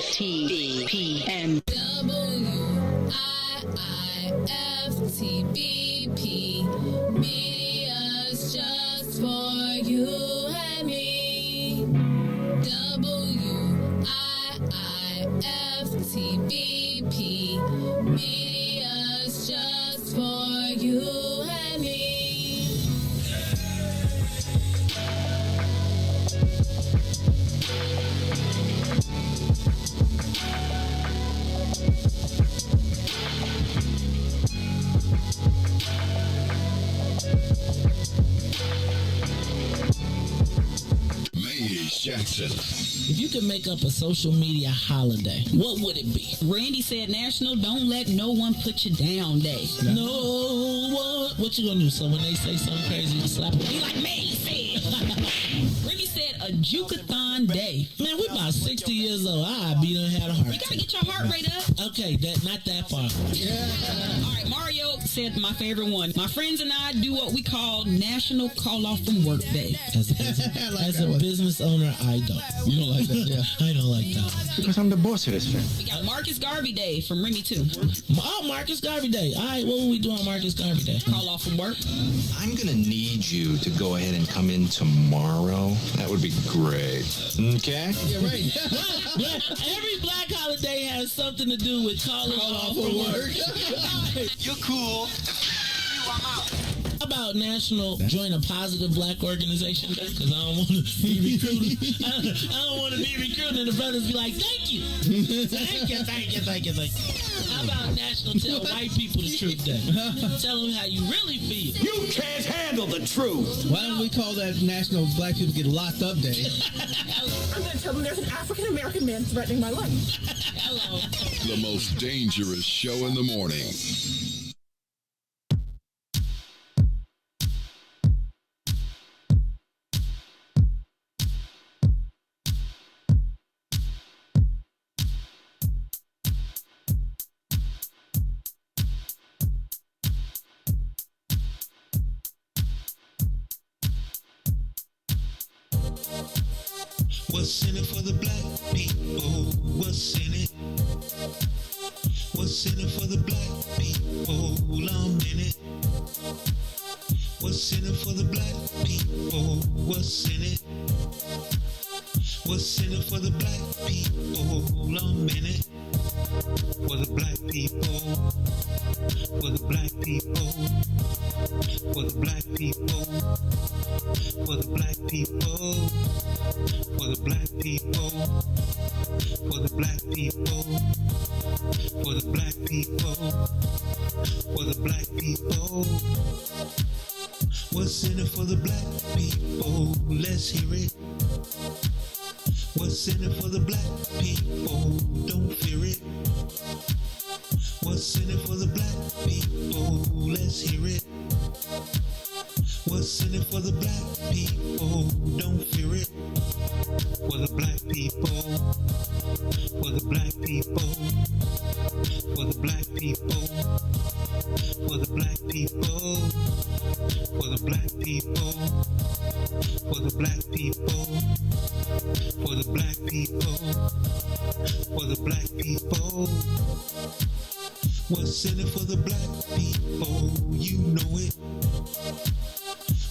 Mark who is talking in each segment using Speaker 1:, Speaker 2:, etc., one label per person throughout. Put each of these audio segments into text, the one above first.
Speaker 1: WIIFTBP and
Speaker 2: WIIFTBP. Media's just for you and me. WIIFTBP. Media's just for you and me.
Speaker 3: Jackson.
Speaker 4: If you could make up a social media holiday, what would it be?
Speaker 5: Randy said National Don't Let No One Put You Down Day.
Speaker 4: No one. What you gonna do? So when they say something crazy, you slap them?
Speaker 5: Be like me said. Randy said a Jukathon Day.
Speaker 4: Man, we about about 60 years old, I'd be done had a heart
Speaker 5: You gotta
Speaker 4: attack.
Speaker 5: get your heart rate up.
Speaker 4: Okay, not that far.
Speaker 5: All right, Mario said my favorite one. My friends and I do what we call National Call Off from Work Day.
Speaker 4: As a business owner, I don't.
Speaker 1: You don't like that, yeah.
Speaker 4: I don't like that one.
Speaker 1: Because I'm the boss of this thing.
Speaker 5: We got Marcus Garvey Day from Remy too.
Speaker 4: Oh, Marcus Garvey Day. All right, what will we do on Marcus Garvey Day?
Speaker 5: Call off from work.
Speaker 3: I'm gonna need you to go ahead and come in tomorrow. That would be great. Okay?
Speaker 1: Yeah, right.
Speaker 4: Every black holiday has something to do with calling off for work.
Speaker 3: You're cool.
Speaker 4: How about National Join a Positive Black Organization Day? Because I don't want to be recruited. I don't want to be recruited and the brothers be like, thank you. Thank you. How about National Tell White People the Truth Day? Tell them how you really feel.
Speaker 6: You can't handle the truth.
Speaker 1: Why don't we call that National Black People Get Locked Up Day?
Speaker 7: I'm going to tell them there's an African-American man threatening my life.
Speaker 4: Hello.
Speaker 8: The most dangerous show in the morning.
Speaker 9: What's in it for the black people? What's in it? What's in it for the black people? I'm in it. What's in it for the black people? What's in it? What's in it for the black people? I'm in it. For the black people. For the black people. For the black people. For the black people. For the black people, for the black people, for the black people, for the black people. What's in it for the black people? Let's hear it. What's in it for the black people? Don't fear it. What's in it for the black people? Let's hear it. What's in it for the black people? Don't fear it. For the black people, for the black people, for the black people, for the black people, for the black people, for the black people, for the black people, for the black people. What's in it for the black people? You know it.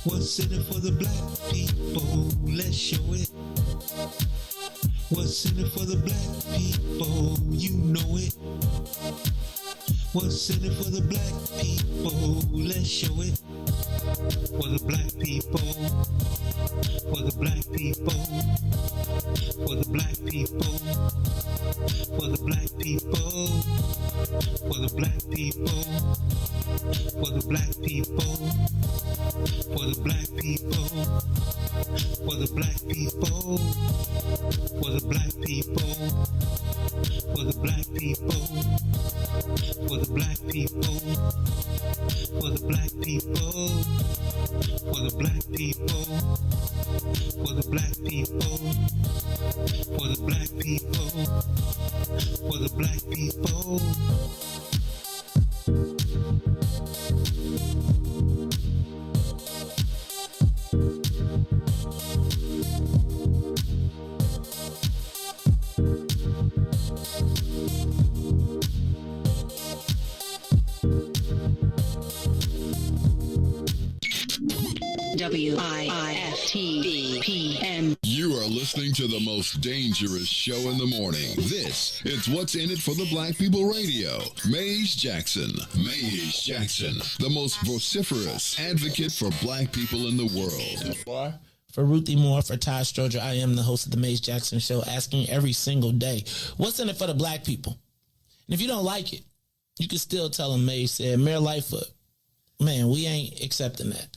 Speaker 9: What's in it for the black people? Let's show it. What's in it for the black people? You know it. What's in it for the black people? Let's show it. For the black people. For the black people. For the black people. For the black people. For the black people. For the black people. For the black people. For the black people. For the black people. For the black people. For the black people. For the black people. For the black people. For the black people. For the black people. For the black people.
Speaker 10: WIIFTBP.
Speaker 8: You are listening to the most dangerous show in the morning. This is What's in It for the Black People Radio. Maze Jackson. Maze Jackson, the most vociferous advocate for black people in the world.
Speaker 4: For Ruthie Moore, for Todd Stoger, I am the host of the Maze Jackson Show, asking every single day, what's in it for the black people? And if you don't like it, you can still tell them Maze said, Mayor Lightfoot, man, we ain't accepting that.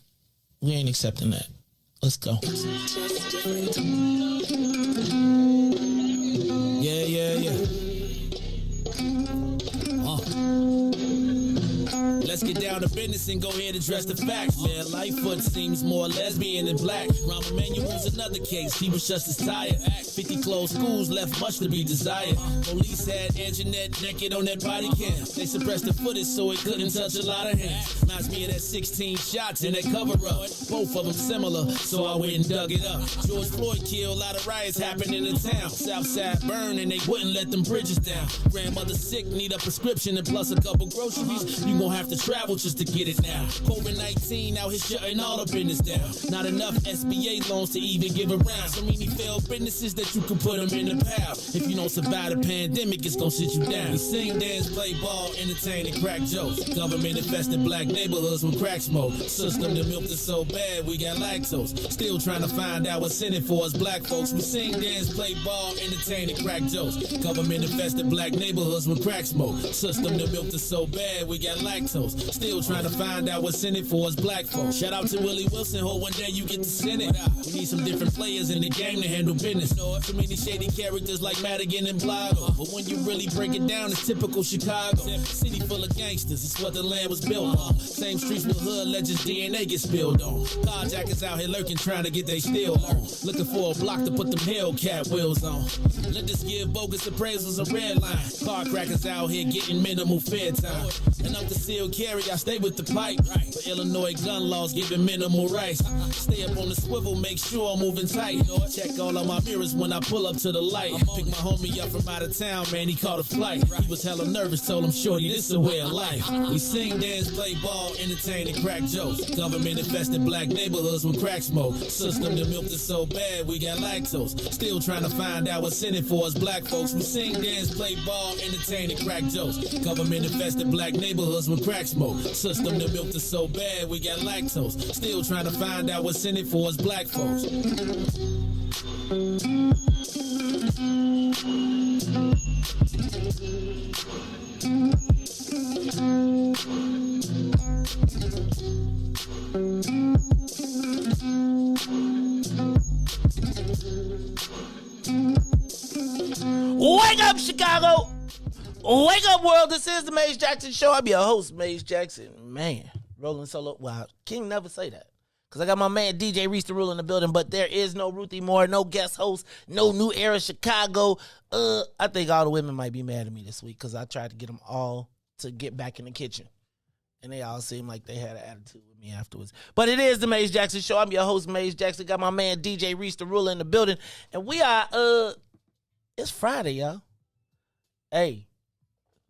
Speaker 4: We ain't accepting that. Let's go. Yeah.
Speaker 10: Let's get down to business and go ahead and address the facts, man. Lightfoot seems more lesbian than black. Rahm Emanuel's another case. He was just as tired. 50 closed schools left much to be desired. Police had Anjanette naked on that body cam. They suppressed the footage so it couldn't touch a lot of hands. Reminds me of that 16 shots in that cover up. Both of them similar, so I went and dug it up. George Floyd killed, a lot of riots happened in the town. Southside burned and they wouldn't let them bridges down. Grandmother sick, need a prescription and plus a couple groceries. You gon' have to travel just to get it now. COVID-19 out here shutting all the business down. Not enough SBA loans to even give around. So many failed businesses that you can put them in the pile. If you don't survive the pandemic, it's gon' sit you down. We sing, dance, play ball, entertain, and crack jokes. Government infested black neighborhoods with crack smoke. System that milked us so bad, we got lactose. Still trying to find out what's in it for us black folks. We sing, dance, play ball, entertain, and crack jokes. Government infested black neighborhoods with crack smoke. System that milked us so bad, we got lactose. Still trying to find out what's in it for us black folks. Shout out to Willie Wilson, hope one day you get to send it. We need some different players in the game to handle business. Too many shady characters like Madigan and Blago. But when you really break it down, it's typical Chicago. City full of gangsters, it's what the land was built on. Same streets with hood legends, DNA get spilled on. Carjackers out here lurking, trying to get they steal on. Looking for a block to put them Hellcat wheels on. Let us give bogus appraisals a red line. Car crackers out here getting minimal fair time. And up the seal carry, I stay with the pipe. For Illinois gun laws giving minimal rights. Stay up on the swivel, make sure I'm moving tight. Check all of my mirrors when I pull up to the light. Pick my homie up from out of town, man, he caught a flight. He was hella nervous, told him, shorty, this a way of life. We sing, dance, play ball, entertain, and crack jokes. Government infested black neighborhoods with crack smoke. System that milked us so bad, we got lactose. Still trying to find out what's in it for us black folks. We sing, dance, play ball, entertain, and crack jokes. Government infested black neighborhoods with crack smoke. System that milked us so bad, we got lactose. Still trying to find out what's in it for us black folks.
Speaker 11: Wake up, Chicago! Wake up, world! This is the Maze Jackson Show. I'm your host, Maze Jackson. Man, rolling solo. Wow, King never say that. Because I got my man DJ Riis the Rule in the building, but there is no Ruthie Moore, no guest host, no New Era Chicago. I think all the women might be mad at me this week because I tried to get them all to get back in the kitchen. And they all seemed like they had an attitude with me afterwards. But it is the Maze Jackson Show. I'm your host, Maze Jackson. Got my man DJ Riis the Rule in the building. And we are, it's Friday, y'all. Hey,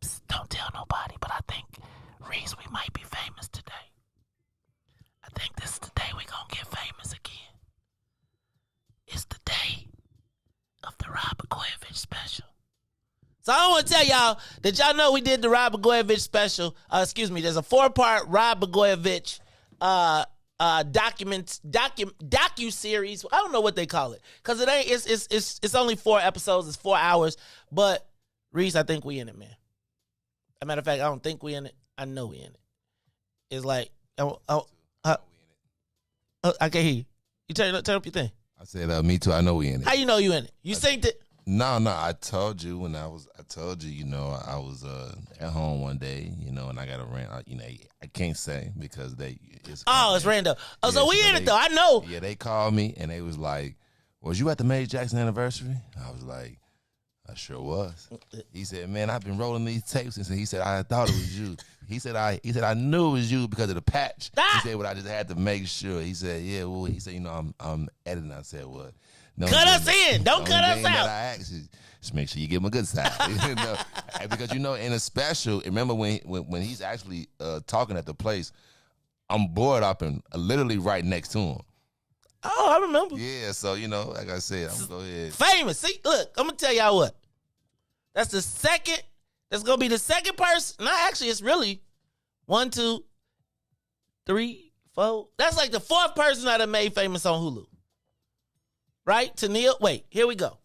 Speaker 11: psst, don't tell nobody, but I think, Riis, we might be famous today. I think this is the day we gonna get famous again. It's the day of the Rod Blagojevich special. So I want to tell y'all that y'all know we did the Rod Blagojevich special. There's a 4-part Rod Blagojevich docu-series. I don't know what they call it. Because it ain't, it's only 4 episodes, it's 4 hours. But Riis, I think we in it, man. As a matter of fact, I don't think we in it. I know we in it. It's like, I can't hear you. You turn up your thing.
Speaker 12: I said, me too. I know we in it.
Speaker 11: How you know you in it? You synced it?
Speaker 12: No. I told you, I was at home one day, and I got a rant. I can't say because it's
Speaker 11: random. Oh, yeah, so we in it though. I know.
Speaker 12: Yeah, they called me and they was like, "Was you at the Maze Jackson anniversary?" I was like, "I sure was." He said, "Man, I've been rolling these tapes," and he said, "I thought it was you." He said, I knew it was you because of the patch. He said, "But I just had to make sure." He said, "Yeah, well," he said, I'm editing." I said, "What? No,
Speaker 11: cut us in. Don't cut us out."
Speaker 12: I asked you, just make sure you give him a good side. Because in a special, remember when he's actually talking at the place, I'm bored up and literally right next to him.
Speaker 11: Oh, I remember.
Speaker 12: Yeah, so like I said, I'm gonna go ahead.
Speaker 11: Famous. See, look, I'm gonna tell y'all what. That's gonna be the second person. No, actually, it's really 1, 2, 3, 4. That's like the 4th person that I made famous on Hulu. Right? Tennille. Wait, here we go.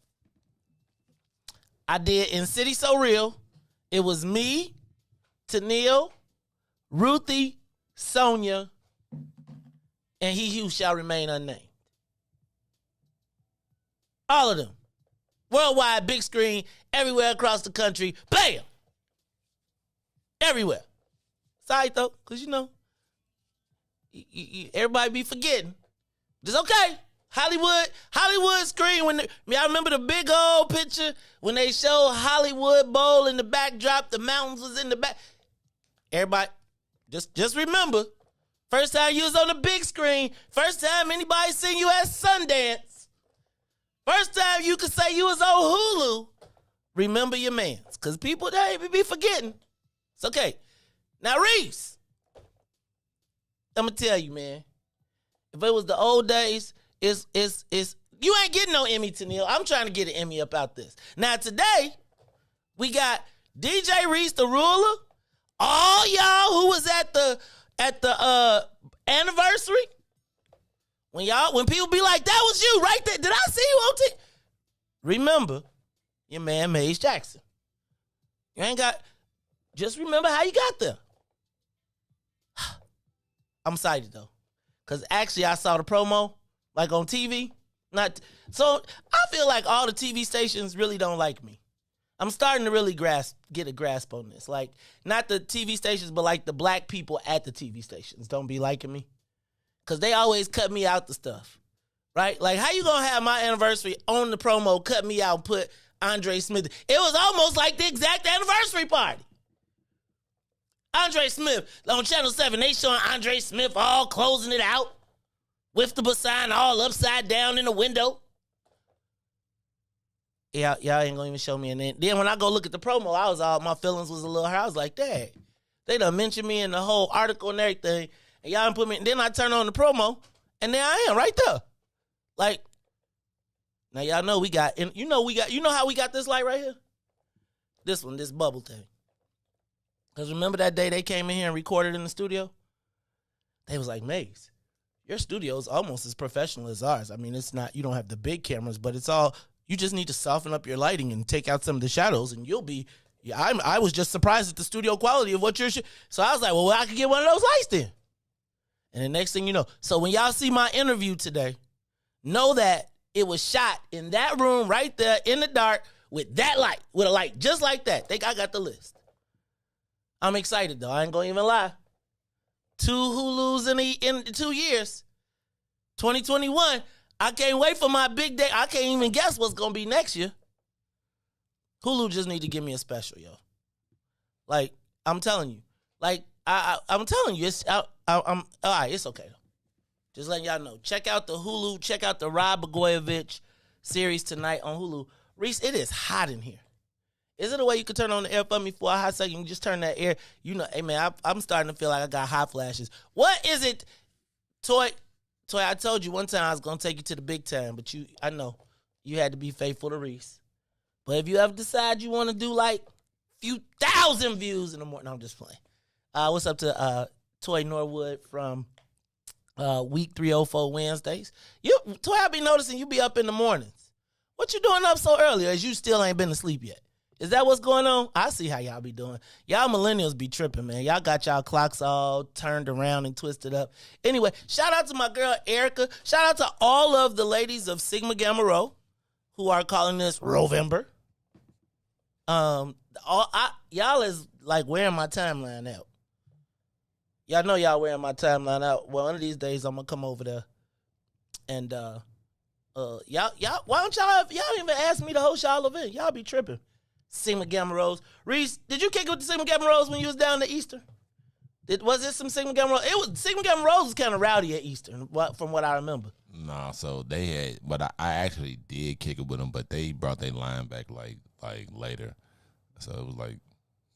Speaker 11: I did In City So Real. It was me, Tennille, Ruthie, Sonia, and He Who Shall Remain Unnamed. All of them. Worldwide, big screen, everywhere across the country. Bam! Everywhere. It's all right, though, because, everybody be forgetting. It's okay. Hollywood screen. I remember the big old picture when they showed Hollywood Bowl in the backdrop. The mountains was in the back. Everybody, just remember, first time you was on the big screen. First time anybody seen you at Sundance. First time you could say you was on Hulu. Remember your mans, because people, they be forgetting. It's okay. Now, Riis, I'm going to tell you, man, if it was the old days, it's you ain't getting no Emmy, Tennille. I'm trying to get an Emmy up out this. Now, today, we got DJ Riis the Ruler. All y'all who was at the anniversary, when people be like, that was you right there. Did I see you on TV? Remember your man, Maze Jackson. You ain't got, just remember how you got there. I'm excited, though, because actually I saw the promo, like on TV. So I feel like all the TV stations really don't like me. I'm starting to really get a grasp on this. Like, not the TV stations, but like the black people at the TV stations don't be liking me, because they always cut me out the stuff, right? Like, how you going to have my anniversary on the promo, cut me out, and put Andre Smith? It was almost like the exact anniversary party. Andre Smith, on Channel 7, they showing Andre Smith all closing it out with the sign all upside down in the window. Yeah, y'all ain't gonna even show me. And then when I go look at the promo, my feelings was a little hurt. I was like, dang, they done mentioned me in the whole article and everything, and y'all done put me. And then I turn on the promo, and there I am right there. Like, now y'all know we got, and you know how we got this light right here? This bubble thing. Because remember that day they came in here and recorded in the studio? They was like, Maze, your studio is almost as professional as ours. I mean, it's not, you don't have the big cameras, but it's all, you just need to soften up your lighting and take out some of the shadows, and you'll be, I was just surprised at the studio quality of what you're, so I was like, well, I could get one of those lights then. And the next thing you know, so when y'all see my interview today, know that it was shot in that room right there in the dark with that light, with a light just like that. I got the list. I'm excited, though. I ain't going to even lie. 2 Hulus in 2 years. 2021. I can't wait for my big day. I can't even guess what's going to be next year. Hulu just need to give me a special, yo. Like, I'm telling you. Like, I'm telling you. I'm all right, it's okay, though. Just letting y'all know. Check out the Hulu. Check out the Rod Blagojevich series tonight on Hulu. Riis, it is hot in here. Is it a way you can turn on the air for me for a hot second? You can just turn that air. You know, hey, man, I'm starting to feel like I got hot flashes. What is it? Toy, I told you one time I was going to take you to the big time, but I know you had to be faithful to Riis. But if you ever decide you want to do like few thousand views in the morning, no, I'm just playing. What's up to Toy Norwood from Week 304 Wednesdays? Toy, I be noticing you be up in the mornings. What you doing up so early as you still ain't been to sleep yet? Is that what's going on? I see how y'all be doing. Y'all millennials be tripping, man. Y'all got y'all clocks all turned around and twisted up. Anyway, shout out to my girl Erica. Shout out to all of the ladies of Sigma Gamma Rho who are calling this Rovember. Y'all is like wearing my timeline out. Y'all know y'all wearing my timeline out. Well, one of these days I'm gonna come over there and y'all why don't y'all even ask me to host y'all event? Y'all be tripping. Sigma Gamma Rose. Riis, did you kick it with the Sigma Gamma Rose when you was down at Easter? Was it some Sigma Gamma Rose? Sigma Gamma Rose was kind of rowdy at Easter, from what I remember.
Speaker 12: Nah, so they had, but I actually did kick it with them, but they brought their line back like later. So it was like,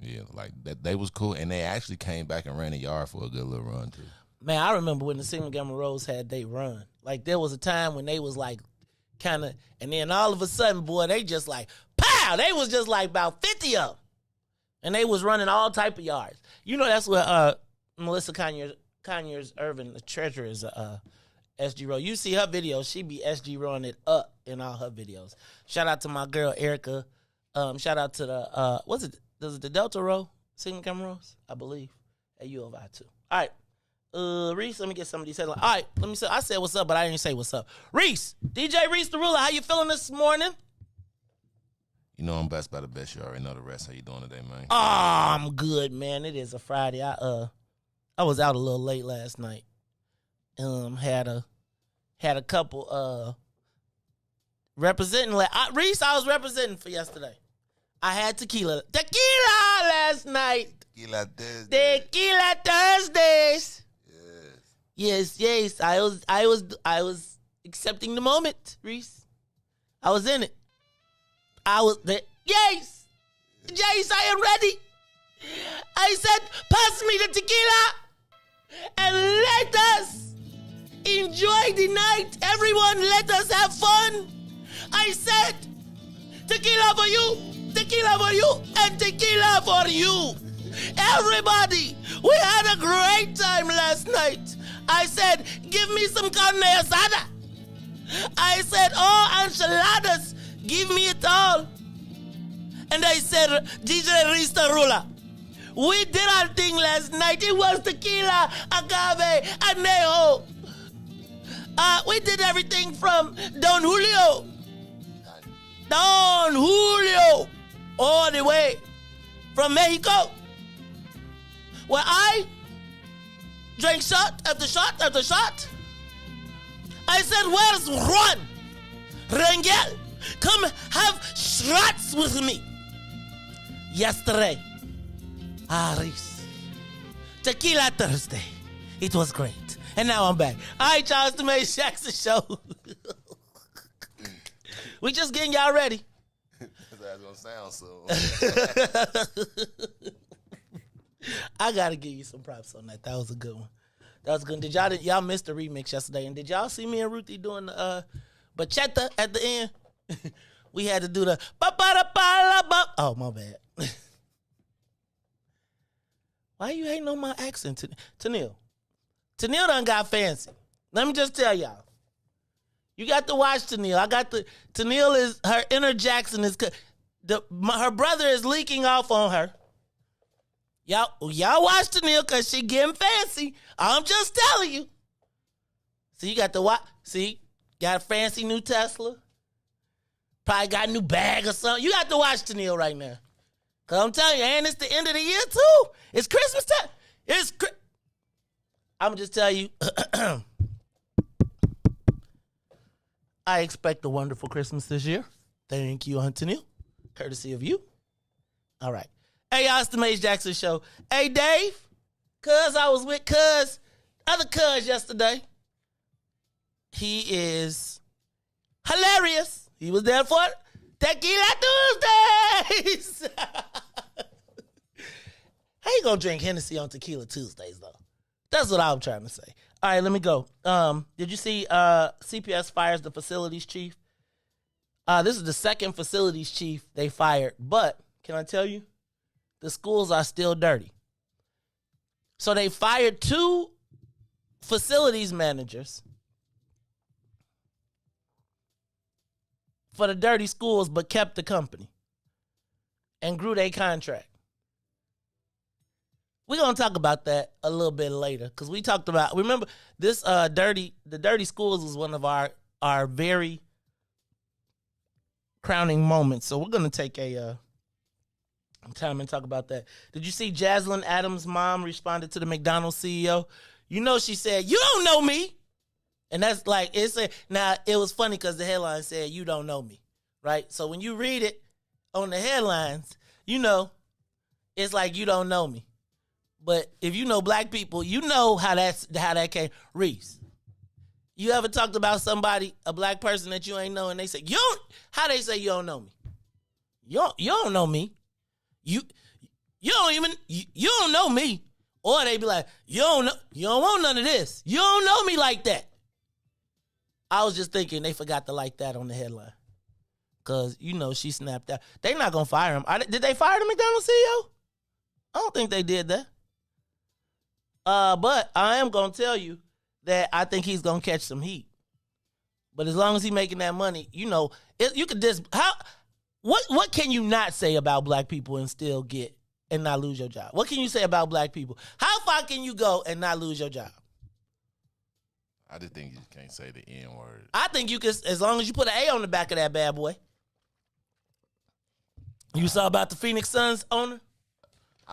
Speaker 12: yeah, like that. They was cool, and they actually came back and ran the yard for a good little run too.
Speaker 11: Man, I remember when the Sigma Gamma Rose had they run. Like there was a time when they was like kind of, and then all of a sudden, boy, they just like pow. They was just like about 50 of them, and they was running all type of yards. You know that's what Melissa Conyers Irvin, the treasurer, is SG Row. You see her videos, she be SG Rowing it up in all her videos. Shout out to my girl Erica. Shout out to the does it the Delta Row Sigma Gamma Rose? I believe at U of I too. All right. Riis, let me get some of these headlines. All right, let me say. I said what's up, but I didn't say what's up. Riis, DJ Riis the Ruler, how you feeling this morning?
Speaker 12: You know I'm best by the best. You already know the rest. How you doing today, man?
Speaker 11: I'm good, man. It is a Friday. I was out a little late last night. Had a couple representing. Riis, I was representing for yesterday. I had tequila last night.
Speaker 12: Tequila Thursday.
Speaker 11: Tequila Thursdays. Yes. I was accepting the moment, Riis. I was in it. I was there. Yes, I am ready. I said, pass me the tequila and let us enjoy the night. Everyone, let us have fun. I said, tequila for you, and tequila for you. Everybody, we had a great time last night. I said, give me some carne asada. I said, oh, enchiladas, give me it all. And I said, DJ Riis Rula, we did our thing last night. It was tequila, agave, anejo. We did everything from Don Julio, all the way from Mexico, where I drank shot after shot after shot. I said, where's Juan? Rangel, come have shots with me. Yesterday, Riis, Tequila Thursday. It was great. And now I'm back. All right, y'all, it's the Mace Jackson Show. We just getting y'all ready.
Speaker 12: That's gonna sound so.
Speaker 11: I gotta give you some props on that. That was a good one. That was good. Did y'all miss the remix yesterday? And did y'all see me and Ruthie doing the bachata at the end? We had to do the ba-ba-da-ba-la-ba. Oh, my bad. Why you hating on my accent, Tennille? Tennille done got fancy. Let me just tell y'all. You got to watch Tennille. Tennille is, her inner Jackson is, her brother is leaking off on her. Y'all watch Tennille because she getting fancy. I'm just telling you. So you got to watch. See, got a fancy new Tesla. Probably got a new bag or something. You got to watch Tennille right now. Because I'm telling you, and it's the end of the year too. It's Christmas time. I'm just tell you, I expect a wonderful Christmas this year. Thank you, Aunt Tennille. Courtesy of you. All right. Hey, y'all, it's the Mace Jackson Show. Hey, Dave. I was with other cuz yesterday. He is hilarious. He was there for Tequila Tuesdays. How you gonna drink Hennessy on Tequila Tuesdays, though? That's what I'm trying to say. All right, let me go. Did you see CPS fires the facilities chief? This is the second facilities chief they fired. But, can I tell you? The schools are still dirty. So they fired 2 facilities managers for the dirty schools, but kept the company and grew their contract. We're going to talk about that a little bit later because we talked about, remember, this the dirty schools was one of our very crowning moments. So we're going to take a time and talk about that. Did you see Jaslyn Adams' mom responded to the McDonald's CEO? You know, she said, "You don't know me." And that's like, now it was funny because the headline said, "You don't know me," right? So when you read it on the headlines, you know, it's like, you don't know me. But if you know black people, you know how that came. Riis, you ever talked about somebody, a black person that you ain't know, and they say, how they say you don't know me? You don't know me. You don't know me. Or they be like, you don't want none of this. You don't know me like that. I was just thinking they forgot to like that on the headline. Because, you know, she snapped out. They not going to fire him. Did they fire the McDonald's CEO? I don't think they did that. But I am going to tell you that I think he's going to catch some heat. But as long as he's making that money, you know, you could what can you not say about black people and still get and not lose your job? What can you say about black people? How far can you go and not lose your job?
Speaker 12: I just think you can't say the N word.
Speaker 11: I think you can, as long as you put an A on the back of that bad boy. You saw about the Phoenix Suns owner?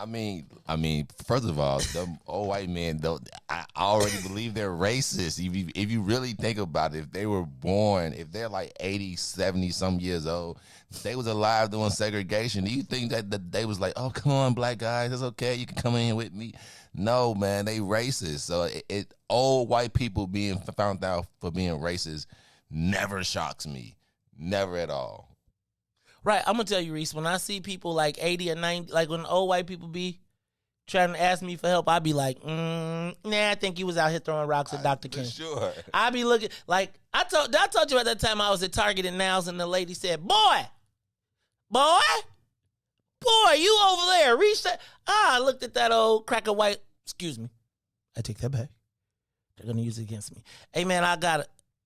Speaker 12: I mean, first of all, the old white men don't. I already believe they're racist. If you really think about it, if they were born, if they're like 80, 70 some years old, they was alive during segregation. Do you think that they was like, oh, come on, black guys, it's okay, you can come in with me? No, man, they racist. So old white people being found out for being racist never shocks me, never at all.
Speaker 11: Right, I'm gonna tell you, Riis, when I see people like 80 or 90, like when old white people be trying to ask me for help, I be like, nah, I think you was out here throwing rocks at Dr. King.
Speaker 12: Sure.
Speaker 11: I be looking, like, I told you at that time I was at Target and Nows, and the lady said, boy, you over there, reach that. I looked at that old cracker white, excuse me, I take that back. They're gonna use it against me. Hey, man,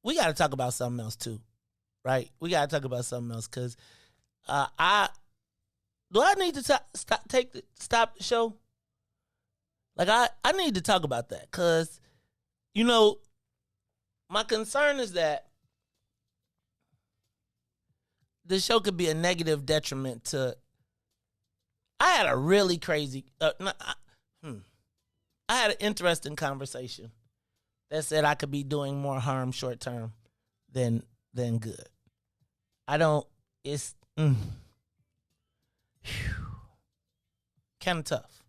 Speaker 11: we gotta talk about something else too, right? We gotta talk about something else, because I need to stop the show? Like, I need to talk about that, because, you know, my concern is that the show could be a negative detriment to. I had a really crazy. I had an interesting conversation that said I could be doing more harm short term than good. I don't. It's kind of tough.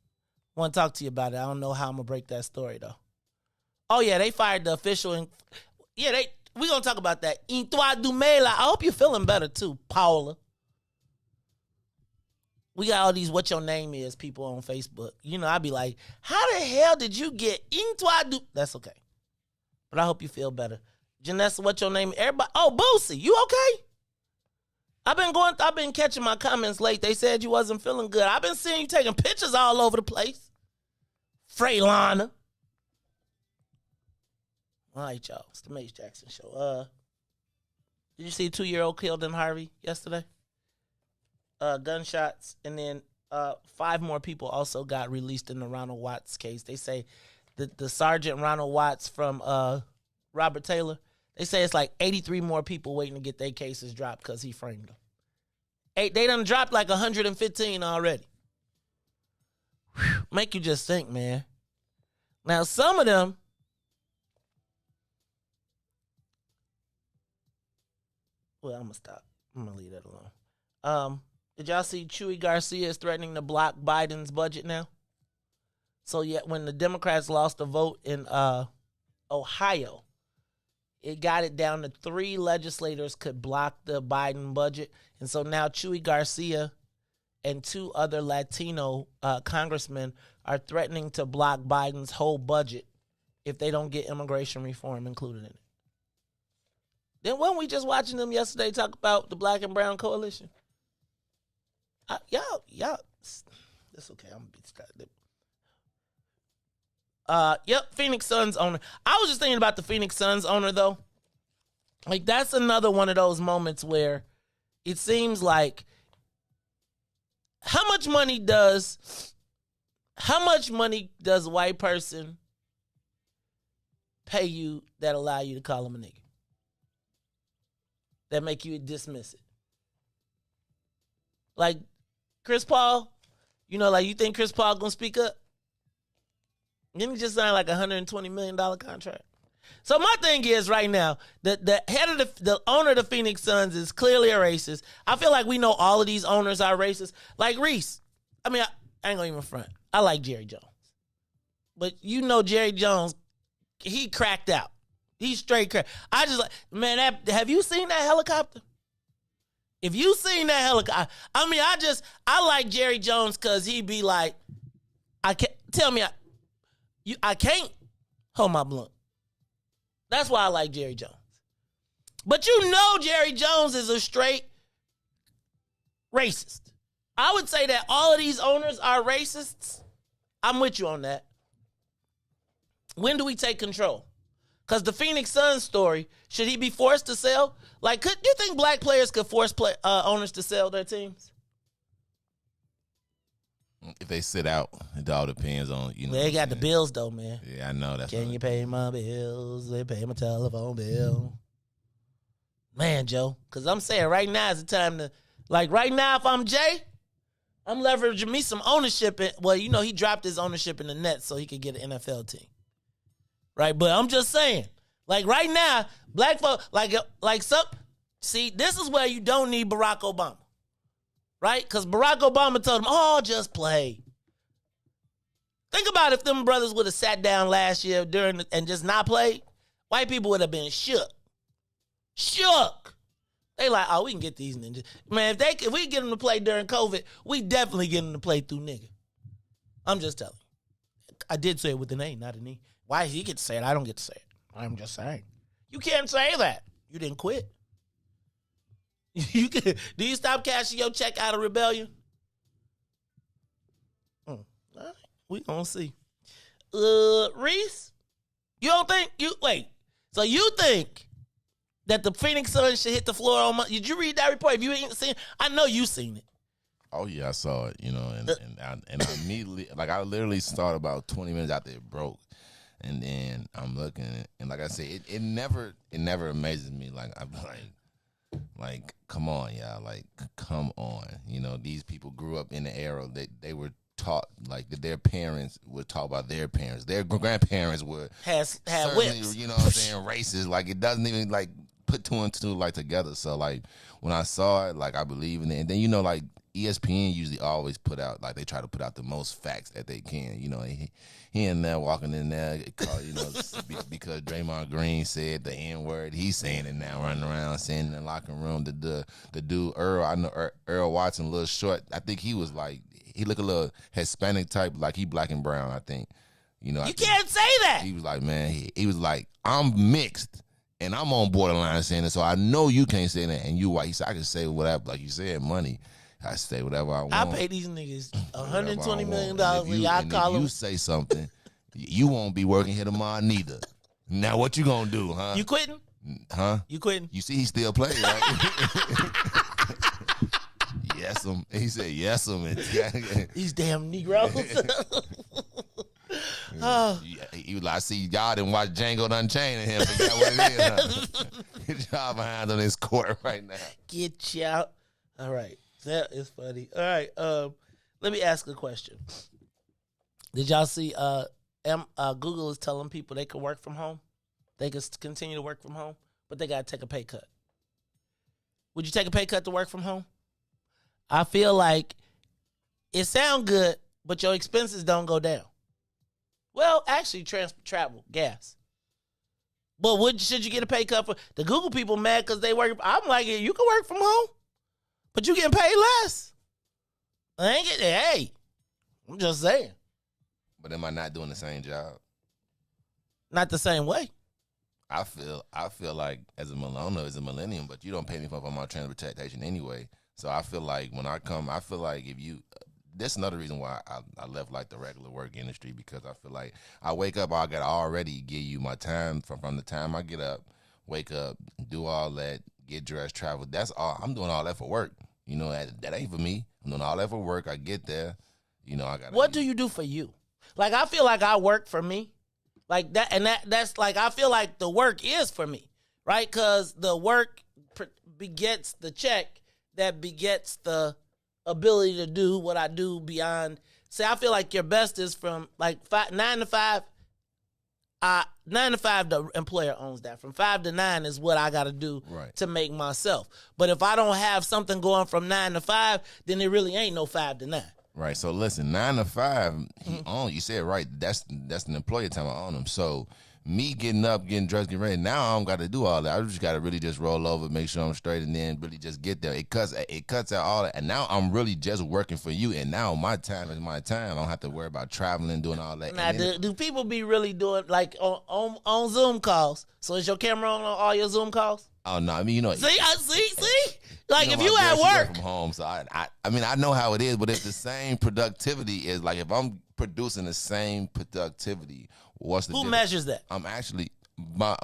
Speaker 11: Want to talk to you about it. I don't know how I'm gonna break that story though. Oh yeah, they fired the official. We gonna talk about that. I hope you're feeling better too, Paula. We got all these what your name is people on Facebook. You know, I'd be like, how the hell did you get That's okay. But I hope you feel better. Janessa, what your name? Everybody. Oh, Boosie, you okay? I've been catching my comments late. They said you wasn't feeling good. I've been seeing you taking pictures all over the place. Freylana. All right, y'all. It's the Mace Jackson Show. Did you see a 2-year-old killed in Harvey yesterday? Gunshots, and then 5 more people also got released in the Ronald Watts case. They say that the Sergeant Ronald Watts from Robert Taylor, they say it's like 83 more people waiting to get their cases dropped because he framed them. They done dropped like 115 already. Whew, make you just think, man. Now, some of them, well, I'm going to stop. I'm going to leave that alone. Did y'all see Chewy Garcia is threatening to block Biden's budget now? So yet when the Democrats lost the vote in Ohio, it got it down to 3 legislators could block the Biden budget. And so now Chewy Garcia and 2 other Latino congressmen are threatening to block Biden's whole budget if they don't get immigration reform included in it. Then weren't we just watching them yesterday talk about the Black and Brown Coalition? Y'all, that's okay. I'm gonna be distracted. Yep, Phoenix Suns owner. I was just thinking about the Phoenix Suns owner though. Like, that's another one of those moments where it seems like how much money does a white person pay you that allow you to call them a nigga? That make you dismiss it? Like Chris Paul, you know, like you think Chris Paul gonna speak up? Then he just signed like $120 million contract. So my thing is right now, the head of the owner of the Phoenix Suns is clearly a racist. I feel like we know all of these owners are racist. Like Riis. I mean, I ain't gonna even front. I like Jerry Jones. But you know Jerry Jones, he cracked out. He's straight cracked. I just like, man, have you seen that helicopter? If you seen that helicopter, I mean, I like Jerry Jones because he be like, I can't hold my blunt. That's why I like Jerry Jones. But you know Jerry Jones is a straight racist. I would say that all of these owners are racists. I'm with you on that. When do we take control? Because the Phoenix Suns story, should he be forced to sell? Like, do you think black players could force owners to sell their teams?
Speaker 12: If they sit out, it all depends on, you know.
Speaker 11: They got the bills, though, man.
Speaker 12: Yeah, I know.
Speaker 11: Can you pay my bills? They pay my telephone bill. Man, Joe, because I'm saying right now is the time to, like right now, if I'm Jay, I'm leveraging me some ownership. Well, you know, he dropped his ownership in the Nets so he could get an NFL team. Right? But I'm just saying, like right now, black folk, see, this is where you don't need Barack Obama. Right? Because Barack Obama told him, oh, just play. Think about if them brothers would have sat down last year and just not played. White people would have been shook. Shook. They like, oh, we can get these ninjas. Man, if we get them to play during COVID, we definitely get them to play through nigga. I'm just telling you. I did say it with an A, not an E. Why he get to say it? I don't get to say it. I'm just saying. You can't say that. You didn't quit. Do you stop cashing your check out of rebellion? All right, we gonna see. Riis, you don't think so you think that the Phoenix Suns should hit the floor on Monday? Did you read that report? If you ain't seen it, I know you seen it.
Speaker 12: Oh yeah, I saw it. You know, and I immediately, like, I literally started about 20 minutes after it broke, and then I'm looking, and like I said, it never amazes me. Like I'm like, come on, y'all, like, come on. You know, these people grew up in the era that they were taught, like, that their parents would talk about their parents. Their grandparents would
Speaker 11: had whips.
Speaker 12: You know what I'm saying, racist. Like, it doesn't even, like, put two and two, like, together. So, like, when I saw it, like, I believe in it. And then, you know, like, ESPN usually always put out, like, they try to put out the most facts that they can. You know, he in there walking in there, you know, because Draymond Green said the N-word. He's saying it now, running around saying in the locker room. The dude Earl, I know Earl Watson, a little short. I think he was like, he look a little Hispanic type, like he black and brown, I think. You know,
Speaker 11: you can't say that.
Speaker 12: He was like, man, he was like, I'm mixed and I'm on borderline saying it, so I know you can't say that. And you white. He said, I can say whatever, like you said, money. I say whatever I want.
Speaker 11: I pay these niggas $120 million and y'all call them.
Speaker 12: If you say something, you won't be working here tomorrow neither. Now what you gonna do, huh?
Speaker 11: You quitting?
Speaker 12: Huh?
Speaker 11: You quitting?
Speaker 12: You see he still playing, right? Yes, he said yes,
Speaker 11: These damn Negroes.
Speaker 12: Oh. He was like, I see y'all didn't watch Django Unchained and him forget what it is. Huh? Get y'all behind on this court right now.
Speaker 11: Get y'all. All right. That is funny. All right. Let me ask a question. Did y'all see Google is telling people they can work from home? They can continue to work from home, but they got to take a pay cut. Would you take a pay cut to work from home? I feel like it sounds good, but your expenses don't go down. Well, actually, travel, gas. But should you get a pay cut for the Google people mad because they work? I'm like, you can work from home, but you getting paid less. I ain't getting. Hey, I'm just saying.
Speaker 12: But am I not doing the same job?
Speaker 11: Not the same way.
Speaker 12: I feel like as a millennium, but you don't pay me for my transportation anyway. So I feel like when I come, I feel like if you, that's another reason why I left like the regular work industry, because I feel like I wake up, I got to already give you my time from the time I get up, wake up, do all that, get dressed, travel. That's all. I'm doing all that for work. You know, that ain't for me. I'm doing all that for work. I get there. You know, I got.
Speaker 11: What do you do for you? Like, I feel like I work for me. Like that, and that's like, I feel like the work is for me, right? Because the work begets the check that begets the ability to do what I do beyond. Say, I feel like your best is from like 9 to 5. 9 to 5, the employer owns that. From 5 to 9 is what I got to do to make myself. But if I don't have something going from 9 to 5, then it really ain't no 5 to 9.
Speaker 12: Right. So listen, 9 to 5, he own. You said right. That's an employer time. I own him. So me getting up, getting dressed, getting ready. Now I don't got to do all that. I just got to really just roll over, make sure I'm straight, and then really just get there. It cuts out all that. And now I'm really just working for you. And now my time is my time. I don't have to worry about traveling, doing all that.
Speaker 11: Now, do people be really doing like on Zoom calls? So is your camera on all your Zoom calls?
Speaker 12: Oh no, I mean, you know.
Speaker 11: See. Like, if you at work
Speaker 12: from home, so I mean, I know how it is, but if the same productivity is like, if I'm producing the same productivity, what's the
Speaker 11: who
Speaker 12: difference?
Speaker 11: Measures that?
Speaker 12: I'm actually my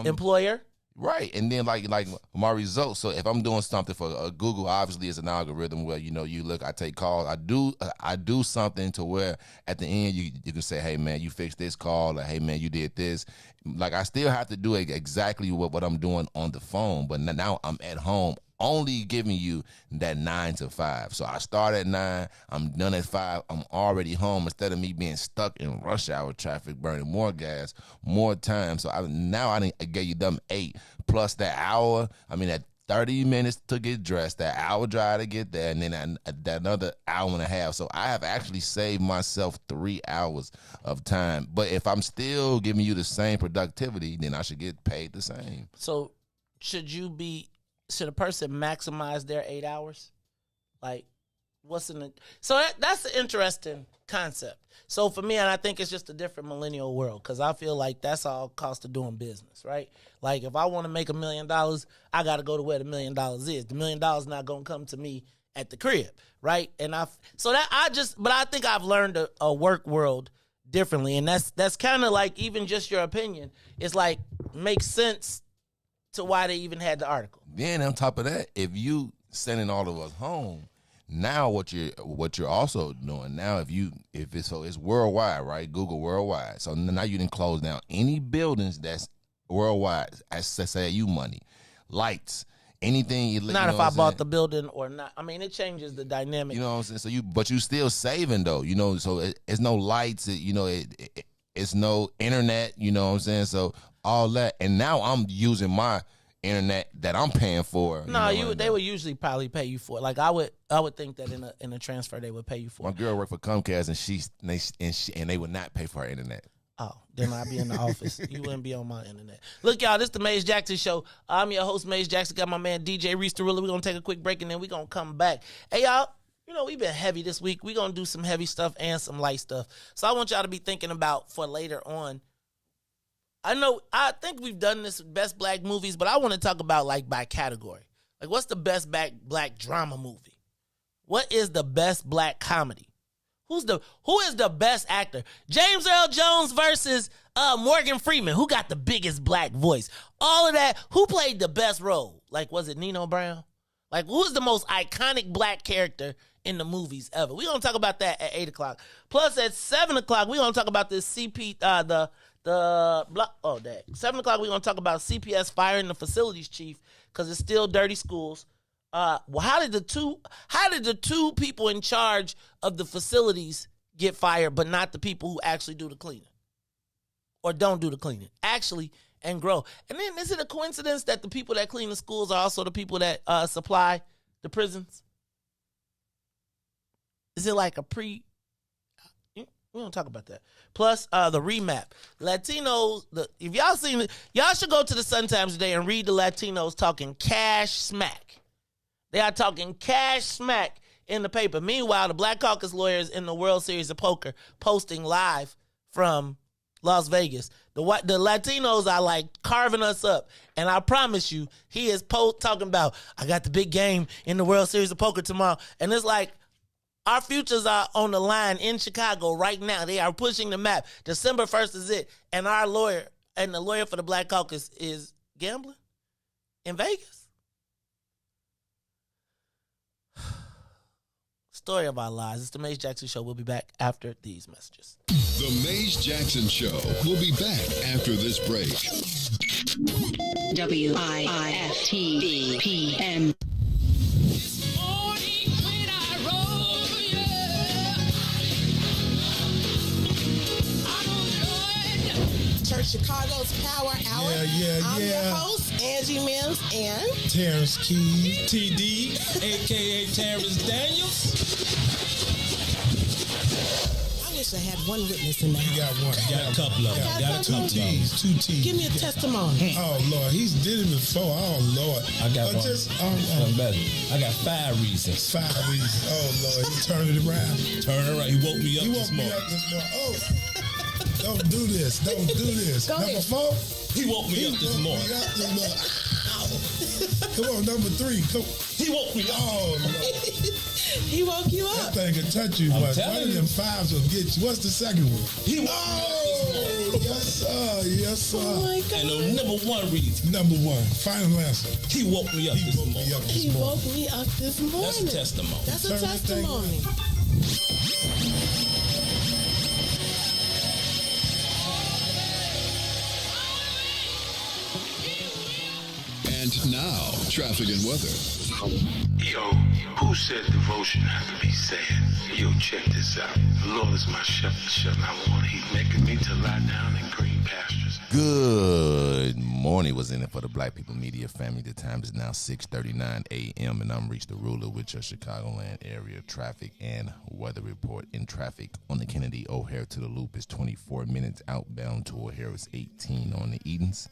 Speaker 11: employer.
Speaker 12: Right, and then like my results. So if I'm doing something for Google, obviously it's an algorithm where, you know, you look, I take calls, I do something to where at the end you can say, hey man, you fixed this call, or hey man, you did this. Like, I still have to do exactly what I'm doing on the phone, but now I'm at home. only giving you that 9 to 5. So I start at 9, I'm done at 5, I'm already home instead of me being stuck in rush hour traffic, burning more gas, more time. So I gave you them 8 plus that hour. I mean, that 30 minutes to get dressed, that hour drive to get there, and then that another hour and a half. So I have actually saved myself 3 hours of time. But if I'm still giving you the same productivity, then I should get paid the same.
Speaker 11: So should a person maximize their 8 hours? Like, so that's an interesting concept. So for me, and I think it's just a different millennial world, because I feel like that's all cost of doing business, right? Like, if I want to make $1 million, I got to go to where the $1 million is. The $1 million not going to come to me at the crib, right? And but I think I've learned a work world differently, and that's kind of like, even just your opinion, it's like, makes sense to why they even had the article.
Speaker 12: Then on top of that, if you sending all of us home, now what you're also doing now, it's worldwide, right? Google worldwide. So now you didn't close down any buildings that's worldwide. As say you money, lights, anything.
Speaker 11: Not if I bought the building or not. I mean, it changes the dynamic.
Speaker 12: You know what I'm saying? But you still saving though. You know, so it's no lights. It's no internet. You know what I'm saying? So all that, and now I'm using my internet that I'm paying for.
Speaker 11: No, they would usually probably pay you for it. Like, I would think that in a transfer they would pay you for
Speaker 12: it. My girl worked for Comcast and they would not pay for her internet.
Speaker 11: Oh, then I'd be in the office. You wouldn't be on my internet. Look, y'all, this is the Maze Jackson Show. I'm your host, Maze Jackson. Got my man DJ Riis. We're gonna take a quick break and then we're gonna come back. Hey, y'all. We've been heavy this week. We're gonna do some heavy stuff and some light stuff. So I want y'all to be thinking about for later on. I think we've done this with best black movies, but I want to talk about, like, by category. Like, what's the best black drama movie? What is the best black comedy? Who is the best actor? James Earl Jones versus Morgan Freeman. Who got the biggest black voice? All of that. Who played the best role? Like, was it Nino Brown? Like, who's the most iconic black character in the movies ever? We're going to talk about that at 8 o'clock. Plus, at 7 o'clock, we're going to talk about this 7 o'clock, we're going to talk about CPS firing the facilities chief because it's still dirty schools. How did the two people in charge of the facilities get fired, but not the people who actually do the cleaning or don't do the cleaning, actually, and grow? And then, is it a coincidence that the people that clean the schools are also the people that supply the prisons? Is it like a we don't talk about that. Plus, the remap. Latinos, if y'all seen it, y'all should go to the Sun Times today and read the Latinos talking cash smack. They are talking cash smack in the paper. Meanwhile, the Black Caucus lawyers in the World Series of Poker posting live from Las Vegas. The Latinos are like carving us up. And I promise you, he is talking about, I got the big game in the World Series of Poker tomorrow. And it's like, our futures are on the line in Chicago right now. They are pushing the map. December 1st is it. And our lawyer and the lawyer for the Black Caucus is gambling in Vegas. Story of our lives. It's the Maze Jackson Show. We'll be back after these messages.
Speaker 8: The Maze Jackson Show will be back after this break.
Speaker 13: WIIFTBP.
Speaker 7: Chicago's Power Hour. I'm your host, Angie Mims, and
Speaker 4: Terrence Keys, TD, a.k.a. Terrence Daniels.
Speaker 7: I wish I had one witness in the house.
Speaker 4: You got one. You got a couple of them. Got two T's.
Speaker 7: Give me a testimony.
Speaker 4: Oh, Lord. He's did it before. Oh, Lord. I got one. Something better. I got 5 reasons. 5 reasons. Oh, Lord. He turned it around. Turn it around. He woke me up this morning. Oh. Don't do this. Don't do this. Number 4? He woke me up this morning. Come on, number 3. Come. He woke me up. Oh, Lord.
Speaker 7: He woke you up.
Speaker 4: That thing can touch you, but one of them 5s will get you. What's the second one? He woke me up. Yes, sir. Yes, sir.
Speaker 7: Oh, my God.
Speaker 4: And the number 1 reason. Number 1. Final answer. He woke me up this morning.
Speaker 7: He woke me up this morning.
Speaker 4: That's a testimony.
Speaker 7: That's a testimony.
Speaker 8: And now, traffic and weather.
Speaker 13: Yo, who said devotion has to be sad? Yo, check this out. The Lord is my shepherd, and I want. He's making me to lie down in green pastures.
Speaker 12: Good morning. What's in it for the Black People Media family? The time is now 6:39 a.m. and I'm Riis the Ruler with your Chicagoland area traffic and weather report. In traffic on the Kennedy O'Hare to the Loop is 24 minutes. Outbound to O'Hare is 18 on the Edens.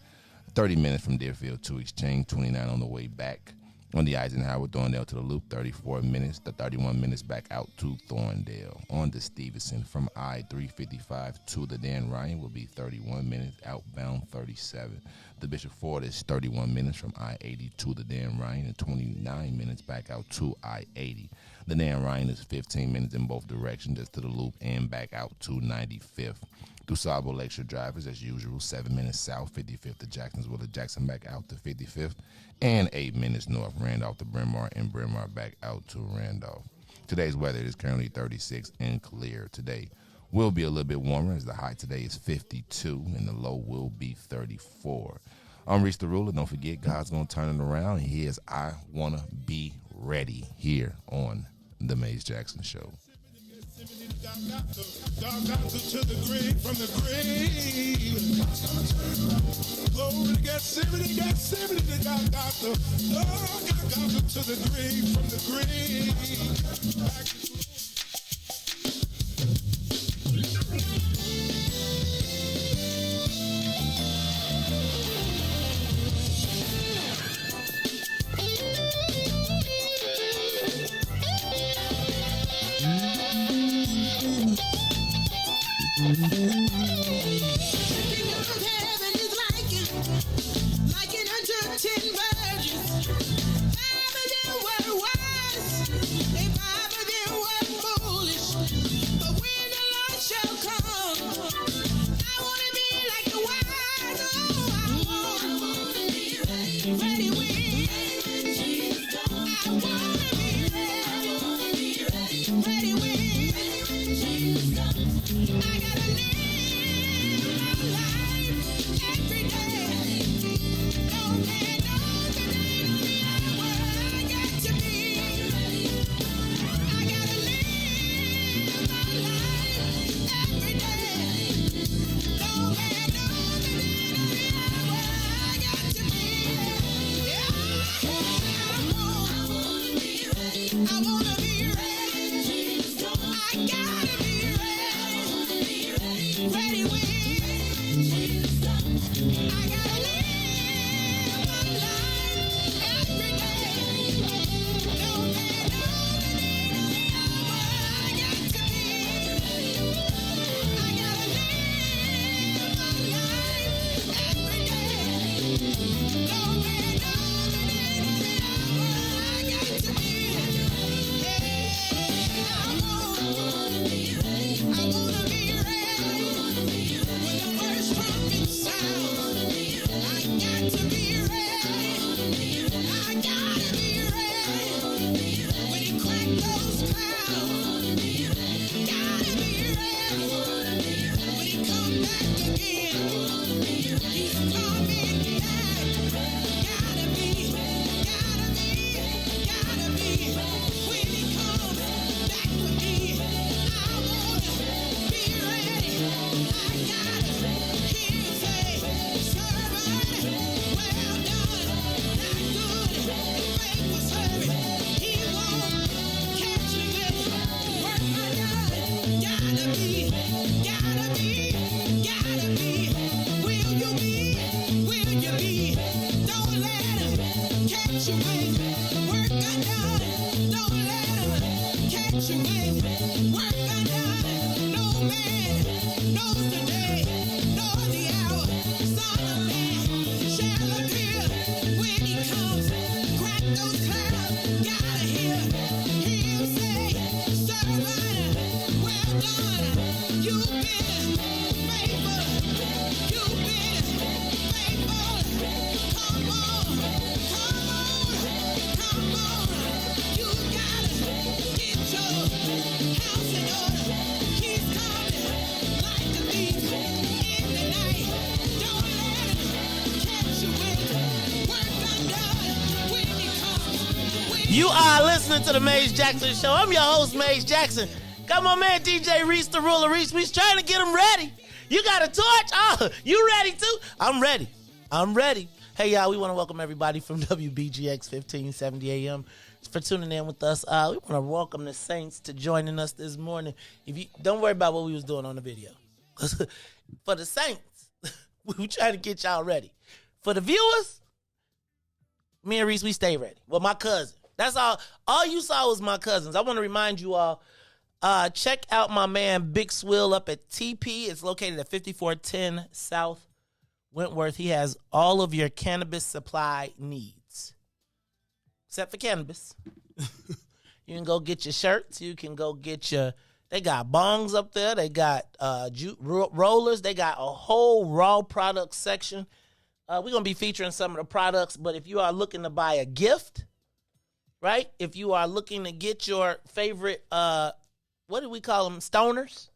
Speaker 12: 30 minutes from Deerfield to Exchange. 29 on the way back. On the Eisenhower, Thorndale to the Loop, 34 minutes. The 31 minutes back out to Thorndale. On to Stevenson from I-355 to the Dan Ryan will be 31 minutes. Outbound, 37. The Bishop Ford is 31 minutes from I-80 to the Dan Ryan and 29 minutes back out to I-80. The Dan Ryan is 15 minutes in both directions, just to the Loop and back out to 95th. DuSable Lakeshore drivers, as usual, 7 minutes south, 55th to Jacksonville to Jackson back out to 55th, and 8 minutes north, Randolph to Bryn Mawr, and Bryn Mawr back out to Randolph. Today's weather is currently 36 and clear. Today will be a little bit warmer, as the high today is 52, and the low will be 34. I'm Riis the Ruler. Don't forget, God's going to turn it around, and here's I Wanna Be Ready here on The Maze Jackson Show.
Speaker 14: To the grave, from the grave. Glory to Gethsemane, to the grave, from the grave.
Speaker 11: You are listening to the Maze Jackson Show. I'm your host, Maze Jackson. Got my man DJ Riis, the ruler. Riis, we's trying to get him ready. You got a torch? Oh, you ready too? I'm ready. Hey, y'all, we want to welcome everybody from WBGX 1570 AM for tuning in with us. We want to welcome the Saints to joining us this morning. If you don't worry about what we was doing on the video. For the Saints, we trying to get y'all ready. For the viewers, me and Riis, we stay ready. Well, my cousin. That's all. All you saw was my cousins. I want to remind you all, check out my man Big Swill up at TP. It's located at 5410 South Wentworth. He has all of your cannabis supply needs, except for cannabis. You can go get your shirts. You can go get your, they got bongs up there. They got rollers. They got a whole raw product section. We're going to be featuring some of the products, but if you are looking to buy a gift, right? If you are looking to get your favorite, what do we call them? Stoners.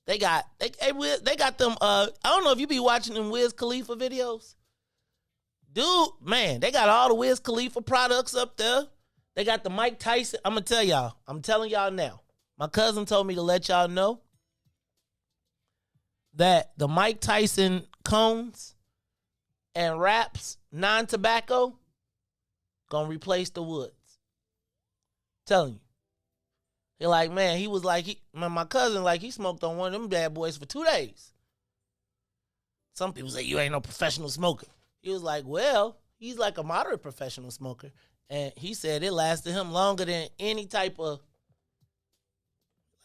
Speaker 11: They got them. I don't know if you be watching them Wiz Khalifa videos. Dude, man, they got all the Wiz Khalifa products up there. They got the Mike Tyson. I'm telling y'all now. My cousin told me to let y'all know that the Mike Tyson cones and wraps, non-tobacco, gonna replace the woods. Telling you. They're like, man, he was like, my cousin, like, he smoked on one of them bad boys for 2 days. Some people say, you ain't no professional smoker. He was like, well, he's like a moderate professional smoker. And he said it lasted him longer than any type of,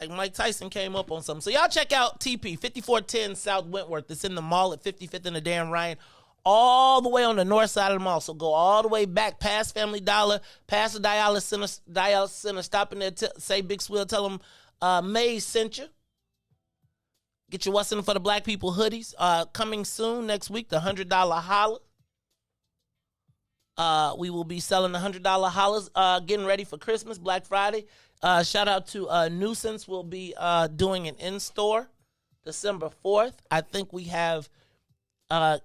Speaker 11: like Mike Tyson came up on something. So y'all check out TP, 5410 South Wentworth. It's in the mall at 55th and the Dan Ryan, all the way on the north side of the mall. So go all the way back past Family Dollar, past the dialysis center, stop in there, say Big Swill, tell them Maze sent you. Get your What's In It for the Black People hoodies. Coming soon next week, the $100 holla. We will be selling the $100 hollers, getting ready for Christmas, Black Friday. Shout out to Nuisance. We'll be doing an in-store December 4th. I think we have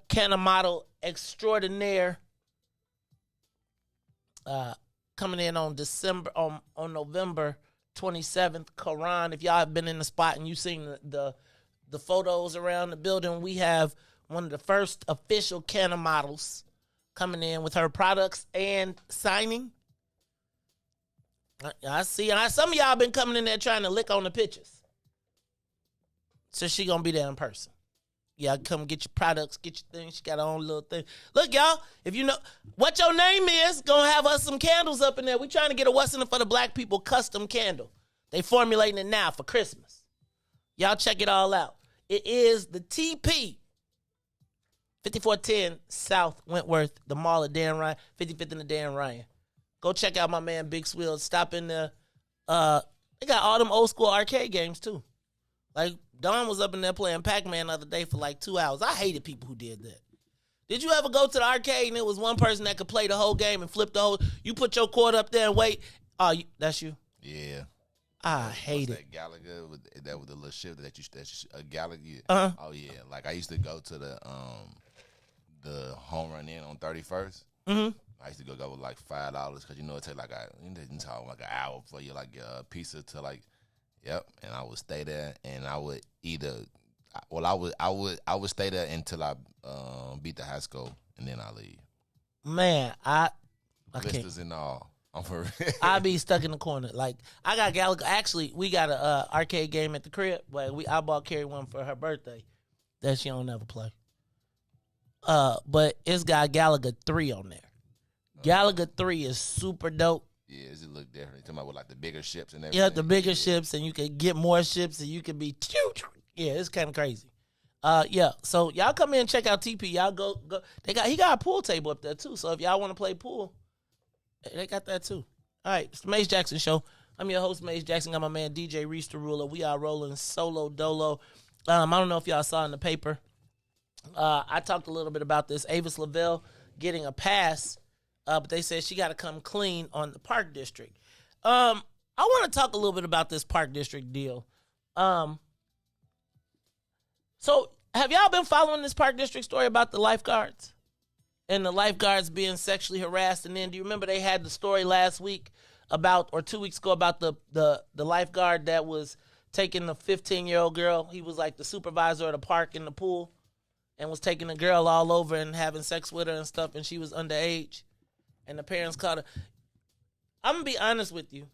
Speaker 11: Canna Model Extraordinaire coming in on November 27th. Karan, if y'all have been in the spot and you've seen the photos around the building, we have one of the first official Canna models coming in with her products and signing. I see. Some of y'all been coming in there trying to lick on the pictures. So she gonna be there in person. Yeah, come get your products, get your things. She got her own little thing. Look, y'all, if you know what your name is, gonna have us some candles up in there. We trying to get a What's In It for the Black People custom candle. They formulating it now for Christmas. Y'all check it all out. It is the TP, 5410 South Wentworth, the mall at Dan Ryan, 55th and the Dan Ryan. Go check out my man Big Swill. Stop in there. They got all them old school arcade games too. Like Don was up in there playing Pac-Man the other day for like 2 hours. I hated people who did that. Did you ever go to the arcade and it was one person that could play the whole game and flip the whole? You put your cord up there and wait. Oh, that's you.
Speaker 12: Yeah.
Speaker 11: I hate it.
Speaker 12: That Gallagher with the little shift that you Gallagher.
Speaker 11: Uh-huh.
Speaker 12: Oh yeah, like I used to go to the home run in on 31st.
Speaker 11: Mm-hmm.
Speaker 12: I used to go with like $5 because it take like an hour for you like a pizza to like, yep. And I would stay there and I would I would stay there until I beat the high school and then I leave.
Speaker 11: Man, I
Speaker 12: Blisters
Speaker 11: can't.
Speaker 12: and all. I'm for real.
Speaker 11: I be stuck in the corner. Like I got Gallagher. Actually, we got a arcade game at the crib. But I bought Carrie one for her birthday that she don't never play. But it's got Gallagher 3 on there. Gallagher 3 is super dope.
Speaker 12: Yeah, it look different. Talking about with like the bigger ships and everything.
Speaker 11: Yeah, the bigger ships, and you can get more ships, and you can be. Yeah, it's kind of crazy. Yeah. So y'all come in and check out TP. Y'all go. He got a pool table up there too. So if y'all want to play pool, they got that too. All right, it's the Maze Jackson Show. I'm your host, Maze Jackson. Got my man DJ Riis the Ruler. We are rolling solo dolo. I don't know if y'all saw in the paper. I talked a little bit about this. Avis Lavelle getting a pass, but they said she got to come clean on the Park District. I want to talk a little bit about this Park District deal. So have y'all been following this Park District story about the lifeguards? and the lifeguards being sexually harassed. And then do you remember they had the story last week about, or 2 weeks ago, about the lifeguard that was taking the 15-year-old girl. He was like the supervisor of the park in the pool and was taking the girl all over and having sex with her and stuff, and she was underage. And the parents caught her. I'm going to be honest with you.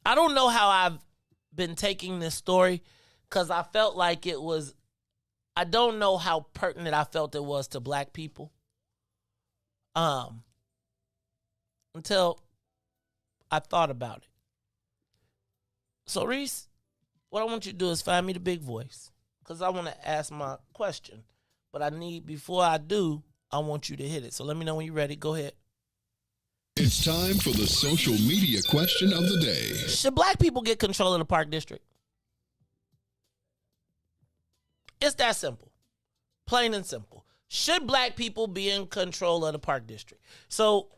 Speaker 11: I don't know how I've been taking this story because I felt like it was, I don't know how pertinent I felt it was to black people. Until I thought about it. So, Riis, what I want you to do is find me the big voice because I want to ask my question. But before I do, I want you to hit it. So let me know when you're ready. Go ahead.
Speaker 8: It's time for the social media question of the day.
Speaker 11: Should black people get control of the park district? It's that simple. Plain and simple. Should black people be in control of the park district? So,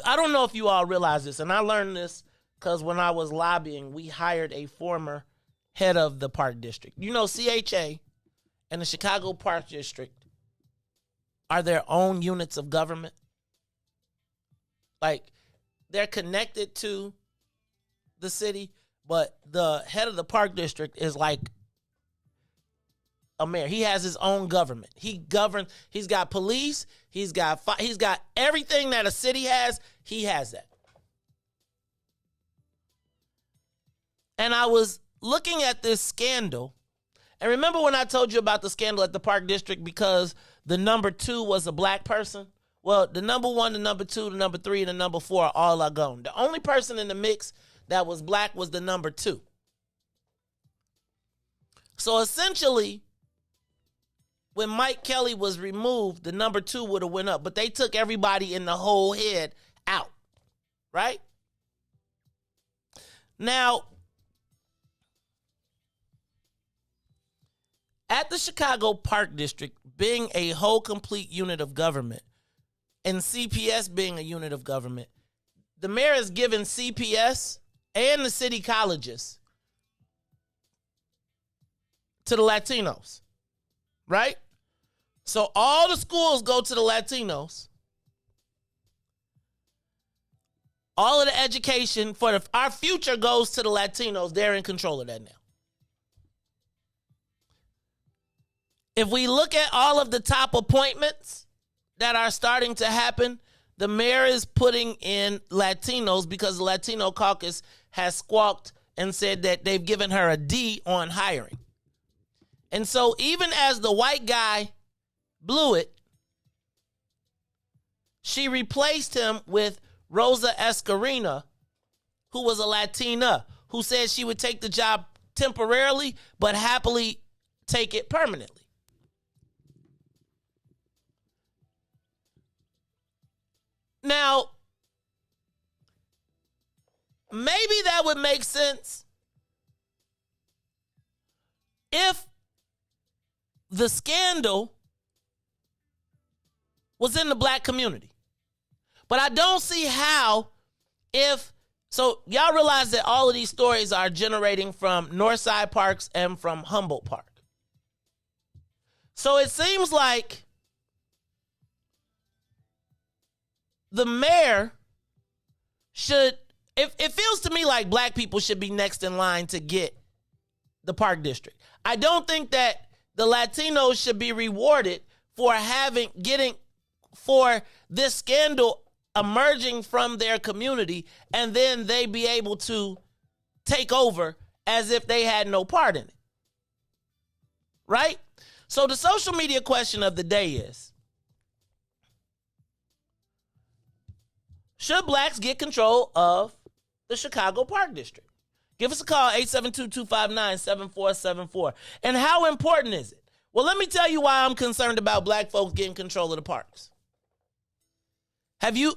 Speaker 11: I don't know if you all realize this, and I learned this because when I was lobbying, we hired a former head of the park district. You know, CHA and the Chicago Park District are their own units of government. Like, they're connected to the city, but the head of the park district is like a mayor. He has his own government. He governs. He's got police. He's got everything that a city has. He has that. And I was looking at this scandal. And remember when I told you about the scandal at the park district because the number 2 was a black person? Well, the number 1, the number 2, the number 3, and the number 4 all are gone. The only person in the mix that was black was the number 2. So essentially, when Mike Kelly was removed, the number 2 would have went up. But they took everybody in the whole head out. Right? Now, at the Chicago Park District, being a whole complete unit of government, and CPS being a unit of government, the mayor has given CPS and the city colleges to the Latinos, right? So all the schools go to the Latinos. All of the education for our future goes to the Latinos. They're in control of that now. If we look at all of the top appointments that are starting to happen, the mayor is putting in Latinos because the Latino caucus has squawked and said that they've given her a D on hiring. And so even as the white guy blew it, she replaced him with Rosa Escarina, who was a Latina, who said she would take the job temporarily but happily take it permanently. Now, maybe that would make sense if the scandal was in the black community. But I don't see how so y'all realize that all of these stories are generating from Northside Parks and from Humboldt Park. So it seems like the mayor it feels to me like black people should be next in line to get the park district. I don't think that the Latinos should be rewarded for for this scandal emerging from their community and then they be able to take over as if they had no part in it. Right? So the social media question of the day is, should blacks get control of the Chicago Park District? Give us a call, 872-259-7474. And how important is it? Well, let me tell you why I'm concerned about black folks getting control of the parks. Do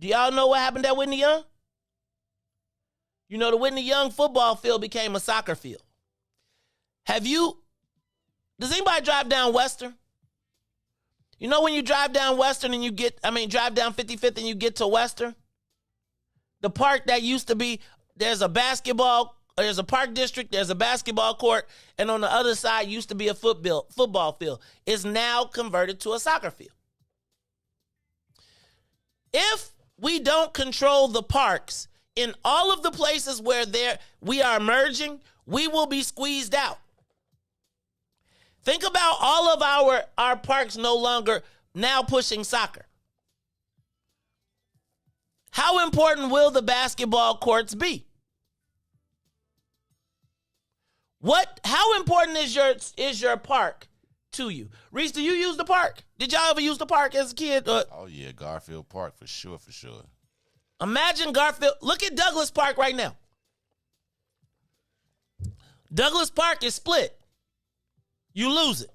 Speaker 11: y'all know what happened at Whitney Young? You know, the Whitney Young football field became a soccer field. Does anybody drive down Western? You know when you drive down Western and drive down 55th and you get to Western? The park that used to be, there's a basketball park district, there's a basketball court, and on the other side used to be a football field. It's now converted to a soccer field. If we don't control the parks in all of the places where we are merging, we will be squeezed out. Think about all of our parks no longer now pushing soccer. How important will the basketball courts be? How important is your park to you? Riis, do you use the park? Did y'all ever use the park as a kid?
Speaker 12: Oh yeah, Garfield Park for sure.
Speaker 11: Imagine Garfield. Look at Douglas Park right now. Douglas Park is split. You lose it.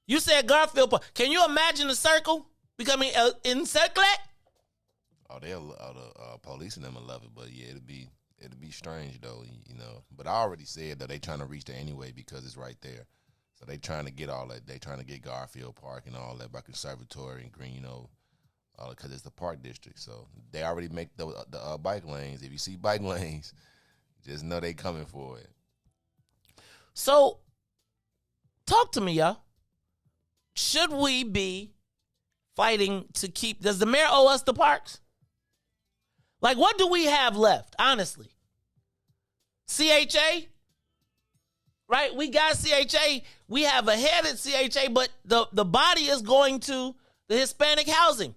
Speaker 11: You said Garfield Park. Can you imagine the circle becoming encircled?
Speaker 12: Oh, the police and them will love it, but yeah, it'd be strange though, you know. But I already said that they trying to reach there anyway because it's right there. So they trying to get all that. They trying to get Garfield Park and all that by Conservatory and Green, you know, because it's the park district. So they already make the bike lanes. If you see bike lanes, just know they coming for it.
Speaker 11: So talk to me, y'all. Should we be fighting to keep? Does the mayor owe us the parks? Like, what do we have left, honestly? CHA? Right? We got CHA. We have a head at CHA, but the body is going to the Hispanic housing.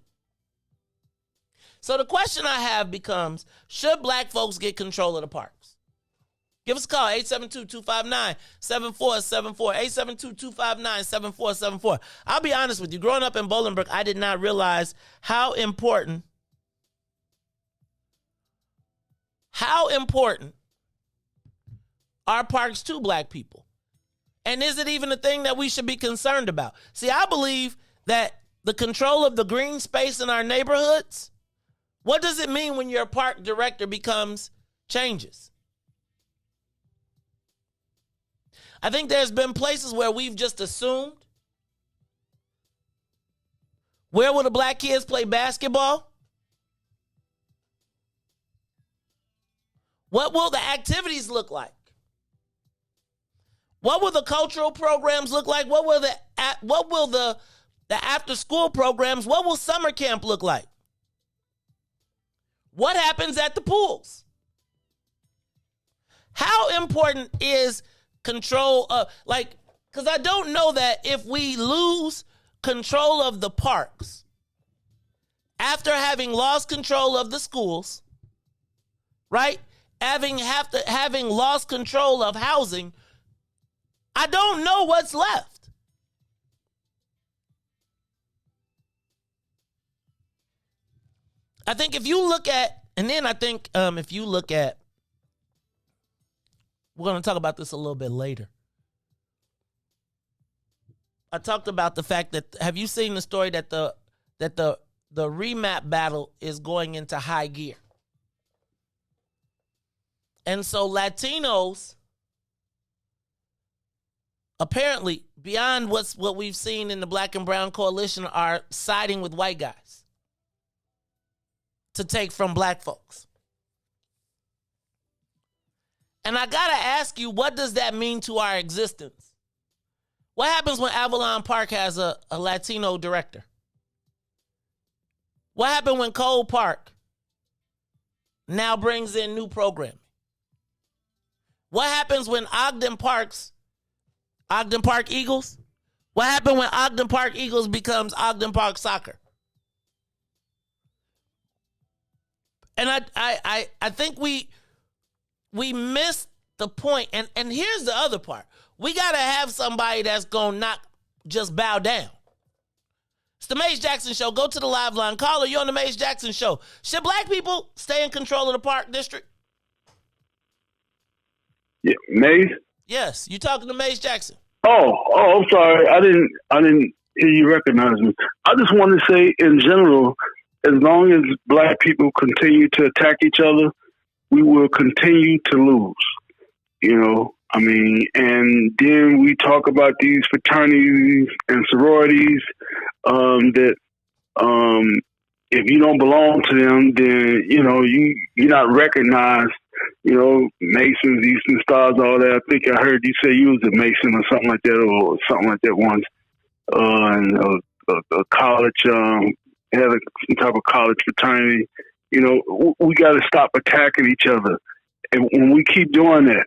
Speaker 11: So the question I have becomes, should black folks get control of the parks? Give us a call, 872-259-7474, 872-259-7474. I'll be honest with you. Growing up in Bolingbrook, I did not realize how important are parks to black people. And is it even a thing that we should be concerned about? See, I believe that the control of the green space in our neighborhoods, what does it mean when your park director changes? I think there's been places where we've just assumed, where will the black kids play basketball? What will the activities look like? What will the cultural programs look like? What will the after school programs, what will summer camp look like? What happens at the pools? How important is control of, because I don't know that if we lose control of the parks after having lost control of the schools, right? Having lost control of housing, I don't know what's left. I think if you look at, we're going to talk about this a little bit later. I talked about the fact that, have you seen the story that the remap battle is going into high gear? And so Latinos, apparently, beyond what we've seen in the Black and Brown Coalition, are siding with white guys to take from black folks. And I got to ask you, what does that mean to our existence? What happens when Avalon Park has a Latino director? What happened when Cole Park now brings in new programming? What happens when Ogden Park Eagles? What happened when Ogden Park Eagles becomes Ogden Park Soccer? And I think we missed the point. And here's the other part. We got to have somebody that's going to not just bow down. It's the Maze Jackson Show. Go to the live line. Caller, you're on the Maze Jackson Show. Should black people stay in control of the park district?
Speaker 15: Yeah, Maze?
Speaker 11: Yes, you talking to Maze Jackson.
Speaker 15: Oh, I'm sorry. I didn't hear you recognize me. I just want to say, in general, as long as black people continue to attack each other, we will continue to lose. You know, I mean, and then we talk about these fraternities and sororities that if you don't belong to them, then, you know, you're not recognized you know, Masons, Eastern Stars, all that. I think I heard you say you was a Mason or something like that, or something like that once. And a college, had some type of college fraternity. You know, we got to stop attacking each other. And when we keep doing that,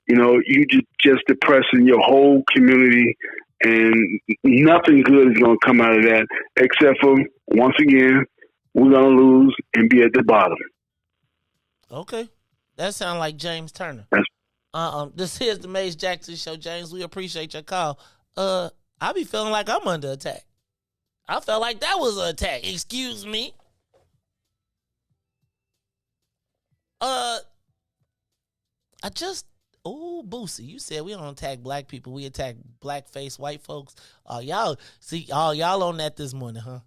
Speaker 15: you know, you just depressing your whole community, and nothing good is going to come out of that, except for, once again, we're going to lose and be at the bottom.
Speaker 11: Okay. That sounds like James Turner. This is the Mace Jackson Show, James. We appreciate your call. I be feeling like I'm under attack. I felt like that was an attack. Excuse me. Boosie, you said we don't attack black people. We attack black-faced white folks. Y'all on that this morning, huh?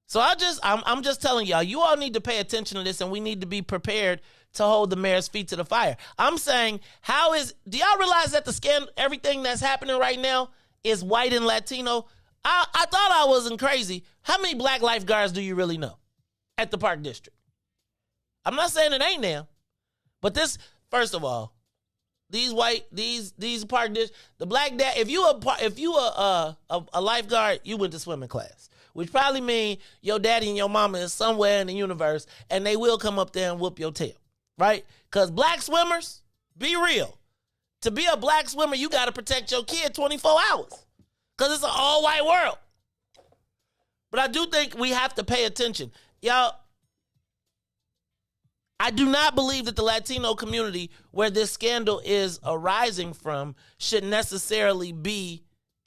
Speaker 11: So I'm just telling y'all, you all need to pay attention to this, and we need to be prepared to hold the mayor's feet to the fire. I'm saying, do y'all realize that everything that's happening right now is white and Latino? I thought I wasn't crazy. How many black lifeguards do you really know at the Park District? I'm not saying it ain't them, but this, first of all, these Park District, the black dad, if you a lifeguard, you went to swimming class, which probably mean your daddy and your mama is somewhere in the universe, and they will come up there and whoop your tail, right? Because black swimmers, be real. To be a black swimmer, you got to protect your kid 24 hours because it's an all-white world. But I do think we have to pay attention. Y'all, I do not believe that the Latino community, where this scandal is arising from, should necessarily be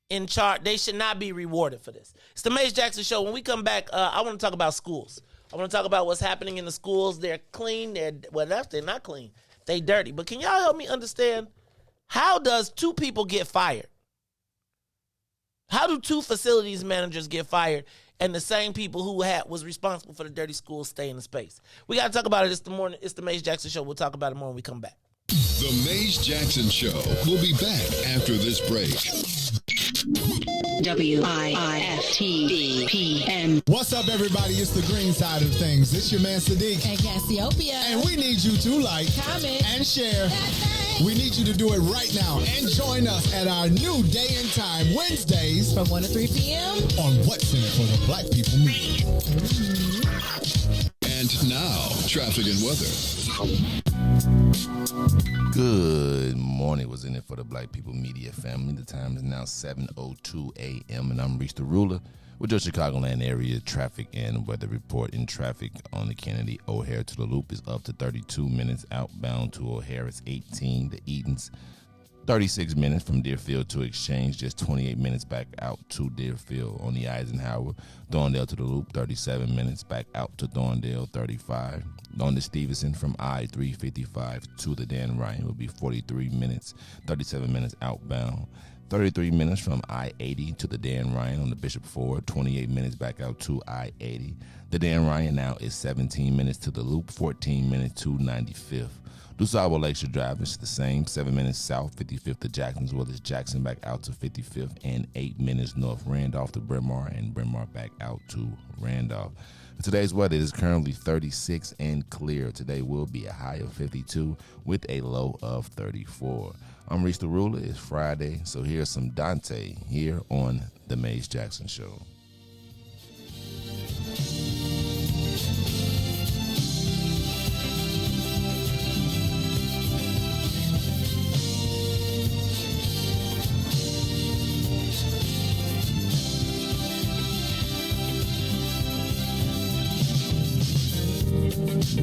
Speaker 11: in charge. They should not be rewarded for this. It's the Mace Jackson Show. When we come back, I want to talk about schools. I want to talk about what's happening in the schools. They're clean. They're not clean. They dirty. But can y'all help me understand, how does two people get fired? How do two facilities managers get fired and the same people who was responsible for the dirty schools stay in the space? We got to talk about it. It's the Mace Jackson Show. We'll talk about it more when we come back.
Speaker 8: The Mace Jackson Show will be back after this break.
Speaker 16: WIIFTBP. What's up, everybody? It's the green side of things. It's your man Sadiq
Speaker 2: and Cassiopeia,
Speaker 16: and we need you to like,
Speaker 2: comment,
Speaker 16: and share. We need you to do it right now and join us at our new day and time, Wednesdays
Speaker 2: from 1 to 3 p.m.
Speaker 16: on What's in It for the Black People Media.
Speaker 8: And now, traffic and weather.
Speaker 12: Good morning. What's in it for the Black People Media family? The time is now 7:02 a.m. and I'm Riis the Ruler with your Chicagoland area traffic and weather report. In traffic on the Kennedy O'Hare to the Loop is up to 32 minutes. Outbound to O'Hare is 18. The Edens, 36 minutes from Deerfield to Exchange, just 28 minutes back out to Deerfield. On the Eisenhower, Thorndale to the Loop, 37 minutes back out to Thorndale, 35. On the Stevenson from I-355 to the Dan Ryan will be 43 minutes, 37 minutes outbound. 33 minutes from I-80 to the Dan Ryan on the Bishop Ford, 28 minutes back out to I-80. The Dan Ryan now is 17 minutes to the Loop, 14 minutes to 95th. DuSable Lakeshore Drive is the same, 7 minutes south, 55th to Jackson, as well as Jackson back out to 55th, and 8 minutes north, Randolph to Bryn Mawr, and Bryn Mawr back out to Randolph. Today's weather is currently 36 and clear. Today will be a high of 52 with a low of 34. I'm Riis the Ruler. It's Friday, so here's some Dante here on The Mace Jackson Show.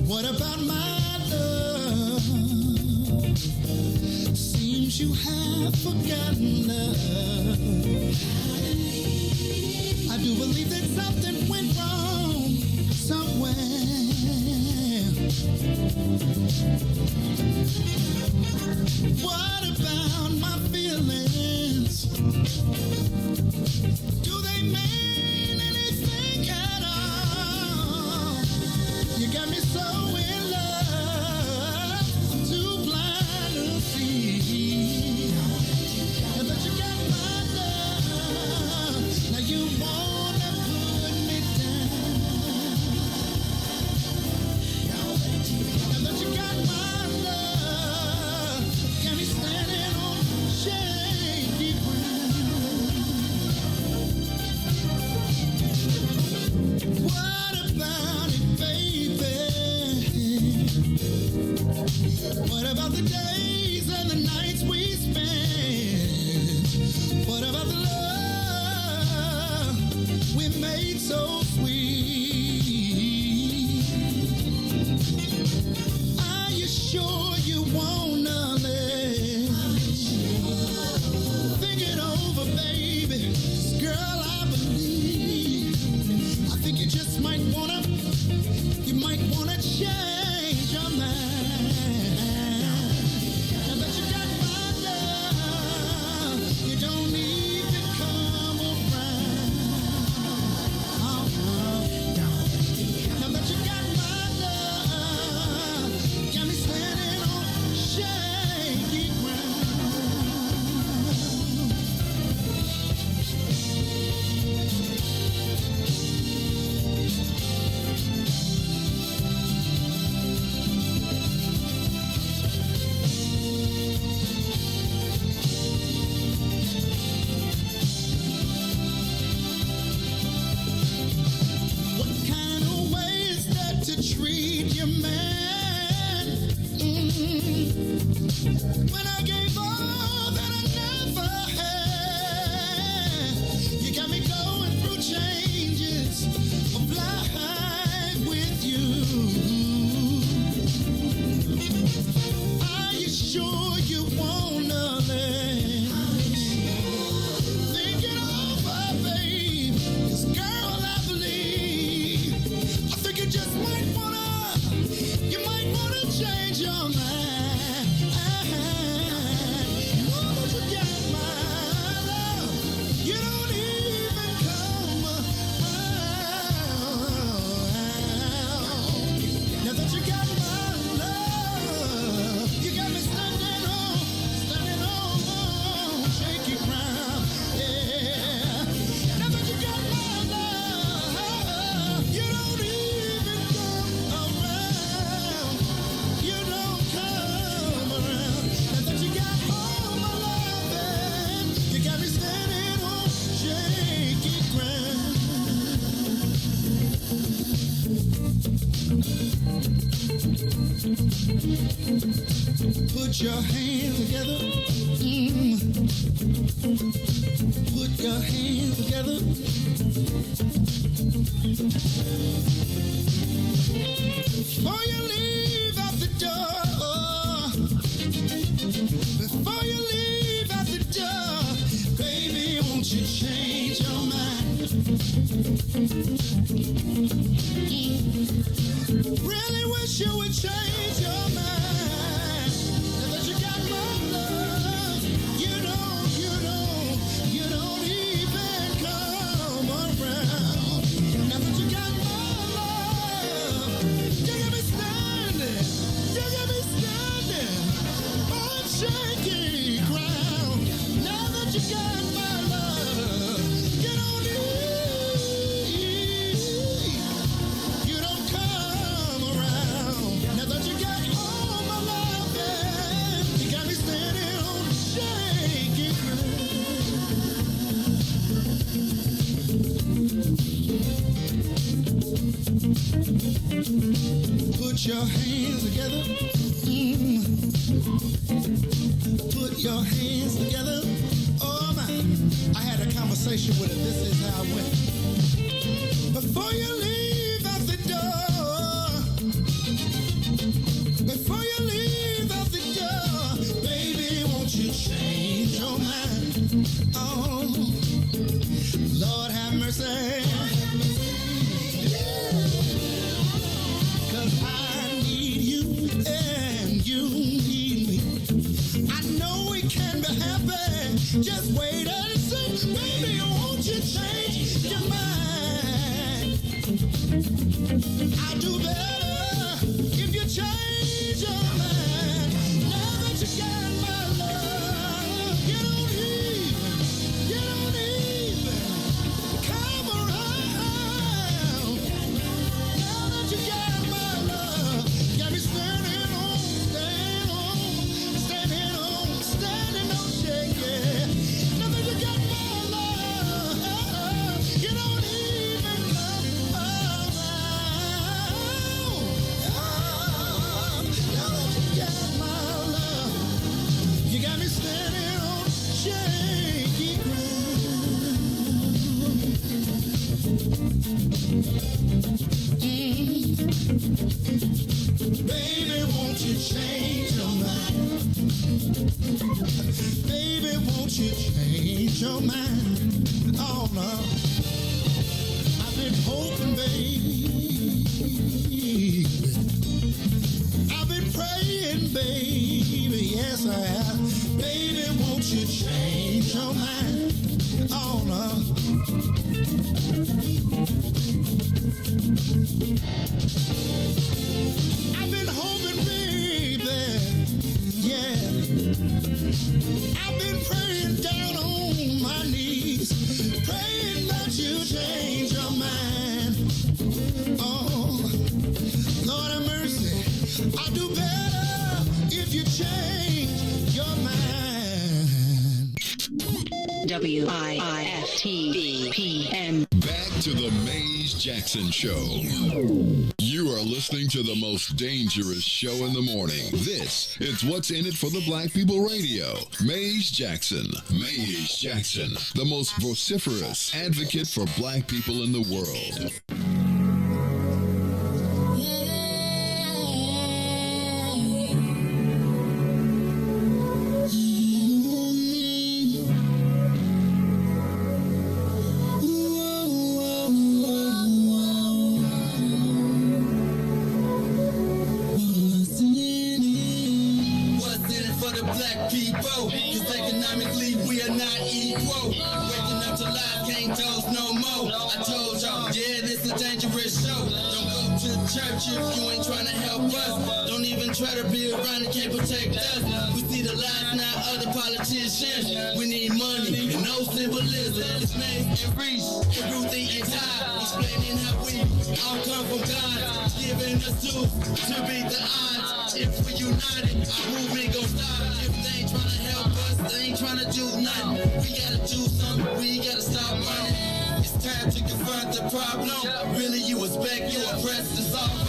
Speaker 16: What about my love? Seems you have forgotten us. I do believe that something went wrong somewhere. What about my feelings? Do they mean anything at all? You got me so in love, I'm too blind to see. But you got my love, now you wanna put me down. But you got my love. Put your hands together. Put your hands together. Before you leave out the door, before you leave out the door, baby, won't you change your mind? Really wish you would change your mind. Now that you got my love, you don't even come around. Now that you got my love, you got me standing on shaky ground. Now that you got my love, you don't come around. Now that you got all my love, yeah, you got me standing on shaky ground. Put your hands together. Put your hands together. Oh my, I had a conversation with her. This is how it went. Before you leave out the door, before you leave out the door, baby, won't you change your mind? Oh, Lord have mercy. 'Cause I need you and you need me. I know it can be happy. Just wait and see. Baby, won't you change your mind? I'll do better if you change your mind. Now that you got my love, you don't even come around. Now that you got my love, got me standing on shaking. Now that you got my love, you don't even come around. Now that you got my love, you got me standing on shaky Baby, won't you change your mind? Baby, won't you change your mind? Oh no, I've been hoping, baby. I've been praying, baby. Yes, I have. Baby, won't you change your mind? Oh no. I've been hoping, baby, yeah. I've been praying down on my knees, praying that you change your mind. Oh, Lord have mercy, I'll do better if you change your mind.
Speaker 17: WIIFTBP.
Speaker 8: Back to the Maze Jackson Show. You are listening to the most dangerous show in the morning. This is What's in It for the Black People Radio. Maze Jackson. Maze Jackson, the most vociferous advocate for black people in the world.
Speaker 18: Church if you ain't trying to help us. Don't even try to be around and can't protect us. We see the lies now of the politicians. We need money and no symbolism. It's Maze and Riis and Ruthie and Todd explaining how we all come from God, giving us tools to beat the odds. If we united, our movement gon' stop. If they ain't trying to help us, they ain't trying to do nothing. We gotta do something. We gotta stop running. It's time to confront the problem. Really, you expect you oppressed to solve.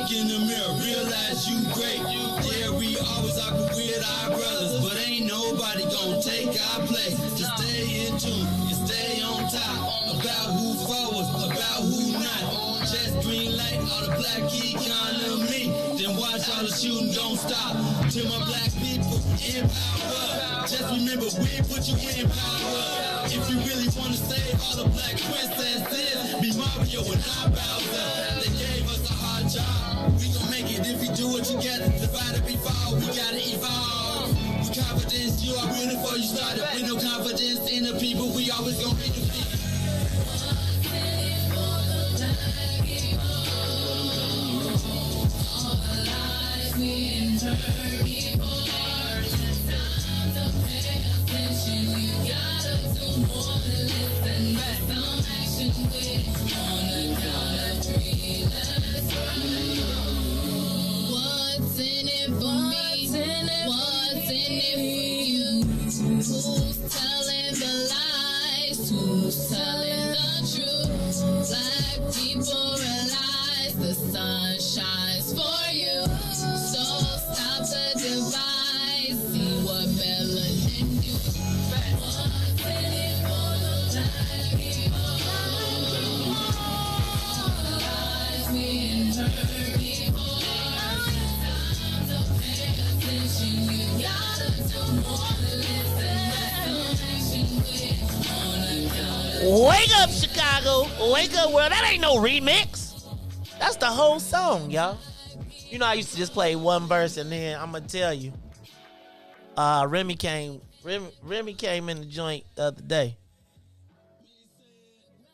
Speaker 18: Look in the mirror, realize you great. Yeah, we always argue with our brothers, but ain't nobody gonna take our place. Just stay in tune and stay on top about who forward, about who not. Just green light all the black economy. Then watch all the shooting, don't stop. To my black people in power, just remember we put you in power. If you really wanna save all the black princesses, be Mario and not Bowser. They gave us a hard job. We gon' make it if we do it together. Divided we fall, we gotta evolve. With confidence, you are real before you started. With no confidence in the people, we always gon' be defeated.
Speaker 2: What's in it for me? What's in it for you? Who's telling the lies? Who's telling the truth? Black people realize the sun shines for you. So stop the divide. See what melanin do. What's in it for the black people? All the lies we heard before.
Speaker 11: Wake up, Chicago. Wake up, world. That ain't no remix. That's the whole song, y'all. You know, I used to just play one verse, and then I'm going to tell you. Remy came in the joint the other day.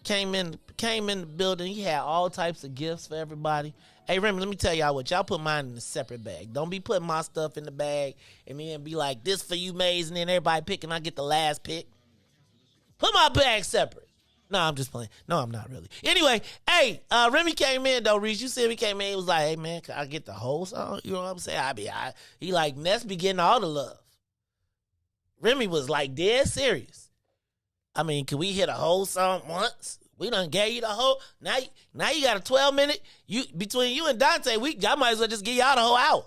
Speaker 11: Came in the building. He had all types of gifts for everybody. Hey, Remy, let me tell y'all what. Y'all put mine in a separate bag. Don't be putting my stuff in the bag and then be like, this for you, Maze, and then everybody pick, and I get the last pick. Put my bag separate. No, I'm just playing. No, I'm not really. Anyway, hey, Remy came in, though, Riis. You see he came in. He was like, hey, man, can I get the whole song? You know what I'm saying? He like, Ness be getting all the love. Remy was like dead serious. I mean, can we hit a whole song once? We done gave you the whole. Now you got a 12-minute. Between you and Dante, I might as well just give y'all the whole hour.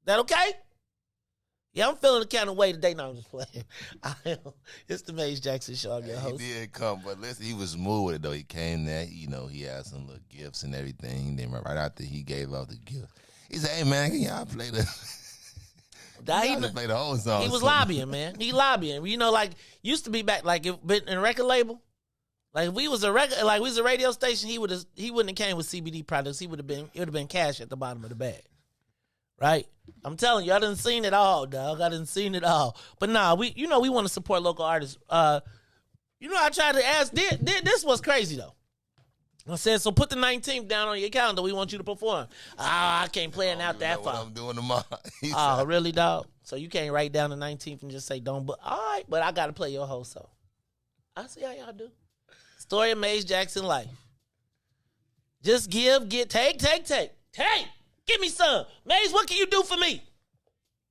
Speaker 11: That okay? Yeah, I'm feeling the kind of way today. No, I'm just playing. It's the Maze Jackson Show. I'm your host.
Speaker 12: He did come, but listen, he was smooth with it, though. He came there, he had some little gifts and everything. Then right after he gave out the gift, he said, hey, man, can y'all play the... play the whole song.
Speaker 11: He was lobbying, man. He lobbying. You know, like, used to be back, like, in a record label. Like, if we was a radio station, he wouldn't have came with CBD products. It would have been cash at the bottom of the bag. Right? I'm telling you, I done seen it all, dog. I done seen it all. But nah, we want to support local artists. I tried to ask, this was crazy though. I said, so put the 19th down on your calendar. We want you to perform. I can't plan out that far.
Speaker 12: I'm doing tomorrow.
Speaker 11: Oh, really, dog? So you can't write down the 19th and just say don't, but all right, but I got to play your whole song. I see how y'all do. Story of Maze Jackson life. Just give, get, take. Give me some. Maze, what can you do for me?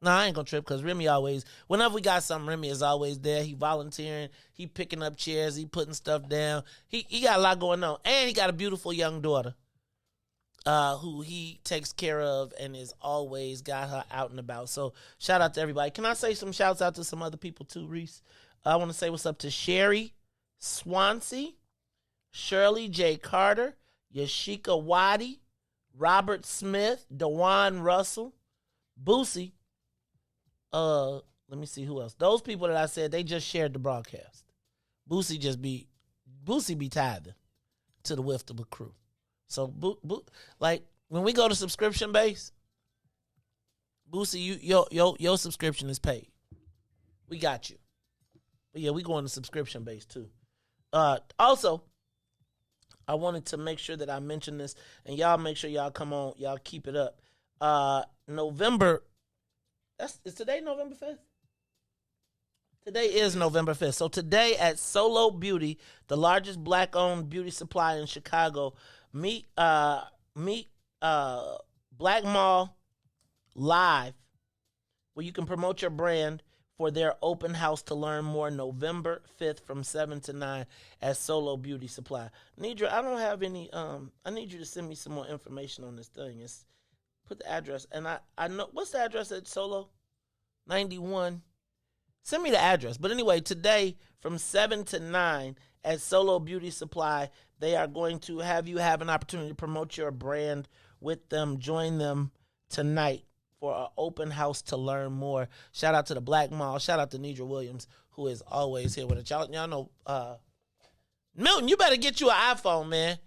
Speaker 11: No, I ain't gonna trip because Remy always, whenever we got something, Remy is always there. He volunteering. He picking up chairs. He putting stuff down. He got a lot going on. And he got a beautiful young daughter who he takes care of and is always got her out and about. So shout out to everybody. Can I say some shouts out to some other people too, Riis? I want to say what's up to Sherry Swansea, Shirley J. Carter, Yashika Wadi, Robert Smith, DeJuan Russell, Boosie. Let me see who else. Those people that I said, they just shared the broadcast. Boosie be tithing to the WIIFTBP crew. So, like, when we go to subscription base, Boosie, your subscription is paid. We got you. But yeah, we going to subscription base too. Also, I wanted to make sure that I mention this, and y'all make sure y'all come on, y'all keep it up. November, is today November 5th? Today is November 5th. So today at Solo Beauty, the largest black-owned beauty supply in Chicago, meet Black Mall Live, where you can promote your brand for their open house to learn more November 5th from 7 to 9 at Solo Beauty Supply. Nidra, I don't have any, I need you to send me some more information on this thing. Put the address, and I know, what's the address at Solo? 91. Send me the address. But anyway, today from 7 to 9 at Solo Beauty Supply, they are going to have you have an opportunity to promote your brand with them. Join them tonight for an open house to learn more. Shout out to the Black Mall. Shout out to Nidra Williams, who is always here with us. Y'all know, Milton, you better get you an iPhone, man.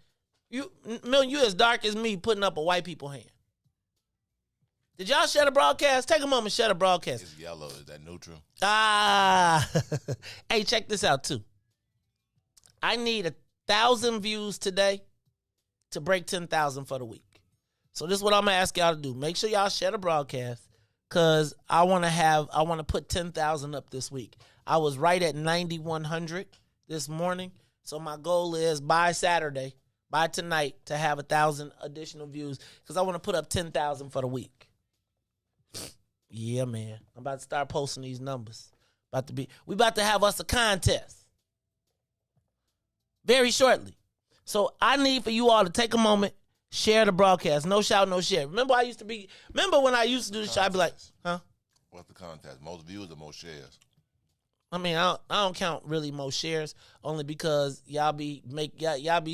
Speaker 11: Milton, you as dark as me putting up a white people hand. Did y'all share the broadcast? Take a moment, share the broadcast.
Speaker 12: It's yellow. Is that neutral?
Speaker 11: Hey, check this out, too. I need 1,000 views today to break 10,000 for the week. So this is what I'm going to ask y'all to do. Make sure y'all share the broadcast because I want to put 10,000 up this week. I was right at 9,100 this morning. So my goal is by Saturday, by tonight, to have 1,000 additional views because I want to put up 10,000 for the week. Yeah, man. I'm about to start posting these numbers. We about to have us a contest very shortly. So I need for you all to take a moment, share the broadcast. No shout, no share. Remember when I used to do the show, I'd be like, huh?
Speaker 12: What's the contest? Most views or most shares?
Speaker 11: I mean, I don't count really most shares, only because y'all be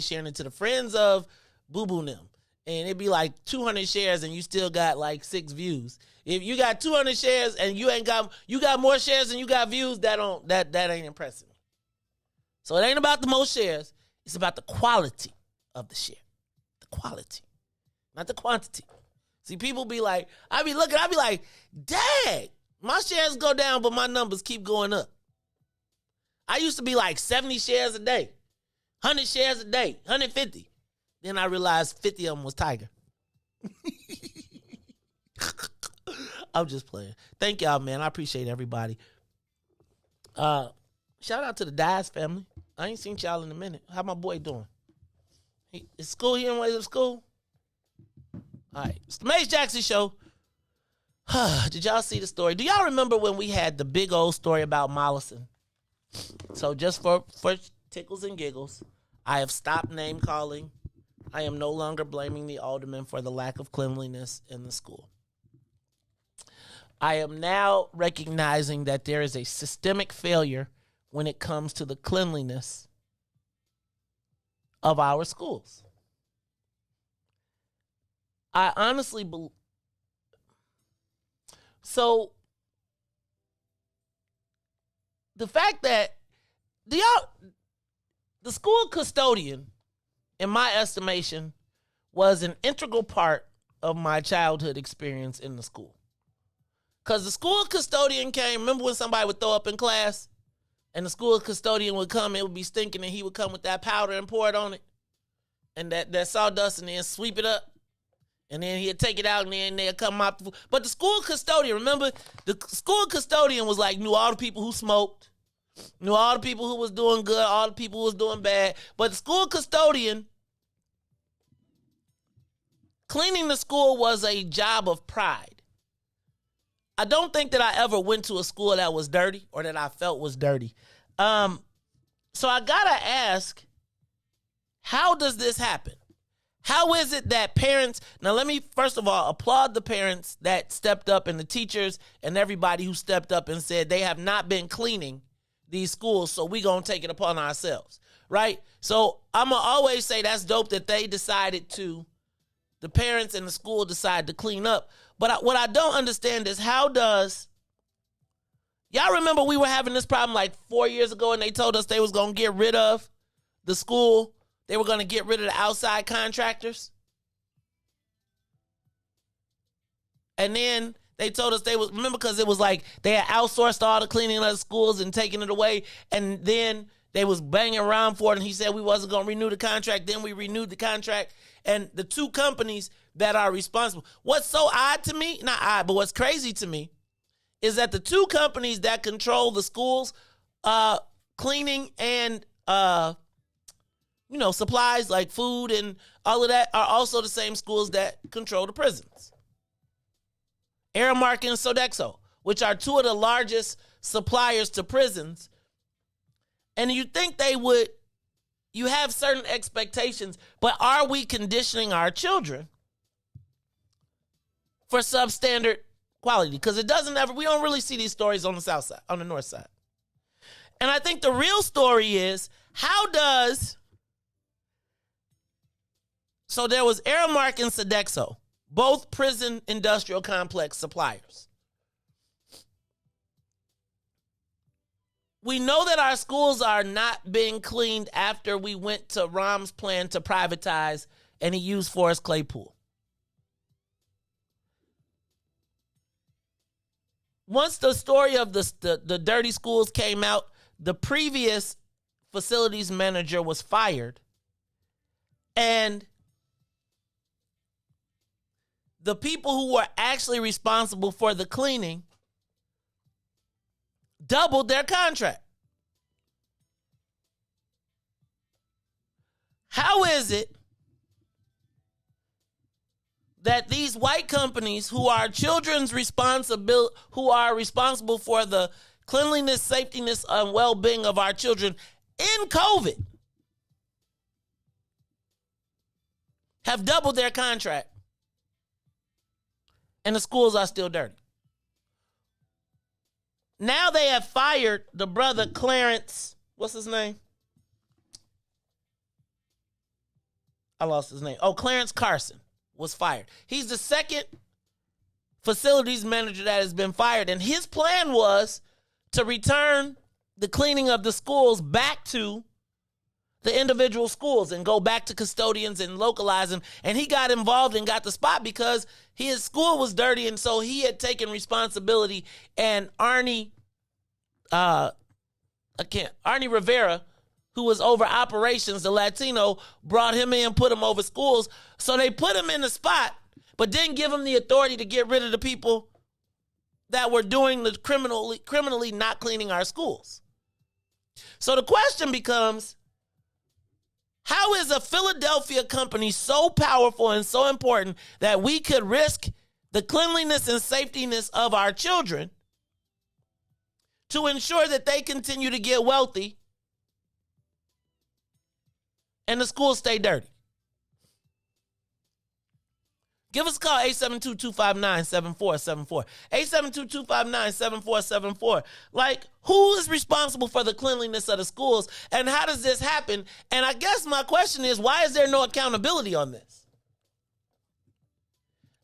Speaker 11: sharing it to the friends of Boo Boo them. And it'd be like 200 shares and you still got like 6 views. If you got 200 shares and you got more shares than you got views, that ain't impressive. So it ain't about the most shares. It's about the quality of the share. The quality, not the quantity. See, people be like, I be like, dang, my shares go down, but my numbers keep going up. I used to be like 70 shares a day, 100 shares a day, 150. Then I realized 50 of them was Tiger. I'm just playing. Thank y'all, man. I appreciate everybody. Shout out to the Dias family. I ain't seen y'all in a minute. How my boy doing? Is school here in ways of school? All right. It's the Mace Jackson Show. Did y'all see the story? Do y'all remember when we had the big old story about Mollison? So just for tickles and giggles, I have stopped name calling. I am no longer blaming the alderman for the lack of cleanliness in the school. I am now recognizing that there is a systemic failure when it comes to the cleanliness of our schools. I honestly believe. So, the fact that the school custodian, in my estimation, was an integral part of my childhood experience in the school. Because the school custodian came, remember when somebody would throw up in class? And the school custodian would come, it would be stinking, and he would come with that powder and pour it on it. And that sawdust, and then sweep it up. And then he'd take it out, and then they'd come out. But the school custodian, remember, the school custodian was like, knew all the people who smoked, knew all the people who was doing good, all the people who was doing bad. But the school custodian, cleaning the school was a job of pride. I don't think that I ever went to a school that was dirty or that I felt was dirty. So I gotta ask, how does this happen? How is it that parents, now let me first of all applaud the parents that stepped up and the teachers and everybody who stepped up and said they have not been cleaning these schools, so we gonna take it upon ourselves, right? So I'm gonna always say that's dope that they decided to, the parents and the school decided to clean up. But what I don't understand is how does, y'all remember we were having this problem like 4 years ago and they told us they was going to get rid of the school. They were going to get rid of the outside contractors. And then they told us remember, because it was like they had outsourced all the cleaning of the schools and taking it away. And then they was banging around for it. And he said we wasn't going to renew the contract. Then we renewed the contract. And the two companies that are responsible. What's so odd to me, not odd, but what's crazy to me is that the two companies that control the schools, cleaning and, supplies like food and all of that are also the same schools that control the prisons. Aramark and Sodexo, which are two of the largest suppliers to prisons, and you think they would, you have certain expectations, but are we conditioning our children for substandard quality? Because we don't really see these stories on the south side, on the north side. And I think the real story is, so there was Aramark and Sodexo, both prison industrial complex suppliers. We know that our schools are not being cleaned after we went to Rahm's plan to privatize, and he used Forrest Claypool. Once the story of the dirty schools came out, the previous facilities manager was fired, and the people who were actually responsible for the cleaning doubled their contract. How is it that these white companies who are responsible for the cleanliness, safetyness, and well-being of our children in COVID have doubled their contract, and the schools are still dirty? Now they have fired the brother Clarence, what's his name? I lost his name. Oh, Clarence Carson was fired. He's the second facilities manager that has been fired, and his plan was to return the cleaning of the schools back to the individual schools and go back to custodians and localize them. And he got involved and got the spot because his school was dirty, and so he had taken responsibility. And Arnie Rivera, who was over operations, the Latino, brought him in, put him over schools. So they put him in the spot, but didn't give him the authority to get rid of the people that were doing the criminally not cleaning our schools. So the question becomes, how is a Philadelphia company so powerful and so important that we could risk the cleanliness and safetyness of our children to ensure that they continue to get wealthy and the schools stay dirty? Give us a call, 872-259-7474. 872-259-7474. Like, who is responsible for the cleanliness of the schools, and how does this happen? And I guess my question is, why is there no accountability on this?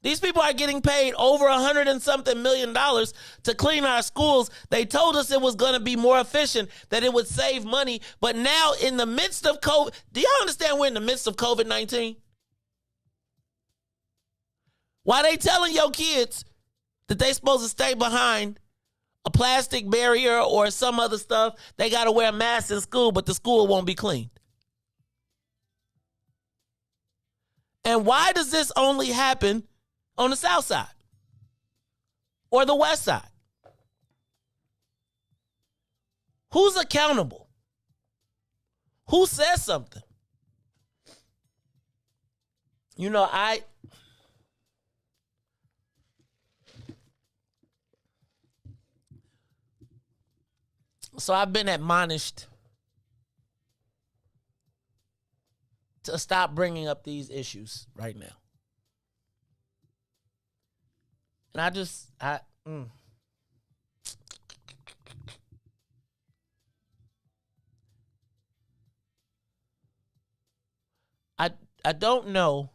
Speaker 11: These people are getting paid over $100 and something million to clean our schools. They told us it was going to be more efficient, that it would save money. But now in the midst of COVID, do y'all understand we're in the midst of COVID-19? Why they telling your kids that they supposed to stay behind a plastic barrier or some other stuff? They got to wear a mask in school, but the school won't be cleaned. And why does this only happen on the south side or the west side? Who's accountable? Who says something? You know, So I've been admonished to stop bringing up these issues right now. And I don't know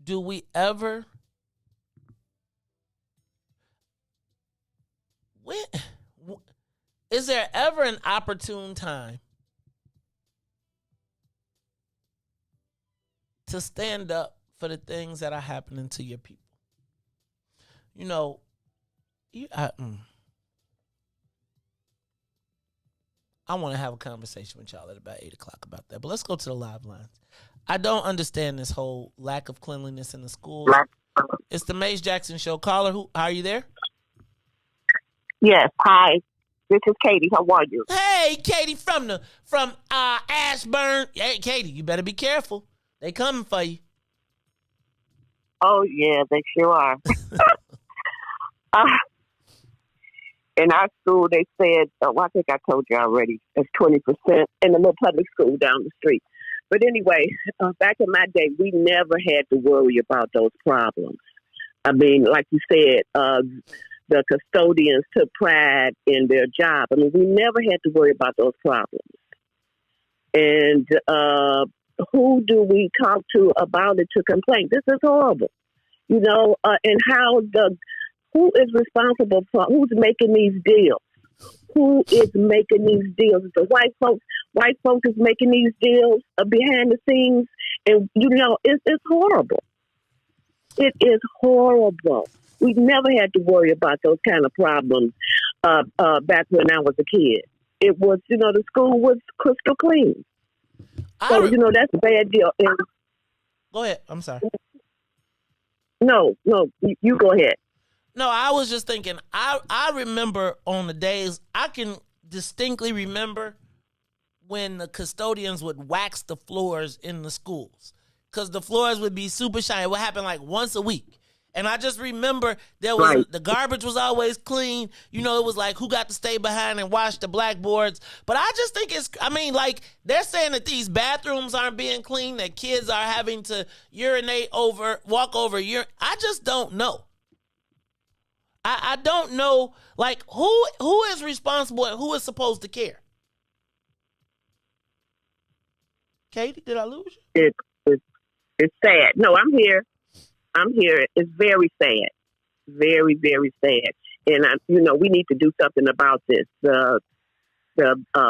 Speaker 11: do we ever is there ever an opportune time to stand up for the things that are happening to your people? You know, I want to have a conversation with y'all at about 8 o'clock about that. But let's go to the live lines. I don't understand this whole lack of cleanliness in the schools. It's the Mace Jackson Show. Caller, how are you there?
Speaker 19: Yes, hi. This is Katie. How are you?
Speaker 11: Hey, Katie from Ashburn. Hey, Katie, you better be careful. They coming for you.
Speaker 19: Oh, yeah, they sure are. In our school, they said, I think I told you already, it's 20% in the little public school down the street. But anyway, back in my day, we never had to worry about those problems. I mean, like you said, the custodians took pride in their job. I mean, we never had to worry about those problems. And who do we talk to about it to complain? This is horrible. You know, and who is responsible for who's making these deals? Who is making these deals? The white folks. White folks is making these deals behind the scenes, and you know it's horrible. It is horrible. We never had to worry about those kind of problems back when I was a kid. It was, you know, the school was crystal clean. So you know that's a bad deal. And
Speaker 11: go ahead. I'm sorry.
Speaker 19: No, you go ahead.
Speaker 11: No, I was just thinking, I remember on the days, I can distinctly remember when the custodians would wax the floors in the schools. Because the floors would be super shiny. It would happen like once a week. And I just remember the garbage was always clean. You know, it was like who got to stay behind and wash the blackboards. But I just think like they're saying that these bathrooms aren't being cleaned, that kids are having to walk over. I just don't know. I don't know, like, who is responsible and who is supposed to care? Katie, did I lose you?
Speaker 19: It's sad. No, I'm here. It's very sad. Very, very sad. And, we need to do something about this. The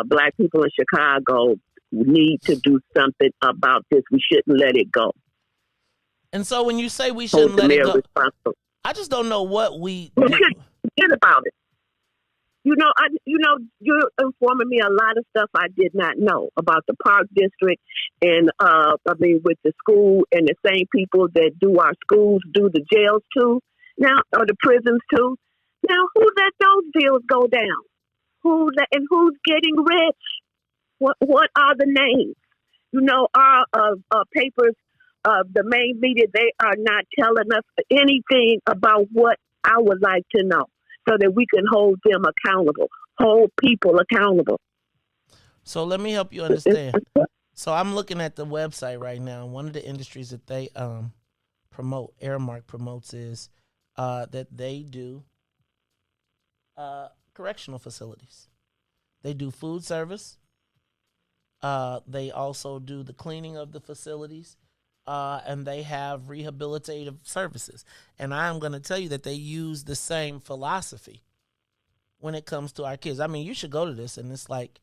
Speaker 19: black people in Chicago need to do something about this. We shouldn't let it go.
Speaker 11: And so when you say we shouldn't let it go, I just don't know what we
Speaker 19: forget about it. You're informing me a lot of stuff I did not know about the Park District, and with the school and the same people that do our schools do the jails too now, or the prisons too. Now, who let those deals go down? Who's getting rich? What are the names? Our papers. The main media, they are not telling us anything about what I would like to know so that we can hold them accountable, hold people accountable.
Speaker 11: So let me help you understand. So I'm looking at the website right now. One of the industries that they promote, Airmark promotes, is that they do correctional facilities. They do food service. They also do the cleaning of the facilities. And they have rehabilitative services. And I'm going to tell you that they use the same philosophy when it comes to our kids. I mean, you should go to this, and it's like,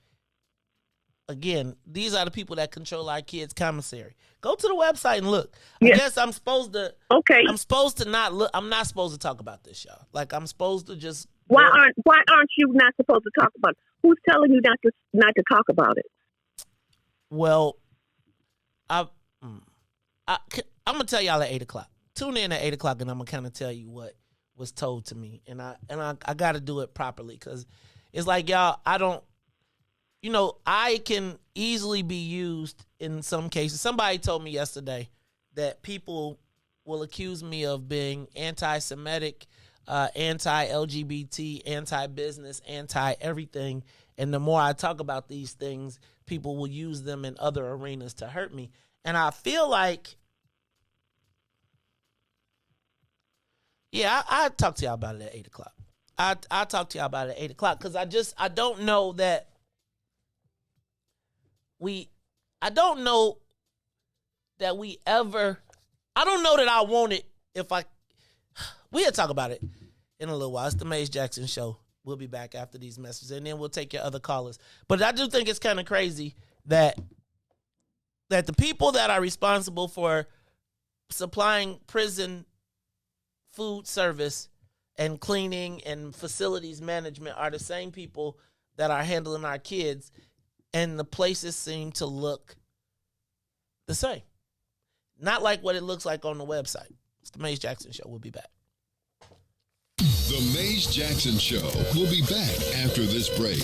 Speaker 11: again, these are the people that control our kids' commissary. Go to the website and look. I guess I'm supposed to. Okay. I'm supposed to not look. I'm not supposed to talk about this, y'all. Like, I'm supposed to just.
Speaker 19: Why aren't you not supposed to talk about it? Who's telling you not to talk about it?
Speaker 11: Well, I'm going to tell y'all at 8 o'clock. Tune in at 8 o'clock, and I'm going to kind of tell you what was told to me. And I got to do it properly, because it's like, y'all, I can easily be used in some cases. Somebody told me yesterday that people will accuse me of being anti-Semitic, anti-LGBT, anti-business, anti-everything. And the more I talk about these things, people will use them in other arenas to hurt me. And I feel like, I'll talk to y'all about it at 8 o'clock. I'll talk to y'all about it at 8 o'clock, because I don't know that we ever, I don't know that I want it we'll talk about it in a little while. It's the Maze Jackson Show. We'll be back after these messages, and then we'll take your other callers. But I do think it's kind of crazy that the people that are responsible for supplying prison food service and cleaning and facilities management are the same people that are handling our kids, and the places seem to look the same. Not like what it looks like on the website. It's the Maze Jackson Show. We'll be back.
Speaker 8: The Maze Jackson Show will be back after this break.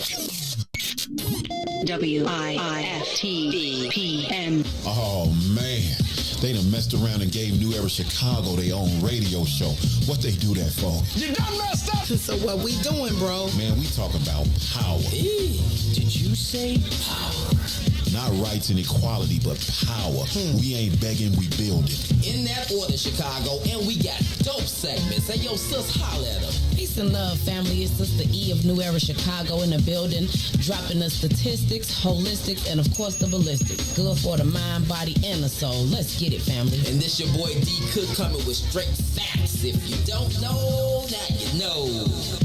Speaker 17: WIIFTBP.
Speaker 14: Oh, man. They done messed around and gave New Era Chicago their own radio show. What they do that for?
Speaker 16: You done messed up. So what we doing, bro?
Speaker 14: Man, we talk about power.
Speaker 4: Did you say power?
Speaker 14: Not rights and equality, but power. We ain't begging, we building.
Speaker 20: In that order, Chicago, and we got dope segments. Hey, yo, sis, holla at them.
Speaker 2: Peace and love, family. It's Sister E of New Era Chicago in the building, dropping the statistics, holistics, and of course the ballistics. Good for the mind, body, and the soul. Let's get it, family.
Speaker 20: And this your boy D Cook coming with straight facts. If you don't know, now you know.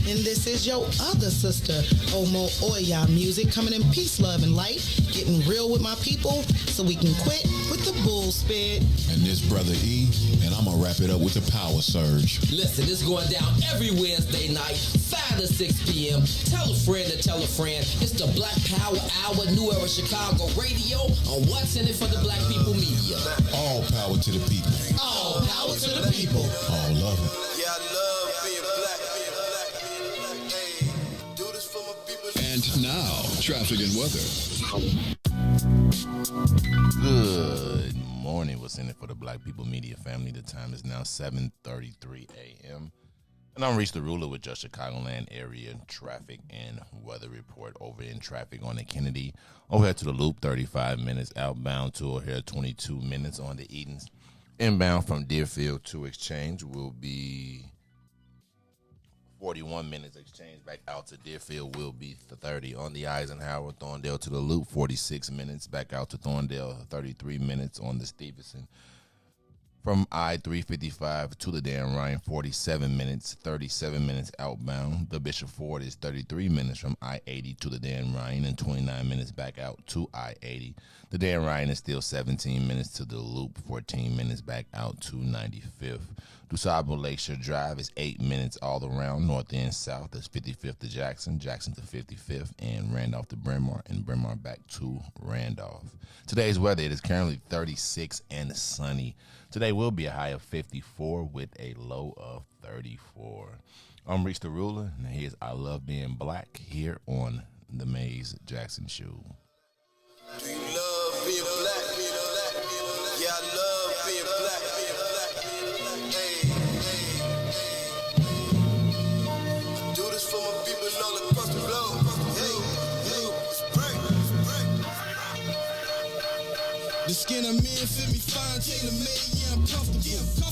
Speaker 16: And this is your other sister, Omo Oya Music, coming in peace, love, and light, getting real with my people so we can quit with the bull spit.
Speaker 14: And this brother E, and I'm gonna wrap it up with the power surge.
Speaker 20: Listen, it's going down every Wednesday night, 5 to 6 p.m. Tell a friend to tell a friend. It's the Black Power Hour, New Era Chicago Radio on What's in It for the Black People Media.
Speaker 14: All power to the people.
Speaker 20: All power to the people.
Speaker 14: All love it.
Speaker 18: Yeah, I love being black, Hey, do this for my people.
Speaker 8: And now, traffic and weather.
Speaker 12: Good morning. What's in it for the Black People Media family? The time is now 7:33 a.m. And I'm Riis the Ruler with your Chicagoland area traffic and weather report. Over in traffic on the Kennedy, overhead to the Loop, 35 minutes. Outbound to O'Hare, 22 minutes on the Edens. Inbound from Deerfield to Exchange will be 41 minutes. Exchange back out to Deerfield will be 30. On the Eisenhower, Thorndale to the Loop, 46 minutes. Back out to Thorndale, 33 minutes on the Stevenson. From I-355 to the Dan Ryan, 47 minutes, 37 minutes outbound. The Bishop Ford is 33 minutes from I-80 to the Dan Ryan and 29 minutes back out to I-80. The Dan Ryan is still 17 minutes to the Loop, 14 minutes back out to 95th. DuSable Lakeshore Drive is 8 minutes all around, north and south. That's 55th to Jackson, Jackson to 55th, and Randolph to Bryn Mawr, and Bryn Mawr back to Randolph. Today's weather, it is currently 36 and sunny. Today will be a high of 54 with a low of 34. I'm Riis the Ruler, and here's I Love Being Black here on the Maze Jackson Show.
Speaker 18: Do you love being black? Yeah, I love being black. Hey. Do this for my people all across the globe. Hey, it's break. The skin I'm in fit me fine, tailor-made, yeah, I'm comfortable.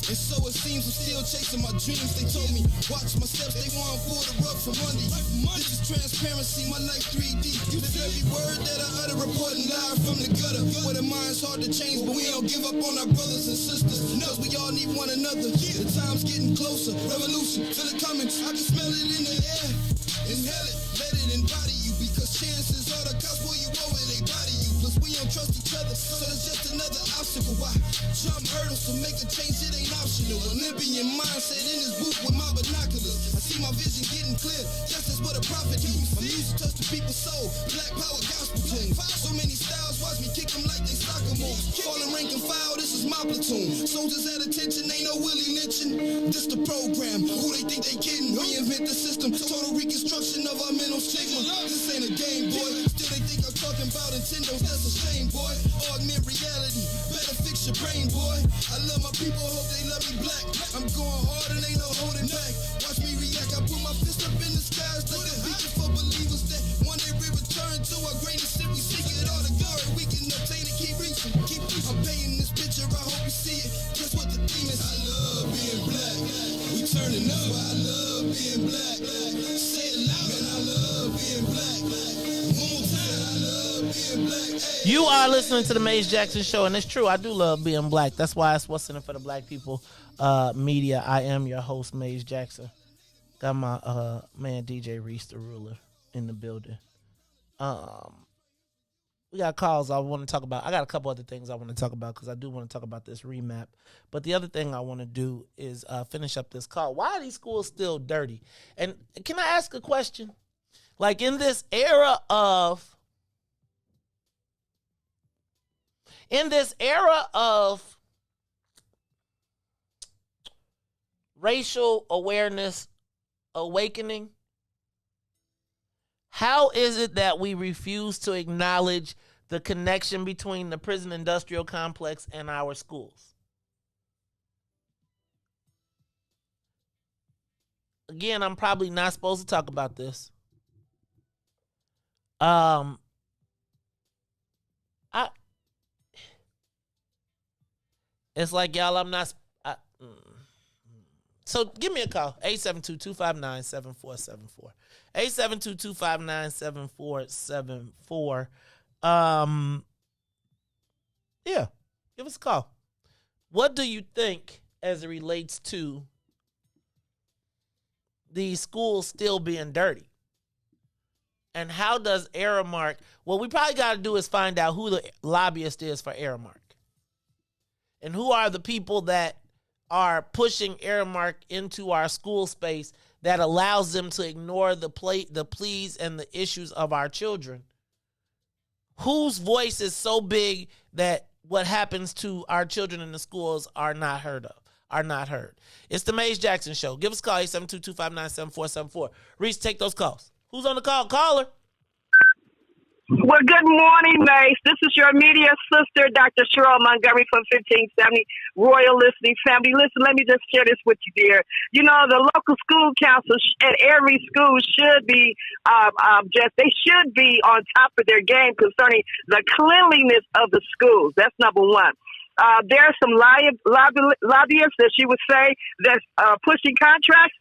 Speaker 18: And so it seems I'm still chasing my dreams. They told me, watch my steps, they want to pull the rug from under you. This is transparency, my life 3D. Live every word that I utter, reporting live from the gutter. Where the mind's hard to change, but we don't give up on our brothers and sisters. Cause we all need one another. The time's getting closer, revolution, feel it coming. I can smell it in the air. Inhale it, let it embody you. Because chances are the cops pull you over, they body you. Plus we don't trust each other, so it's just another obstacle. Why jump hurdles to make a change? It ain't optional. Olympian mindset in this booth with my binoculars. I see my vision getting clear. Justice what a prophet do. My music touch the people's soul. Black power gospel tunes. So many styles, watch me kick them like they soccer moves. Falling rank and file, this is my platoon. Soldiers at attention, ain't no Willie lynching. This the program. Who they think they kidding? Reinvent the system. Total reconstruction of our mental stigma. This ain't a game, boy. Still they think I'm talking about Nintendo. That's a shame, boy. Augment reality. Better fix your brain, boy. I love my people, hope they love me black. I'm going hard and ain't no holding back. Watch me react. I put my fist up in the skies like a beacon for believers that one day we return to our greatest if we seek it. All the glory we can obtain and keep reaching. I'm painting this picture, I hope you see it. Guess what the theme is? I love being black. We turning up. I love being black. Say it loud, man. I love being black. One more time. I love being black. Hey.
Speaker 11: You are listening to the Maze Jackson Show, and it's true, I do love being black. That's why it's What's in It for the Black People Media. I am your host, Maze Jackson. Got my man DJ Riis the Ruler in the building. We got calls I want to talk about. I got a couple other things I want to talk about because I do want to talk about this remap. But the other thing I want to do is finish up this call. Why are these schools still dirty? And can I ask a question? Like in this era of racial awareness awakening, how is it that we refuse to acknowledge the connection between the prison industrial complex and our schools? again, I'm probably not supposed to talk about this. It's like, y'all, I'm not. So give me a call, 872-259-7474. 872-259-7474. Yeah, give us a call. What do you think as it relates to the schools still being dirty? And how does Aramark, what we probably got to do is find out who the lobbyist is for Aramark. And who are the people that are pushing Aramark into our school space that allows them to ignore the pleas and the issues of our children? Whose voice is so big that what happens to our children in the schools are not heard. It's the Maze Jackson Show. Give us a call, 872-259-7474. Riis, take those calls. Who's on the call? Caller.
Speaker 19: Well, good morning, Mace. This is your media sister, Dr. Cheryl Montgomery from 1570 Royal Listening Family. Listen, let me just share this with you, dear. You know, the local school council at every school should be they should be on top of their game concerning the cleanliness of the schools. That's number one. There are some lobbyists, as you would say, that's pushing contracts.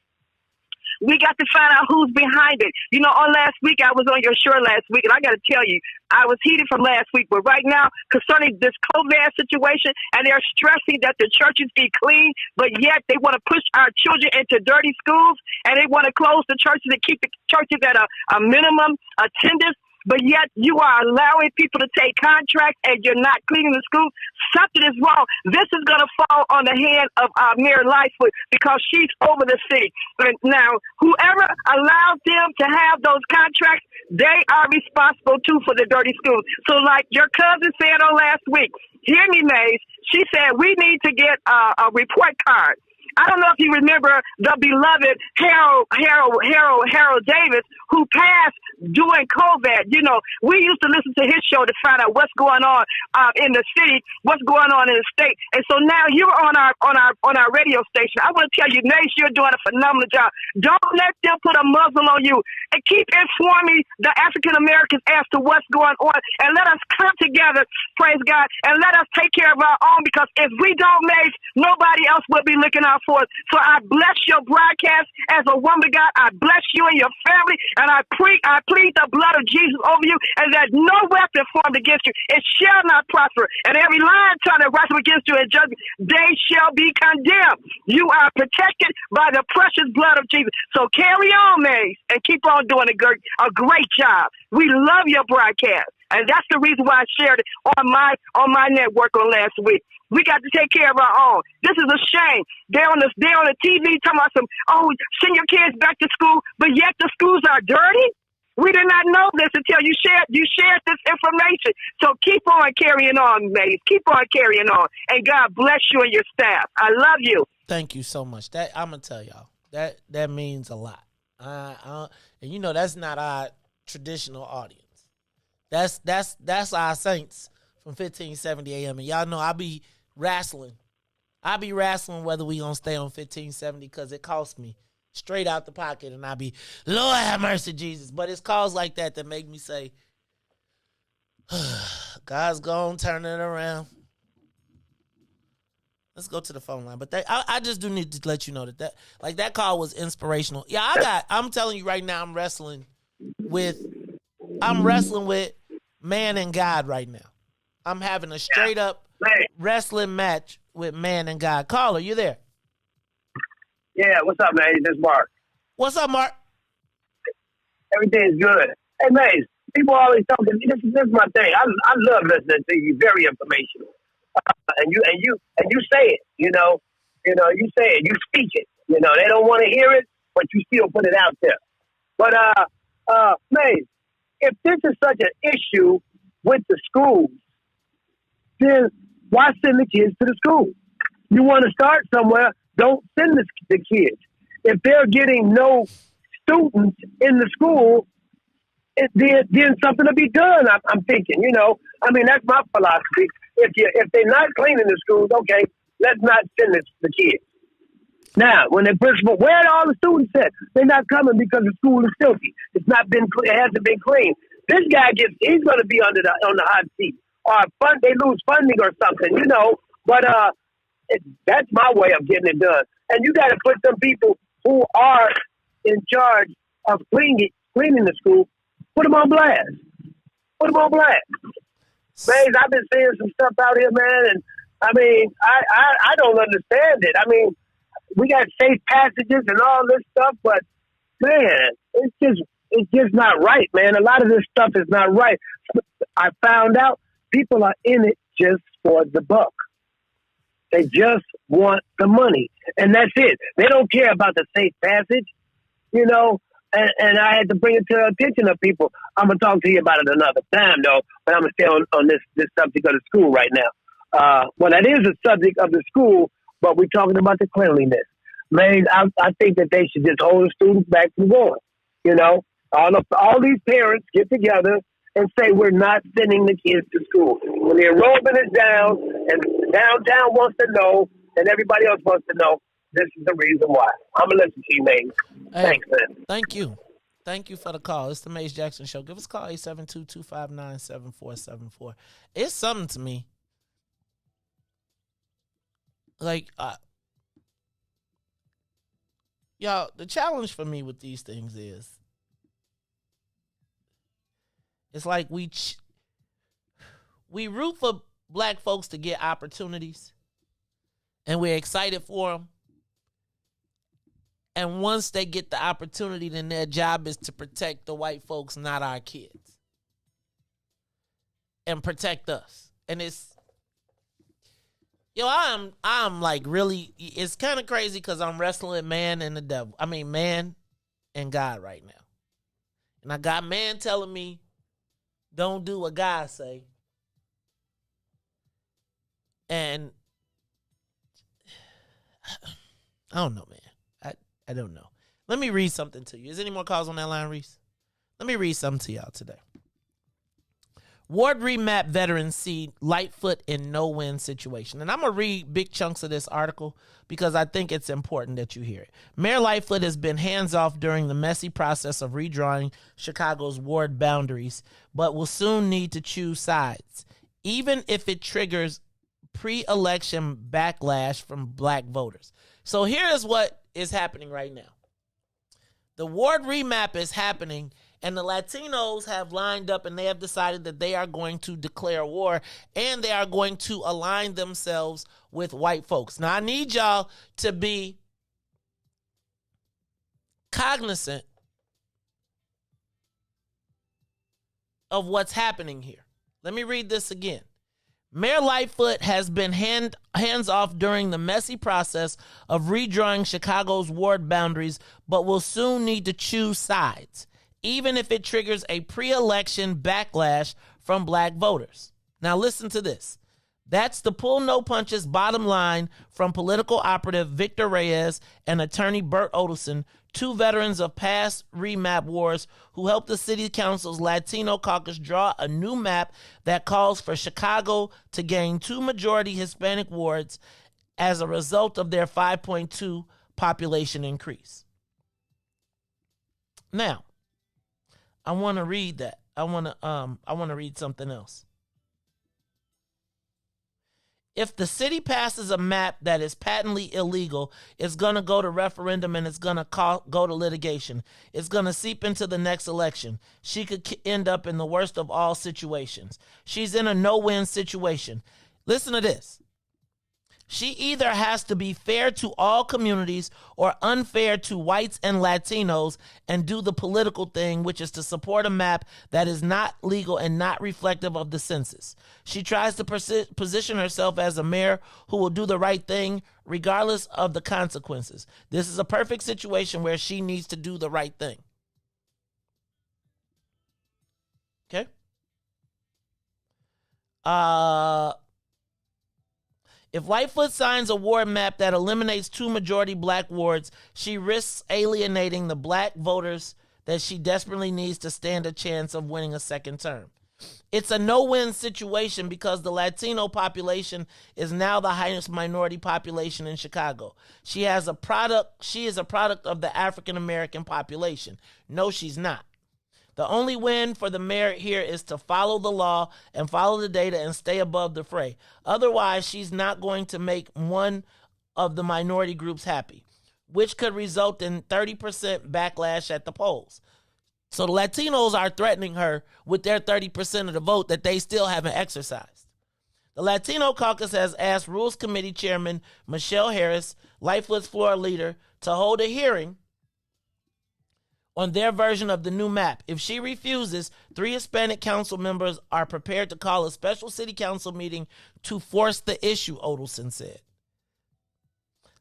Speaker 19: We got to find out who's behind it. You know, on last week, I was on your show last week, and I got to tell you, I was heated from last week. But right now, concerning this COVID situation, and they're stressing that the churches be clean, but yet they want to push our children into dirty schools, and they want to close the churches and keep the churches at a minimum attendance. But yet you are allowing people to take contracts and you're not cleaning the schools. Something is wrong. This is going to fall on the hand of Mayor Lightfoot because she's over the city. But now, whoever allows them to have those contracts, they are responsible too for the dirty schools. So like your cousin said on last week, hear me, Maze, she said we need to get a report card. I don't know if you remember the beloved Harold Davis, who passed during COVID. You know, we used to listen to his show to find out what's going on in the city, what's going on in the state. And so now you're on our radio station. I want to tell you, Nace, you're doing a phenomenal job. Don't let them put a muzzle on you, and keep informing the African Americans as to what's going on. And let us come together, praise God, and let us take care of our own, because if we don't, Nace, nobody else will be looking out for us. So I bless your broadcast as a woman, God. I bless you and your family, and I plead the blood of Jesus over you, and that no weapon formed against you, it shall not prosper. And every line trying to rise up against you in judgment, they shall be condemned. You are protected by the precious blood of Jesus. So carry on, Mace, and keep on doing a great job. We love your broadcast, and that's the reason why I shared it on my network on last week. We got to take care of our own. This is a shame. They're on the TV talking about send your kids back to school, but yet the schools are dirty. We did not know this until you shared this information. So keep on carrying on, Mace. Keep on carrying on, and God bless you and your staff. I love you.
Speaker 11: Thank you so much. That I'm gonna tell y'all that means a lot. And you know that's not our traditional audience. That's our saints from 1570 AM. And y'all know I be wrestling whether we gonna stay on 1570 because it costs me straight out the pocket, and I be, Lord have mercy, Jesus. But it's calls like that make me say, God's gonna turn it around. Let's go to the phone line. But I just do need to let you know that call was inspirational. Yeah, I'm telling you right now, I'm wrestling with man and God right now. I'm having a straight up wrestling match with man and God. Caller, you there?
Speaker 21: Yeah, what's up, man? This is Mark.
Speaker 11: What's up, Mark?
Speaker 21: Everything's good. Hey, Maze, people always talking. This is my thing. I love listening to you. Very informational. And you say it. You say it. You speak it. They don't want to hear it, but you still put it out there. But Maze, if this is such an issue with the schools, then why send the kids to the school? You want to start somewhere, don't send the kids. If they're getting no students in the school, then something to be done, I'm thinking, that's my philosophy. If they're not cleaning the schools, okay, let's not send the kids. Now, when the principal, where are all the students at? They're not coming because the school is filthy. It hasn't been clean. This guy he's going to be on the hot seat, or they lose funding or something, you know. But that's my way of getting it done. And you got to put some people who are in charge of cleaning the school. Put them on blast. Put them on blast. Man, I've been seeing some stuff out here, man, and I mean, I don't understand it. I mean, we got safe passages and all this stuff, but man, it's just not right, man. A lot of this stuff is not right. I found out people are in it just for the buck. They just want the money, and that's it. They don't care about the safe passage, you know. And I had to bring it to the attention of people. I'm gonna talk to you about it another time, though. But I'm gonna stay on this subject of the school right now. Well, that is a subject of the school, but we're talking about the cleanliness. Man, I think that they should just hold the students back from going. You know, all these parents get together and say we're not sending the kids to school. When the enrollment is down and downtown wants to know and everybody else wants to know, this is the reason why. I'm going to listen to you, man. Thanks, man.
Speaker 11: Thank you. Thank you for the call. It's the Mace Jackson Show. Give us a call, 872-259-7474. It's something to me. Like, y'all, the challenge for me with these things is, it's like we root for black folks to get opportunities, and we're excited for them. And once they get the opportunity, then their job is to protect the white folks, not our kids. And protect us. And it's, I'm like really, it's kind of crazy because I'm wrestling man and the devil. I mean, man and God right now. And I got man telling me, don't do what God say. And I don't know, man. I don't know. Let me read something to you. Is there any more calls on that line, Riis? Let me read something to y'all today. Ward remap veterans see Lightfoot in no-win situation. And I'm going to read big chunks of this article because I think it's important that you hear it. Mayor Lightfoot has been hands-off during the messy process of redrawing Chicago's ward boundaries, but will soon need to choose sides, even if it triggers pre-election backlash from black voters. So here is what is happening right now. The ward remap is happening, and the Latinos have lined up and they have decided that they are going to declare war and they are going to align themselves with white folks. Now, I need y'all to be cognizant of what's happening here. Let me read this again. Mayor Lightfoot has been hands-off during the messy process of redrawing Chicago's ward boundaries, but will soon need to choose sides, even if it triggers a pre-election backlash from black voters. Now listen to this. That's the pull no punches bottom line from political operative Victor Riis and attorney Bert Odelson, two veterans of past remap wars who helped the city council's Latino caucus draw a new map that calls for Chicago to gain 2 majority Hispanic wards as a result of their 5.2 population increase. Now, I want to read that. I want to read something else. If the city passes a map that is patently illegal, it's going to go to referendum and it's going to go to litigation. It's going to seep into the next election. She could end up in the worst of all situations. She's in a no-win situation. Listen to this. She either has to be fair to all communities or unfair to whites and Latinos and do the political thing, which is to support a map that is not legal and not reflective of the census. She tries to position herself as a mayor who will do the right thing regardless of the consequences. This is a perfect situation where she needs to do the right thing. Okay? If Lightfoot signs a ward map that eliminates 2 majority black wards, she risks alienating the black voters that she desperately needs to stand a chance of winning a second term. It's a no-win situation because the Latino population is now the highest minority population in Chicago. She is a product of the African American population. No, she's not. The only win for the mayor here is to follow the law and follow the data and stay above the fray. Otherwise, she's not going to make one of the minority groups happy, which could result in 30% backlash at the polls. So the Latinos are threatening her with their 30% of the vote that they still haven't exercised. The Latino caucus has asked Rules Committee Chairman Michelle Harris, Lightfoot's floor leader, to hold a hearing on their version of the new map. If she refuses, 3 Hispanic council members are prepared to call a special city council meeting to force the issue, Odelson said.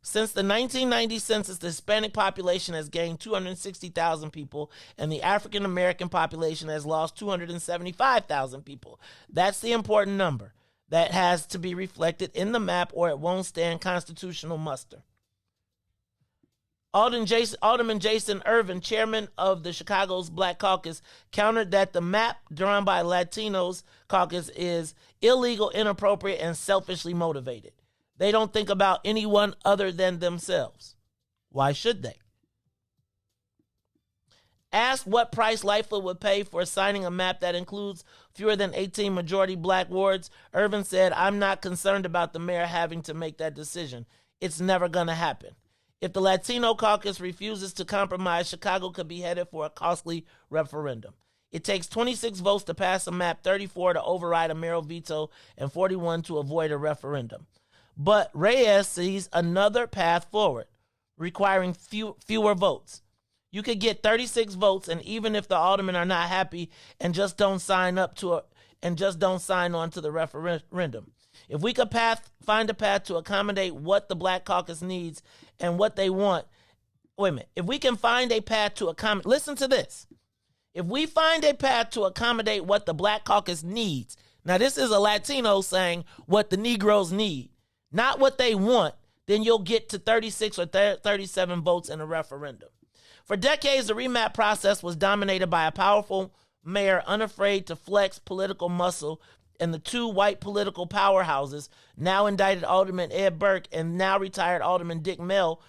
Speaker 11: Since the 1990 census, the Hispanic population has gained 260,000 people, and the African American population has lost 275,000 people. That's the important number that has to be reflected in the map, or it won't stand constitutional muster. Alderman Jason Irvin, chairman of the Chicago's Black Caucus, countered that the map drawn by Latinos caucus is illegal, inappropriate, and selfishly motivated. They don't think about anyone other than themselves. Why should they? Asked what price Lightfoot would pay for signing a map that includes fewer than 18 majority black wards, Irvin said, "I'm not concerned about the mayor having to make that decision. It's never going to happen. If the Latino caucus refuses to compromise, Chicago could be headed for a costly referendum. It takes 26 votes to pass a map, 34 to override a mayoral veto, and 41 to avoid a referendum. But Riis sees another path forward, requiring fewer votes. You could get 36 votes, and even if the aldermen are not happy and just don't sign on to the referendum. If we could find a path to accommodate what the Black Caucus needs and what they want. Wait a minute. If we can find a path to accommodate, listen to this. If we find a path to accommodate what the Black Caucus needs. Now, this is a Latino saying what the Negroes need, not what they want. Then you'll get to 36 or 37 votes in a referendum. For decades, the remap process was dominated by a powerful mayor unafraid to flex political muscle, and the 2 white political powerhouses, now indicted Alderman Ed Burke and now retired Alderman Dick Mell.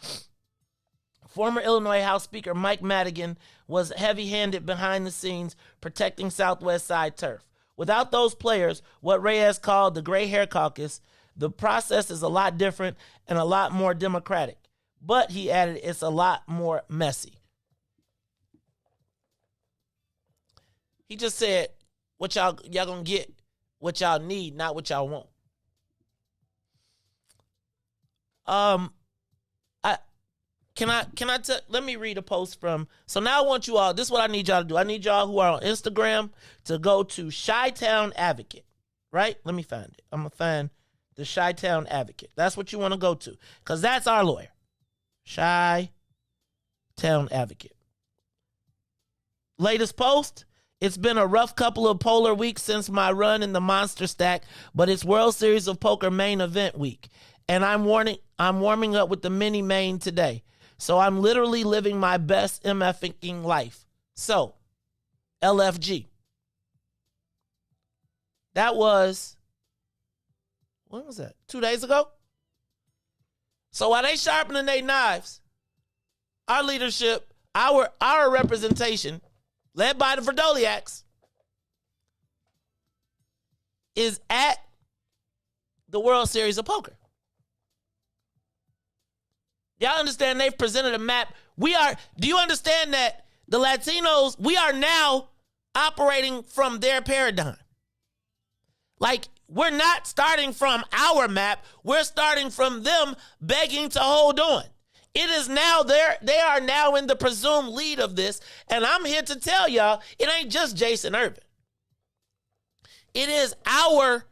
Speaker 11: Former Illinois House Speaker Mike Madigan was heavy-handed behind the scenes protecting Southwest Side turf. Without those players, what Riis called the gray hair caucus, the process is a lot different and a lot more democratic. But, he added, it's a lot more messy. He just said, what y'all gonna get what y'all need, not what y'all want. Let me read a post from, so now I want you all, this is what I need y'all to do. I need y'all who are on Instagram to go to Chi-Town Advocate, right? Let me find it. I'm going to find the Chi-Town Advocate. That's what you want to go to, because that's our lawyer. Chi-Town Advocate. Latest post, it's been a rough couple of polar weeks since my run in the Monster Stack, but it's World Series of Poker main event week, and I'm warming up with the mini main today. So I'm literally living my best MFing life. So, LFG. That was, when was that? 2 days ago? So while they sharpening their knives, our leadership, our representation, led by the Verdoliacs, is at the World Series of Poker. Y'all understand they've presented a map. Do you understand that the Latinos, we are now operating from their paradigm? Like, we're not starting from our map. We're starting from them begging to hold on. It is now they are now in the presumed lead of this. And I'm here to tell y'all, it ain't just Jason Irvin. It is our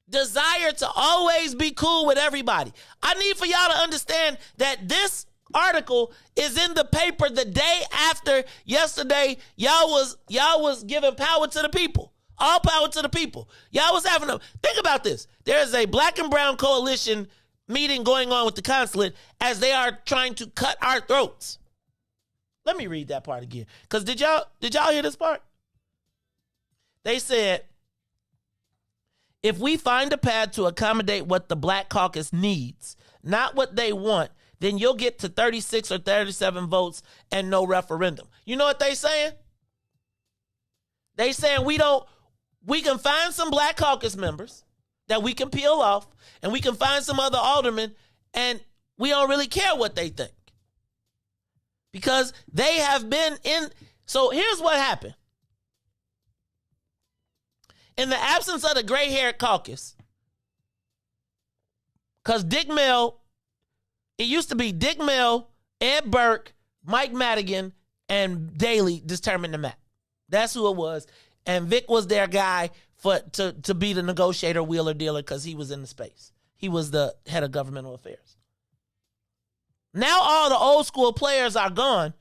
Speaker 11: desire to always be cool with everybody. I need for y'all to understand that this article is in the paper the day after yesterday. Y'all was giving power to the people. All power to the people. Y'all was having think about this. There is a black and brown coalition meeting going on with the consulate as they are trying to cut our throats. Let me read that part again. Because did y'all hear this part? They said, if we find a path to accommodate what the Black Caucus needs, not what they want, then you'll get to 36 or 37 votes and no referendum. You know what they saying? They saying we can find some Black Caucus members that we can peel off, and we can find some other aldermen, and we don't really care what they think. Because they have been in. So here's what happened. In the absence of the gray-haired caucus, because Dick Mill, it used to be Dick Mill, Ed Burke, Mike Madigan, and Daley determined the map. That's who it was. And Vic was their guy to be the negotiator, wheeler, dealer, because he was in the space. He was the head of governmental affairs. Now all the old school players are gone.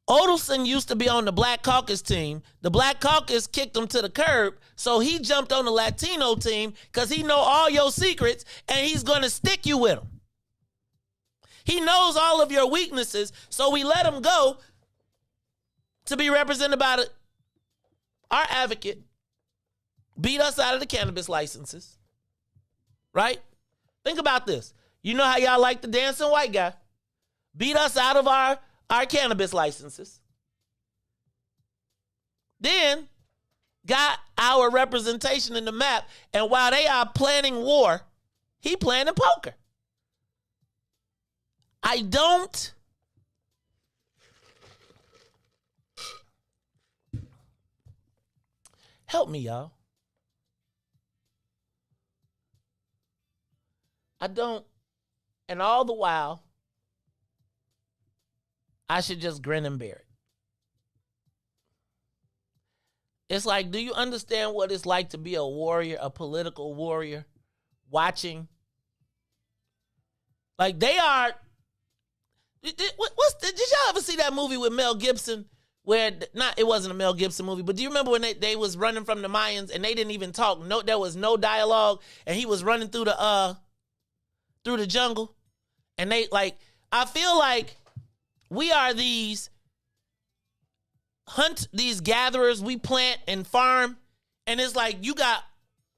Speaker 11: Odelson used to be on the Black Caucus team. The Black Caucus kicked him to the curb, so he jumped on the Latino team because he know all your secrets, and he's going to stick you with them. He knows all of your weaknesses, so we let him go to be represented by our advocate, beat us out of the cannabis licenses, right? Think about this. You know how y'all like the dancing white guy? Beat us out of our cannabis licenses. Then got our representation in the map, and while they are planning war, he planning poker. I don't help me, y'all. I don't, and all the while, I should just grin and bear it. It's like, do you understand what it's like to be a warrior, a political warrior, watching? Like they are. Did y'all ever see that movie with Mel Gibson? Where it wasn't a Mel Gibson movie, but do you remember when they was running from the Mayans and they didn't even talk? No, there was no dialogue, and he was running through the jungle, and I feel like we are these gatherers. We plant and farm, and it's like you got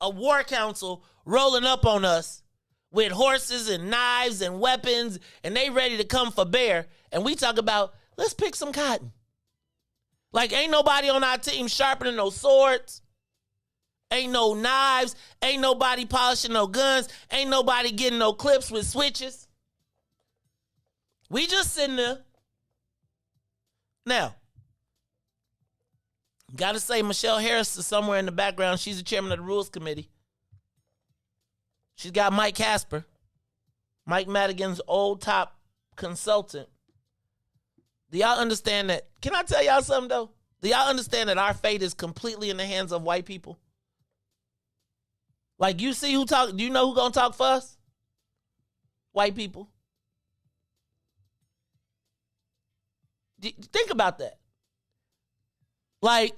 Speaker 11: a war council rolling up on us with horses and knives and weapons, and they ready to come for bear. And we talk about, let's pick some cotton. Like, ain't nobody on our team sharpening no swords. Ain't no knives. Ain't nobody polishing no guns. Ain't nobody getting no clips with switches. We just sitting there. Now, gotta say, Michelle Harris is somewhere in the background. She's the chairman of the Rules Committee. She's got Mike Casper, Mike Madigan's old top consultant. Do y'all understand that? Can I tell y'all something, though? Do y'all understand that our fate is completely in the hands of white people? Like, you see who talk, do you know who gonna talk for us? White people. Think about that. Like,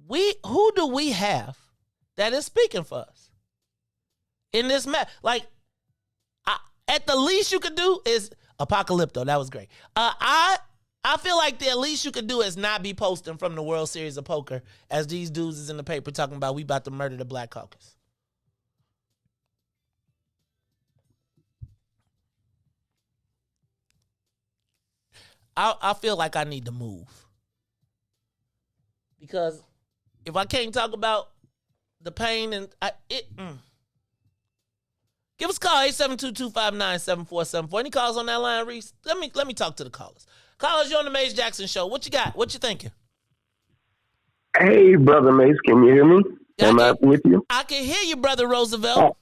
Speaker 11: who do we have that is speaking for us in this mess? Like, at the least you could do is Apocalypto. That was great. I feel like the least you could do is not be posting from the World Series of Poker as these dudes is in the paper talking about we about to murder the Black Caucus. I feel like I need to move. Because if I can't talk about the pain and give us a call, 872-259-7474. Any calls on that line, Riis? Let me talk to the callers. Callers, you're on the Mace Jackson Show. What you got? What you thinking?
Speaker 21: Hey, Brother Mace, can you hear me? Am I with you?
Speaker 11: I can hear you, Brother Roosevelt.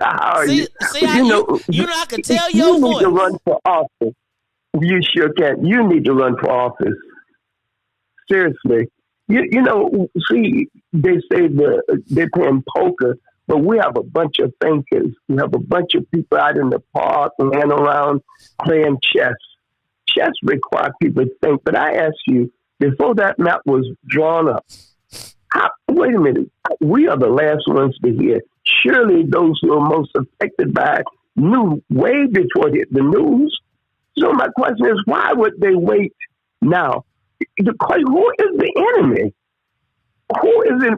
Speaker 21: How are
Speaker 11: see,
Speaker 21: you?
Speaker 11: See how you know I can tell your
Speaker 21: you
Speaker 11: voice.
Speaker 21: You need to run for office. You sure can. You need to run for office. Seriously. You know, see, they say they're playing poker, but we have a bunch of thinkers. We have a bunch of people out in the park, laying around playing chess. Chess requires people to think. But I ask you, before that map was drawn up, wait a minute. We are the last ones to hear. surely those who are most affected by it knew way before it hit the news. So my question is, why would they wait now? The question, who is the enemy? Who is it?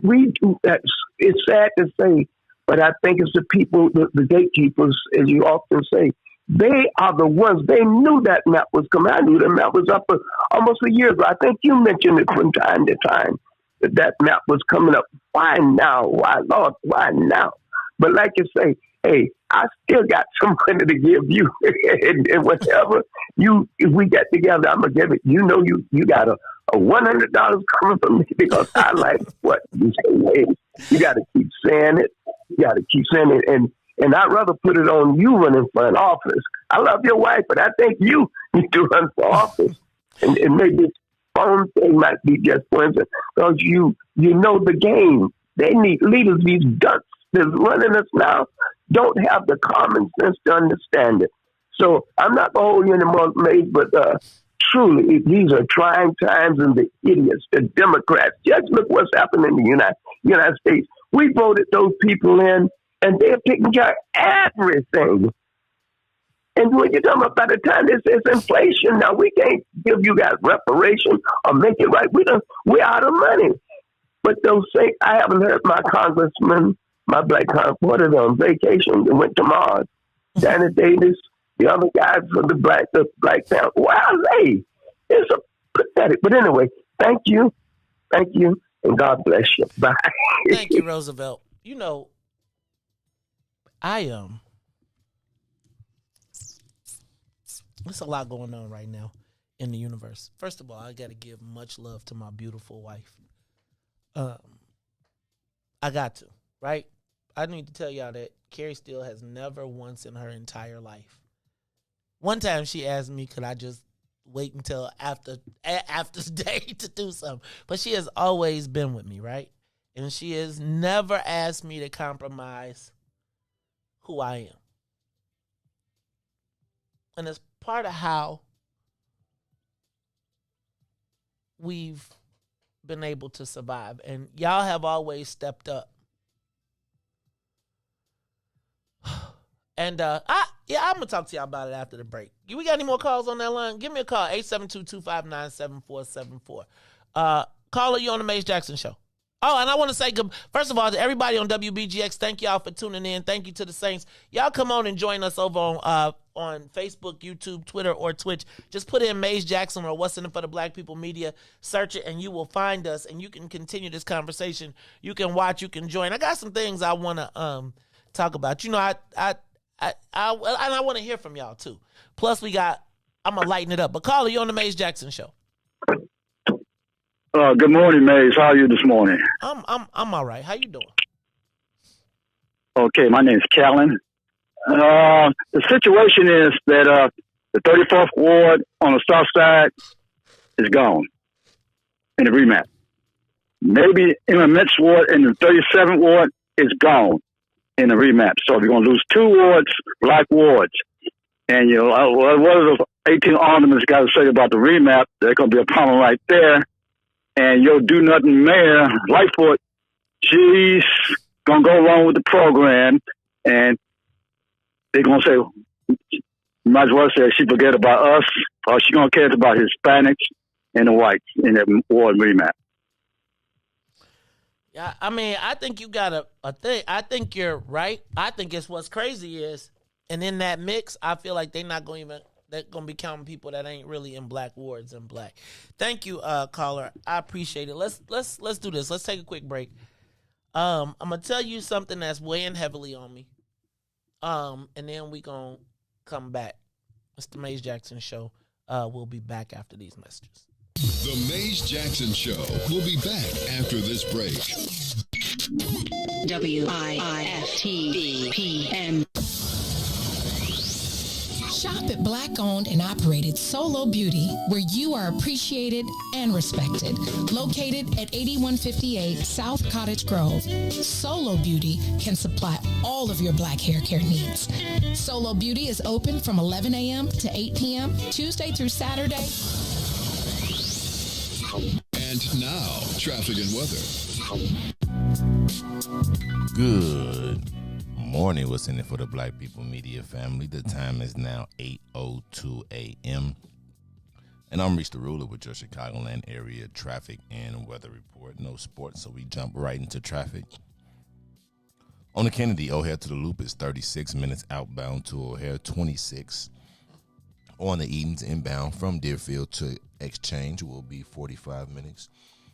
Speaker 21: It's sad to say, but I think it's the people, the gatekeepers, as you often say. They are the ones. They knew that map was coming. I knew the map was up almost a year ago. I think you mentioned it from time to time that map was coming up. Why now? Why, Lord? Why now? But like you say, hey, I still got some money to give you, and whatever if we get together, I'm gonna give it. You know, you got a $100 coming from me because I like what you say. Hey, you got to keep saying it. You got to keep saying it, and I'd rather put it on you running for an office. I love your wife, but I think you need to run for office, and maybe this phone thing might be just coincidence because you know the game. They need leaders. These dunks that's running us now don't have the common sense to understand it. So I'm not going to hold you anymore, Mace, but truly, these are trying times, and the idiots, the Democrats, just look what's happening in the United States. We voted those people in, and they're taking care of everything. And when you're talking about by the time it's inflation, now we can't give you guys reparation or make it right. We're out of money. But those things, I haven't heard my congressman, my black congressman, on vacation and went to Mars. Danny Davis, the other guys from the black town. Where are they? It's a pathetic. But anyway, thank you, and God bless you. Bye.
Speaker 11: Thank you, Roosevelt. You know, there's a lot going on right now in the universe. First of all, I got to give much love to my beautiful wife. I got to, right? I need to tell y'all that Carrie Steele has never once in her entire life. One time she asked me, could I just wait until after day to do something? But she has always been with me, right? And she has never asked me to compromise who I am. And it's part of how we've been able to survive. And y'all have always stepped up. And I'm gonna talk to y'all about it after the break. We got any more calls on that line? Give me a call, 872-259-7474. Caller, you on the Mace Jackson Show. Oh, and I want to say, first of all, to everybody on WBGX, thank y'all for tuning in. Thank you to the Saints. Y'all come on and join us over on Facebook, YouTube, Twitter, or Twitch. Just put in Mace Jackson or What's in It for the Black People Media. Search it, and you will find us, and you can continue this conversation. You can watch, you can join. I got some things I want to talk about. You know, I want to hear from y'all too. Plus, I'm gonna lighten it up. But caller, you on the Mace Jackson Show.
Speaker 5: Good morning, Mace. How are you this morning?
Speaker 11: I'm all right. How you doing?
Speaker 5: Okay, my name's Callan. The situation is that the 34th Ward on the south side is gone in the remap. Maybe Immigrants Ward in the 37th Ward is gone in the remap. So we're going to lose 2 wards, black wards. And, you know, what are the 18 aldermen got to say about the remap? There's going to be a problem right there. And your do-nothing mayor, Lightfoot, she's going to go along with the program. And they're going to say, you might as well say she forget about us, or she going to care about Hispanics and the whites in that ward remap.
Speaker 11: Yeah, I mean, I think you got a thing. I think you're right. I think it's what's crazy is, and in that mix, I feel like they're not going to they're going to be counting people that ain't really in black wards and black. Thank you, caller. I appreciate it. Let's do this. Let's take a quick break. I'm going to tell you something that's weighing heavily on me. And then we going to come back. It's the Mace Jackson Show. We'll be back after these messages.
Speaker 8: The Mace Jackson Show. We'll be back after this break.
Speaker 22: WIIFTBP. Shop at Black-owned and operated Solo Beauty, where you are appreciated and respected. Located at 8158 South Cottage Grove, Solo Beauty can supply all of your black hair care needs. Solo Beauty is open from 11 a.m. to 8 p.m., Tuesday through Saturday.
Speaker 8: And now, traffic and weather.
Speaker 12: Good morning. What's in it for the Black People Media family? The time is now 8:02 a.m. And I'm Riis the Ruler with your Chicagoland area traffic and weather report. No sports, so we jump right into traffic. On the Kennedy, O'Hare to the Loop is 36 minutes outbound to O'Hare, 26. On the Edens inbound from Deerfield to Exchange will be 45 minutes.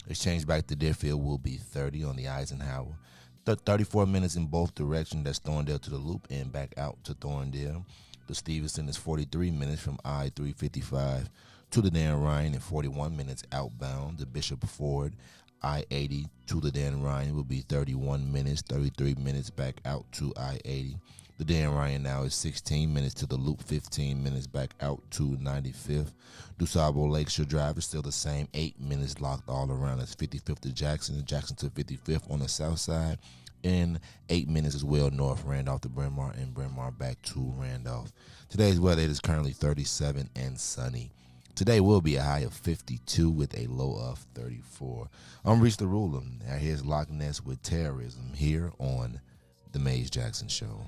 Speaker 12: Exchange back to Deerfield will be 30 on the Eisenhower. 34 minutes in both directions. That's Thorndale to the Loop and back out to Thorndale. The Stevenson is 43 minutes from I-355 to the Dan Ryan and 41 minutes outbound. The Bishop Ford I-80 to the Dan Ryan will be 31 minutes, 33 minutes back out to I-80. The Dan Ryan now is 16 minutes to the Loop, 15 minutes back out to 95th. DuSable Lakeshore Drive is still the same, 8 minutes locked all around. That's 55th to Jackson, Jackson to 55th on the south side, and 8 minutes as well north, Randolph to Bryn Mawr, and Bryn Mawr back to Randolph. Today's weather is currently 37 and sunny. Today will be a high of 52 with a low of 34. I'm Riis the Ruler. Now here's Loch Ness with terrorism here on The Maze Jackson Show.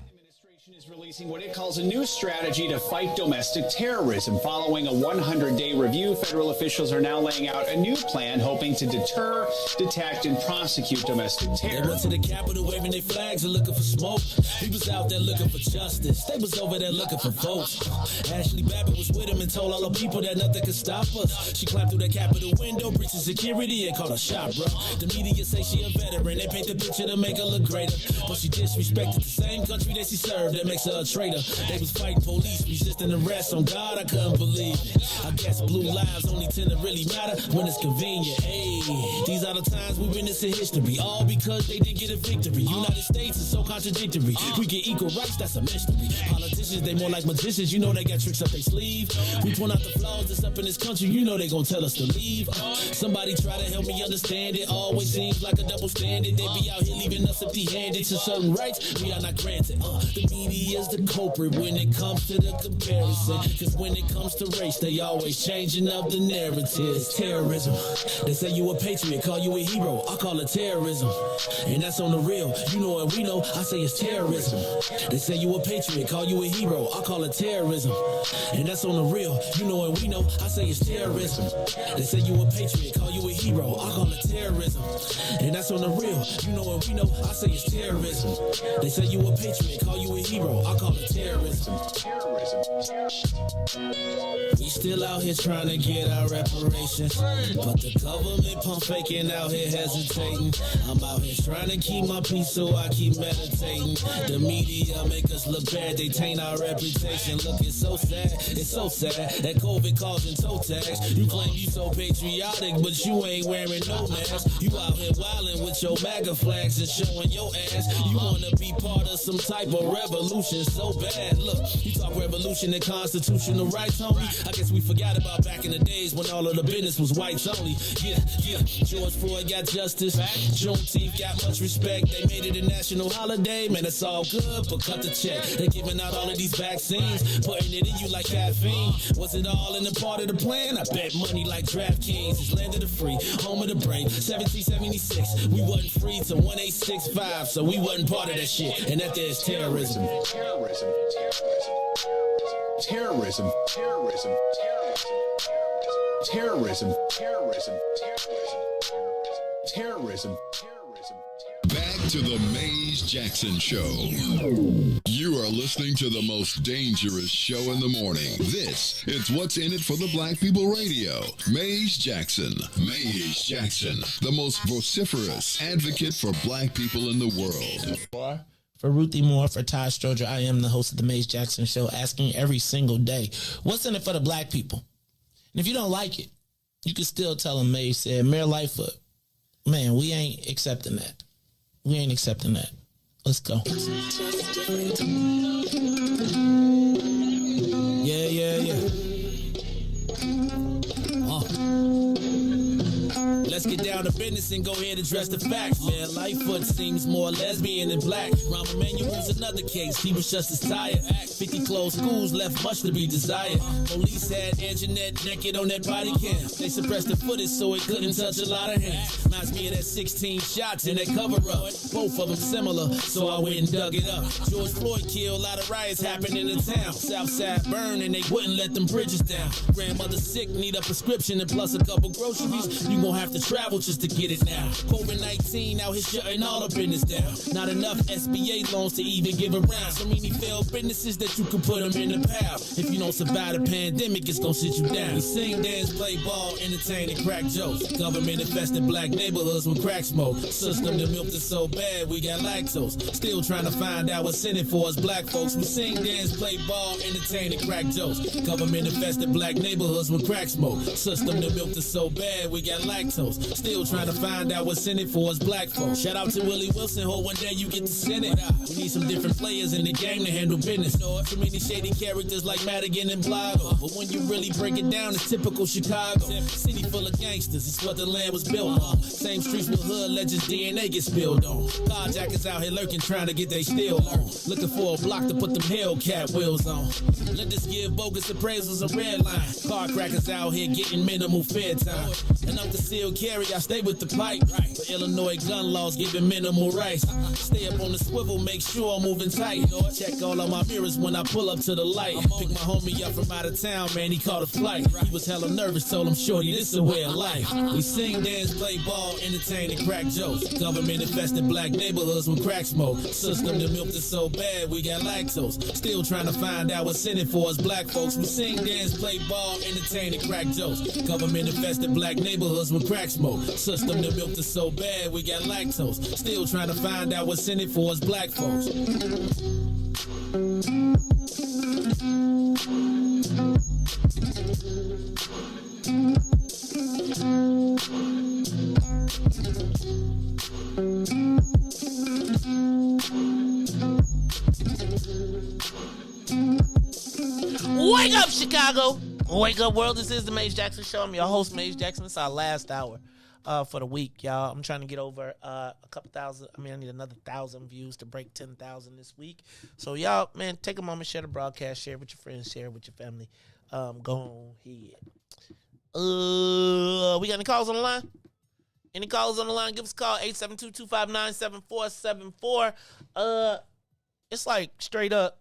Speaker 3: Is releasing what it calls a new strategy to fight domestic terrorism. Following a 100-day review, federal officials are now laying out a new plan hoping to deter, detect, and prosecute domestic terror.
Speaker 10: They went to the Capitol waving their flags and looking for smoke. He was out there looking for justice. They was over there looking for votes. Ashley Babbitt was with him and told all the people that nothing could stop us. She climbed through the Capitol window, breached security, and called a shot, bro. The media say she a veteran. They paint the picture to make her look greater, but she disrespected the same country that she served. That makes her a traitor. They was fighting police, resisting arrest. On God, I couldn't believe it. I guess blue lives only tend to really matter when it's convenient. Hey, these are the times we witness in history, all because they didn't get a victory. United States is so contradictory. We get equal rights, that's a mystery. Politicians, they more like magicians. You know they got tricks up their sleeve. We point out the flaws that's up in this country. You know they gonna tell us to leave. Somebody try to help me understand it. Always seems like a double standard. They be out here leaving us empty-handed to certain rights we are not granted. The media is the culprit when it comes to the comparison. Cause when it comes to race, they always changing up the narrative. Terrorism. They say you a patriot, call you a hero. I call it terrorism. And that's on the real. You know what we know, I say it's terrorism. They say you a patriot, call you a hero. I call it terrorism. And that's on the real. You know what we know, I say it's terrorism. They say you a patriot, call you a hero. I call it terrorism. And that's on the real. You know what we know, I say it's terrorism. They say you a patriot, call you a hero. I call it terrorism. We still out here trying to get our reparations, but the government pump faking out here hesitating. I'm out here trying to keep my peace, so I keep meditating. The media make us look bad, they taint our reputation. Look, it's so sad that COVID causing toe tags. You claim you so patriotic, but you ain't wearing no mask. You out here wilding with your MAGA flags and showing your ass. You wanna be part of some type of revolution so bad. Look, you talk revolution and constitutional rights, homie. I guess we forgot about back in the days when all of the business was whites only. Yeah. George Floyd got justice. Juneteenth got much respect. They made it a national holiday. Man, it's all good, but cut the check. They're giving out all of these vaccines, putting it in you like caffeine. Was it all in the part of the plan? I bet money like DraftKings. It's land of the free, home of the brave. 1776, we wasn't free till 1865, so we wasn't part of that shit. And that there's terrorism.
Speaker 8: Back to the Maze Jackson Show. You are listening to the most dangerous show in the morning. This is What's in It for the Black People Radio. Maze Jackson. Maze Jackson, the most vociferous advocate for black people in the world.
Speaker 4: For Ruthie Moore, for Todd Stoger, I am the host of the Maze Jackson Show, asking every single day, what's in it for the black people? And if you don't like it, you can still tell them Maze said, Mayor Lightfoot, man, we ain't accepting that. We ain't accepting that. Let's go. Yeah.
Speaker 10: Let's get down down to business and go ahead and address the facts, man. Lightfoot seems more lesbian than black. Rahm Emanuel's another case. He was just as tired. 50 closed schools left much to be desired. Police had Anjanette naked on that body cam. They suppressed the footage so it couldn't touch a lot of hands. Reminds me of that 16 shots in that cover-up. Both of them similar, so I went and dug it up. George Floyd killed, a lot of riots happened in the town. Southside burned and they wouldn't let them bridges down. Grandmother sick, need a prescription and plus a couple groceries. You gon' have to travel just to get it now. COVID-19 out here shutting all the business down. Not enough SBA loans to even give around. So many failed businesses that you can put them in the pile. If you don't survive the pandemic, it's gon' sit you down. We sing, dance, play ball, entertain, and crack jokes. Government infested black neighborhoods with crack smoke. System that milked us so bad, we got lactose. Still trying to find out what's in it for us black folks. We sing, dance, play ball, entertain, and crack jokes. Government infested black neighborhoods with crack smoke. System that milked us so bad, we got lactose. Still trying to find out what's in it for us black folks. Shout out to Willie Wilson, hope one day you get to send it. We need some different players in the game to handle business. Too many shady characters like Madigan and Blotto. But when you really break it down, it's typical Chicago. City full of gangsters, it's what the land was built on. Same streets with hood legends, DNA gets spilled on. Carjackers out here lurking, trying to get they steel on. Looking for a block to put them Hellcat wheels on. Lenders give bogus appraisals a red line. Car crackers out here getting minimal fair time. And up the seal carry, I stay with the pipe. But Illinois gun laws giving minimal rights. Stay up on the swivel, make sure I'm moving tight. Check all of my mirrors when I pull up to the light. Pick my homie up from out of town, man, he caught a flight. He was hella nervous, told him, shorty, this is a way of life. We sing, dance, play ball, entertain, and crack jokes. Government infested black neighborhoods with crack smoke. System that milked us so bad, we got lactose. Still trying to find out what's in it for us black folks. We sing, dance, play ball, entertain, and crack jokes. Government infested black neighborhoods with crack smoke. System that milked us so bad, we got lactose. Still trying to find out what's in it for us black folks.
Speaker 11: Wake up, Chicago! Wake up, world. This is the Maze Jackson Show. I'm your host, Maze Jackson. It's our last hour for the week, y'all. I'm trying to get over a couple thousand. I need another 1,000 views to break 10,000 this week. So, y'all, man, take a moment, share the broadcast, share it with your friends, share it with your family. Go ahead. We got any calls on the line? Any calls on the line? Give us a call, 872-259-7474. It's like, straight up,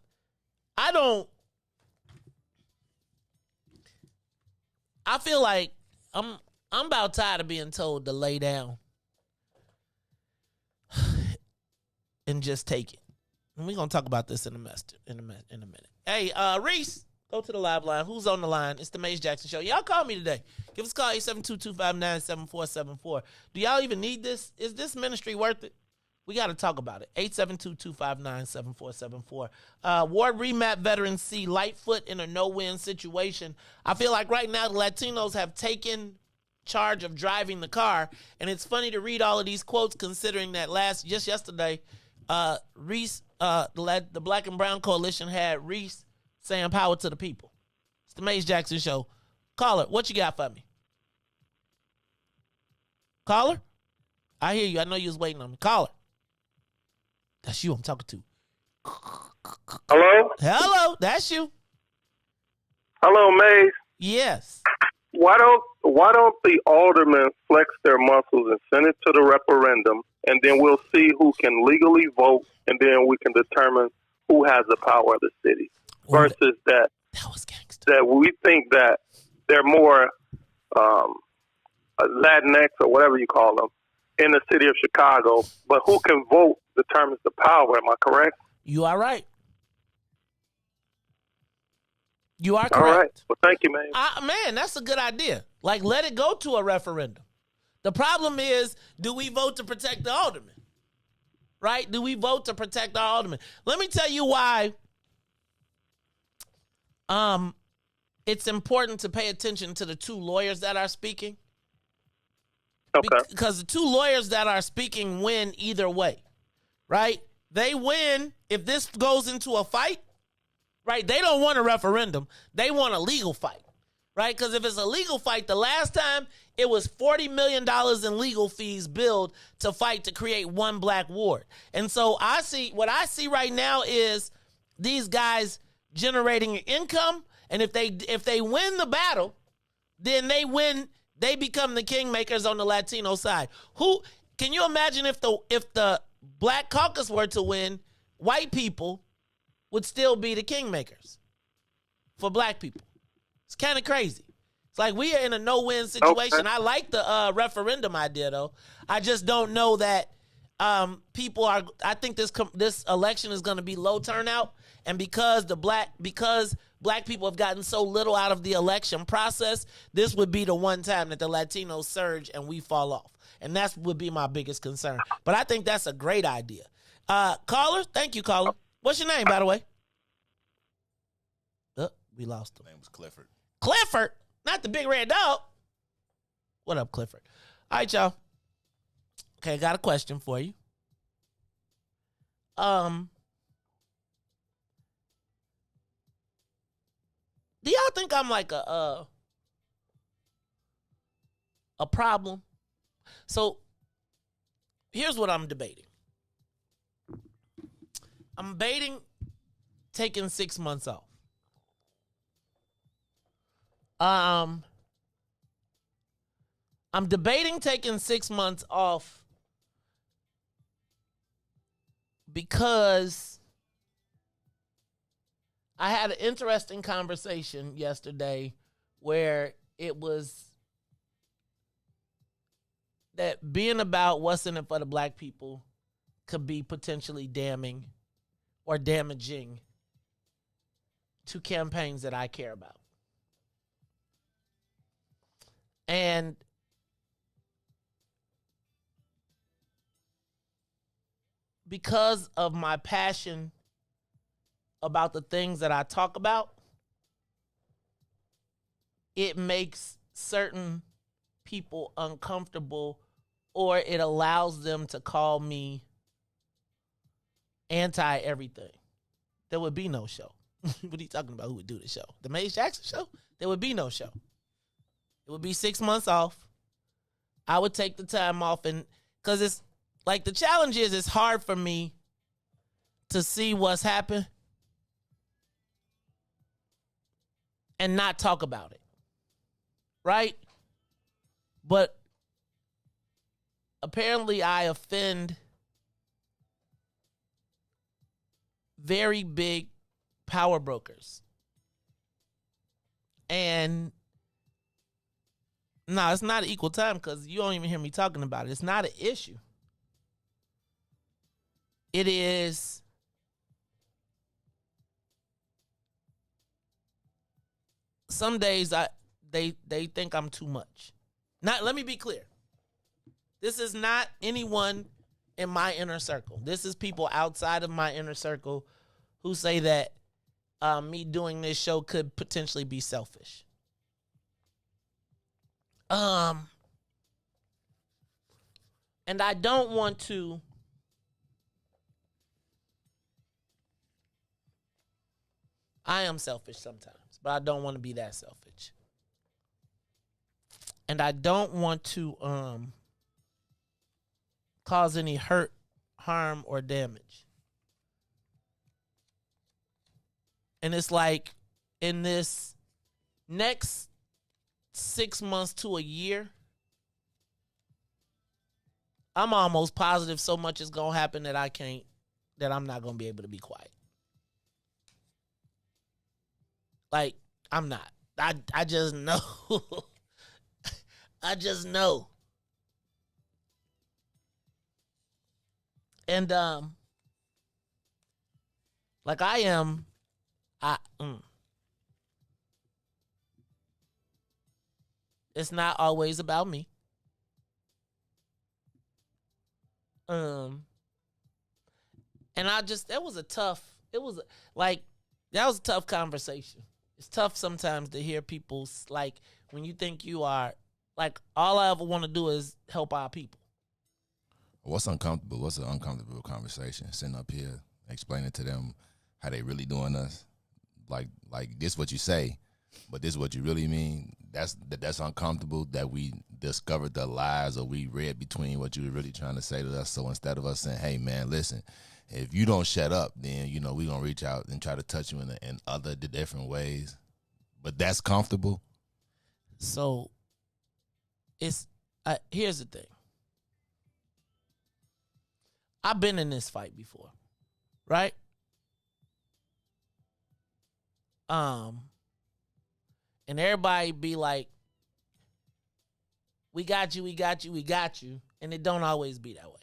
Speaker 11: I feel like I'm about tired of being told to lay down and just take it. And we're gonna talk about this in a minute. Hey, Riis, go to the live line. Who's on the line? It's the Maze Jackson Show. Y'all call me today. Give us a call, 872-259-7474. Do y'all even need this? Is this ministry worth it? We got to talk about it. 872-259-7474. Ward Remap veterans see Lightfoot in a no-win situation. I feel like right now the Latinos have taken charge of driving the car, and it's funny to read all of these quotes considering that just yesterday, Riis, the Black and Brown Coalition had Riis saying power to the people. It's the Maze Jackson Show. Caller, what you got for me? Caller? I hear you. I know you was waiting on me. Caller. That's you I'm talking to.
Speaker 1: Hello?
Speaker 11: Hello, that's you.
Speaker 1: Hello, Maze.
Speaker 11: Yes.
Speaker 1: Why don't the aldermen flex their muscles and send it to the referendum, and then we'll see who can legally vote, and then we can determine who has the power of the city. Versus that we think that they're more Latinx or whatever you call them in the city of Chicago, but who can vote determines the power. Am I correct?
Speaker 11: You are right. You are correct.
Speaker 1: All right. Well, thank you, man.
Speaker 11: Man, that's a good idea. Like, let it go to a referendum. The problem is, do we vote to protect the aldermen? Right? Do we vote to protect our aldermen? Let me tell you why it's important to pay attention to the two lawyers that are speaking.
Speaker 1: Okay.
Speaker 11: Because the two lawyers that are speaking win either way, right? They win if this goes into a fight, right? They don't want a referendum. They want a legal fight. right? Because if it's a legal fight, the last time it was $40 million in legal fees billed to fight to create one black ward. And so what I see right now is these guys generating income, and if they win the battle, then they become the kingmakers on the Latino side. Who can you imagine if the Black Caucus were to win, white people would still be the kingmakers for black people? It's kind of crazy. It's like we are in a no-win situation. Okay. I like the referendum idea, though. I just don't know that people are. I think this election is going to be low turnout, and because black people have gotten so little out of the election process, this would be the one time that the Latinos surge and we fall off, and that would be my biggest concern. But I think that's a great idea. Caller, thank you, caller. What's your name, by the way? We lost him.
Speaker 12: His name was Clifford.
Speaker 11: Clifford, not the big red dog. What up, Clifford? All right, y'all. Okay, got a question for you. Do y'all think I'm like a problem? So here's what I'm debating. I'm debating taking 6 months off. I'm debating taking 6 months off because I had an interesting conversation yesterday where it was that being about what's in it for the black people could be potentially damning or damaging to campaigns that I care about. And because of my passion about the things that I talk about, it makes certain people uncomfortable, or it allows them to call me anti-everything. There would be no show. What are you talking about? Who would do the show? The Maze Jackson show? There would be no show. It would be 6 months off. I would take the time off, and because it's like the challenge is it's hard for me to see what's happened and not talk about it. Right? But apparently I offend very big power brokers. And no, it's not equal time because you don't even hear me talking about it. It's not an issue. It is some days they think I'm too much. Let me be clear. This is not anyone in my inner circle. This is people outside of my inner circle who say that me doing this show could potentially be selfish. And I don't want to I am selfish sometimes, but I don't want to be that selfish. And I don't want to cause any hurt, harm, or damage. And it's like in this next 6 months to a year, I'm almost positive so much is going to happen that I'm not going to be able to be quiet. Like, I'm not. I just know. I just know. And, like I am, it's not always about me. And that was a tough conversation. It's tough sometimes to hear people, like, when you think you are, like, all I ever want to do is help our people.
Speaker 12: What's uncomfortable? What's an uncomfortable conversation? Sitting up here, explaining to them how they really doing us. Like this what you say, but this is what you really mean. That's uncomfortable that we discovered the lies or we read between what you were really trying to say to us. So instead of us saying, hey, man, listen, if you don't shut up, then, we're going to reach out and try to touch you in other different ways. But that's comfortable.
Speaker 11: So here's the thing. I've been in this fight before, right? And everybody be like, we got you, we got you, we got you. And it don't always be that way.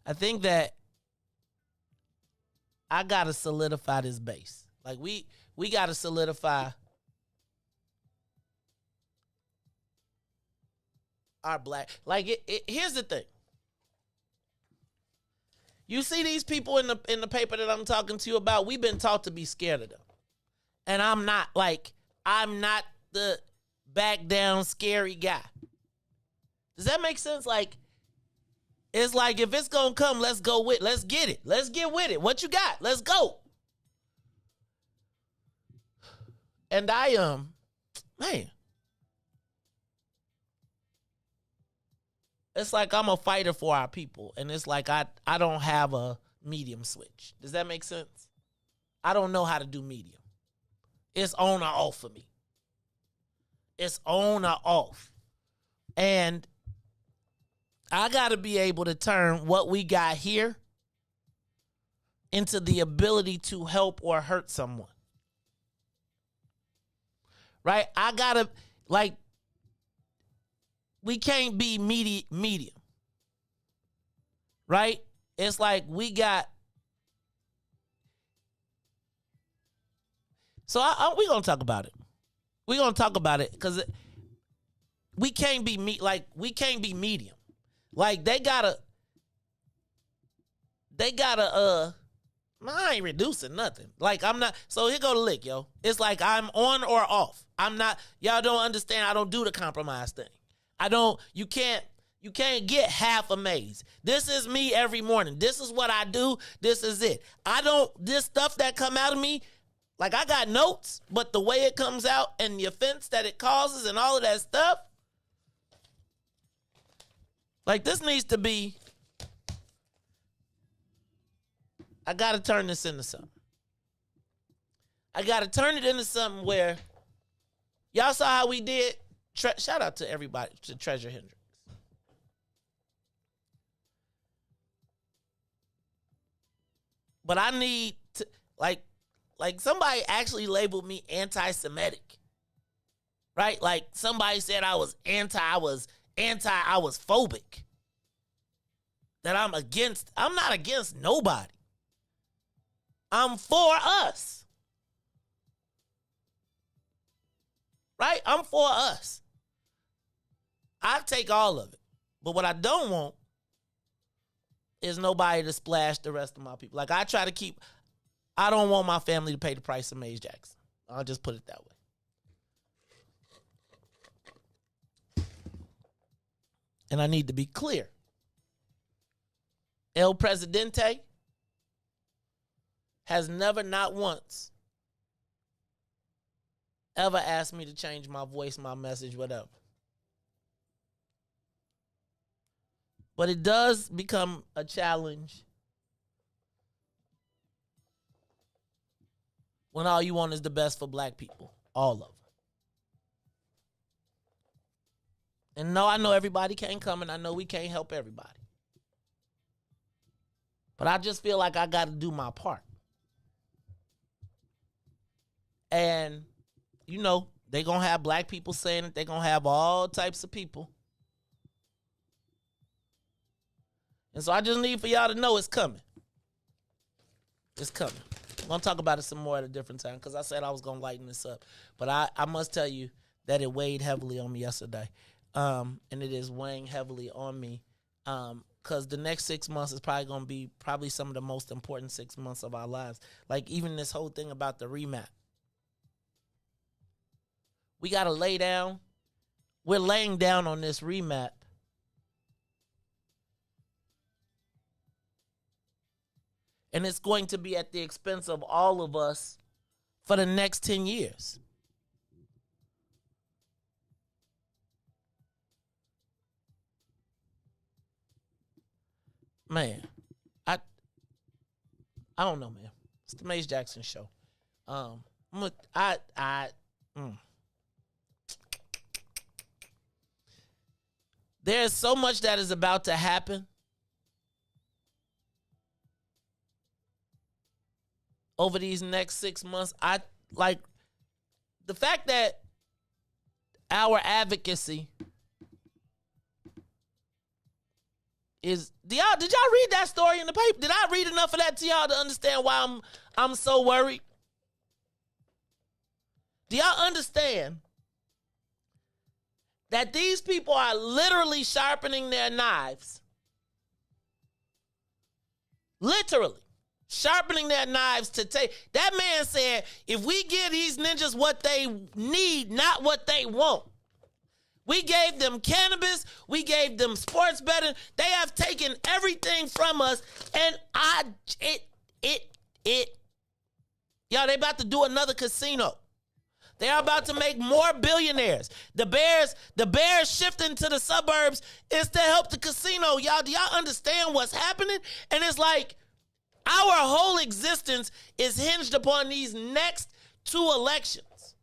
Speaker 11: I think that I got to solidify this base. Like, we got to solidify our black. Like, here's the thing. You see these people in the paper that I'm talking to you about, we've been taught to be scared of them. And I'm not the back down scary guy. Does that make sense? Like, it's like, if it's gonna come, let's get it. Let's get with it. What you got? Let's go. And man. It's like I'm a fighter for our people. And it's like I don't have a medium switch. Does that make sense? I don't know how to do medium. It's on or off for me. It's on or off. And I got to be able to turn what we got here into the ability to help or hurt someone. Right? I got to, like, we can't be medium. Right? It's like we got. So we're going to talk about it. We're going to talk about it because we can't be we can't be medium. Like, they gotta, I ain't reducing nothing. Like, I'm not, so here go the lick, yo. It's like I'm on or off. I'm not, y'all don't understand, I don't do the compromise thing. You can't get half amazed. This is me every morning. This is what I do. This is it. This stuff that come out of me, like, I got notes, but the way it comes out and the offense that it causes and all of that stuff, like, this needs to be, I got to turn this into something. I got to turn it into something where, y'all saw how we did. Shout out to everybody, to Treasure Hendricks. But I need to, like somebody actually labeled me anti-Semitic. Right? Like, somebody said I was phobic. That I'm not against nobody. I'm for us. Right? I'm for us. I take all of it. But what I don't want is nobody to splash the rest of my people. Like, I don't want my family to pay the price of Maze Jackson. I'll just put it that way. And I need to be clear. El Presidente has never, not once, ever asked me to change my voice, my message, whatever. But it does become a challenge when all you want is the best for black people. All of them. And no, I know everybody can't come, and I know we can't help everybody. But I just feel like I got to do my part. And, they're going to have black people saying it. They're going to have all types of people. And so I just need for y'all to know it's coming. It's coming. I'm going to talk about it some more at a different time because I said I was going to lighten this up. But I must tell you that it weighed heavily on me yesterday. And it is weighing heavily on me because the next 6 months is probably going to be some of the most important 6 months of our lives. Like, even this whole thing about the remap. We got to lay down. We're laying down on this remap. And it's going to be at the expense of all of us for the next 10 years. Man, I don't know, man. It's the Mace Jackson show. There's so much that is about to happen over these next 6 months. I like the fact that our advocacy is. Did y'all read that story in the paper? Did I read enough of that to y'all to understand why I'm so worried? Do y'all understand that these people are literally sharpening their knives? Literally sharpening their knives to take. That man said, if we give these ninjas what they need, not what they want. We gave them cannabis. We gave them sports betting. They have taken everything from us. And y'all, they about to do another casino. They are about to make more billionaires. The Bears shifting to the suburbs is to help the casino. Y'all, do y'all understand what's happening? And it's like our whole existence is hinged upon these next 2 elections.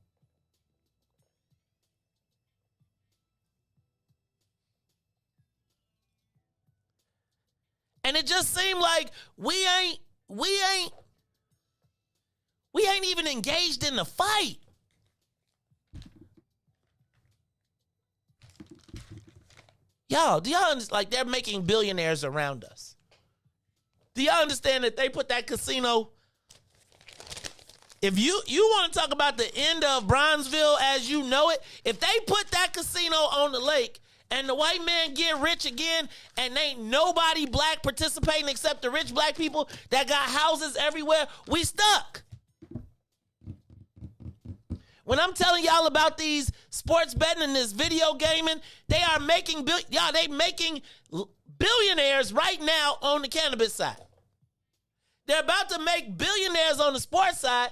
Speaker 11: And it just seemed like we ain't even engaged in the fight. Y'all, do y'all understand? Like, they're making billionaires around us. Do y'all understand that they put that casino? If you want to talk about the end of Bronzeville as you know it, if they put that casino on the lake and the white man get rich again and ain't nobody black participating except the rich black people that got houses everywhere, we stuck. When I'm telling y'all about these sports betting and this video gaming, they are making billionaires right now on the cannabis side. They're about to make billionaires on the sports side.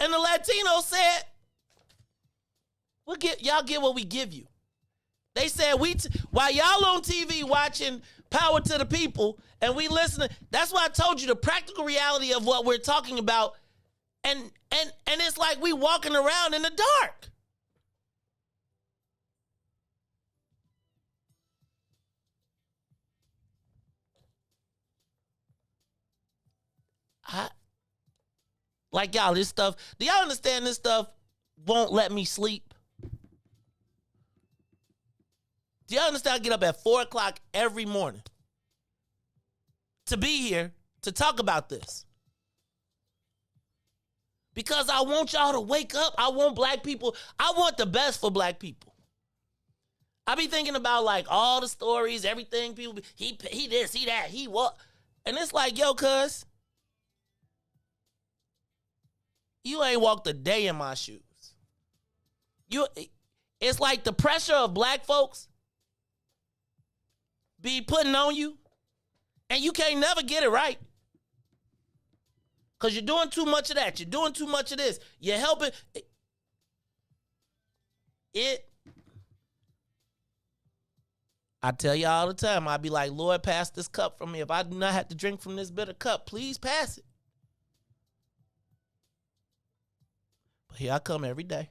Speaker 11: And the Latinos said, y'all get what we give you. They said, while y'all on TV watching Power to the People and we listening, that's why I told you the practical reality of what we're talking about. And it's like we walking around in the dark. Like, y'all, this stuff, do y'all understand this stuff won't let me sleep? Do y'all understand I get up at 4 o'clock every morning to be here to talk about this? Because I want y'all to wake up. I want black people. I want the best for black people. I be thinking about like all the stories, everything people, he this, he that, he what. And it's like, yo, cuz, you ain't walked a day in my shoes. It's like the pressure of black folks be putting on you, and you can't never get it right. Because you're doing too much of that. You're doing too much of this. You're helping. I tell you all the time, I be like, Lord, pass this cup from me. If I do not have to drink from this bitter cup, please pass it. But here I come every day.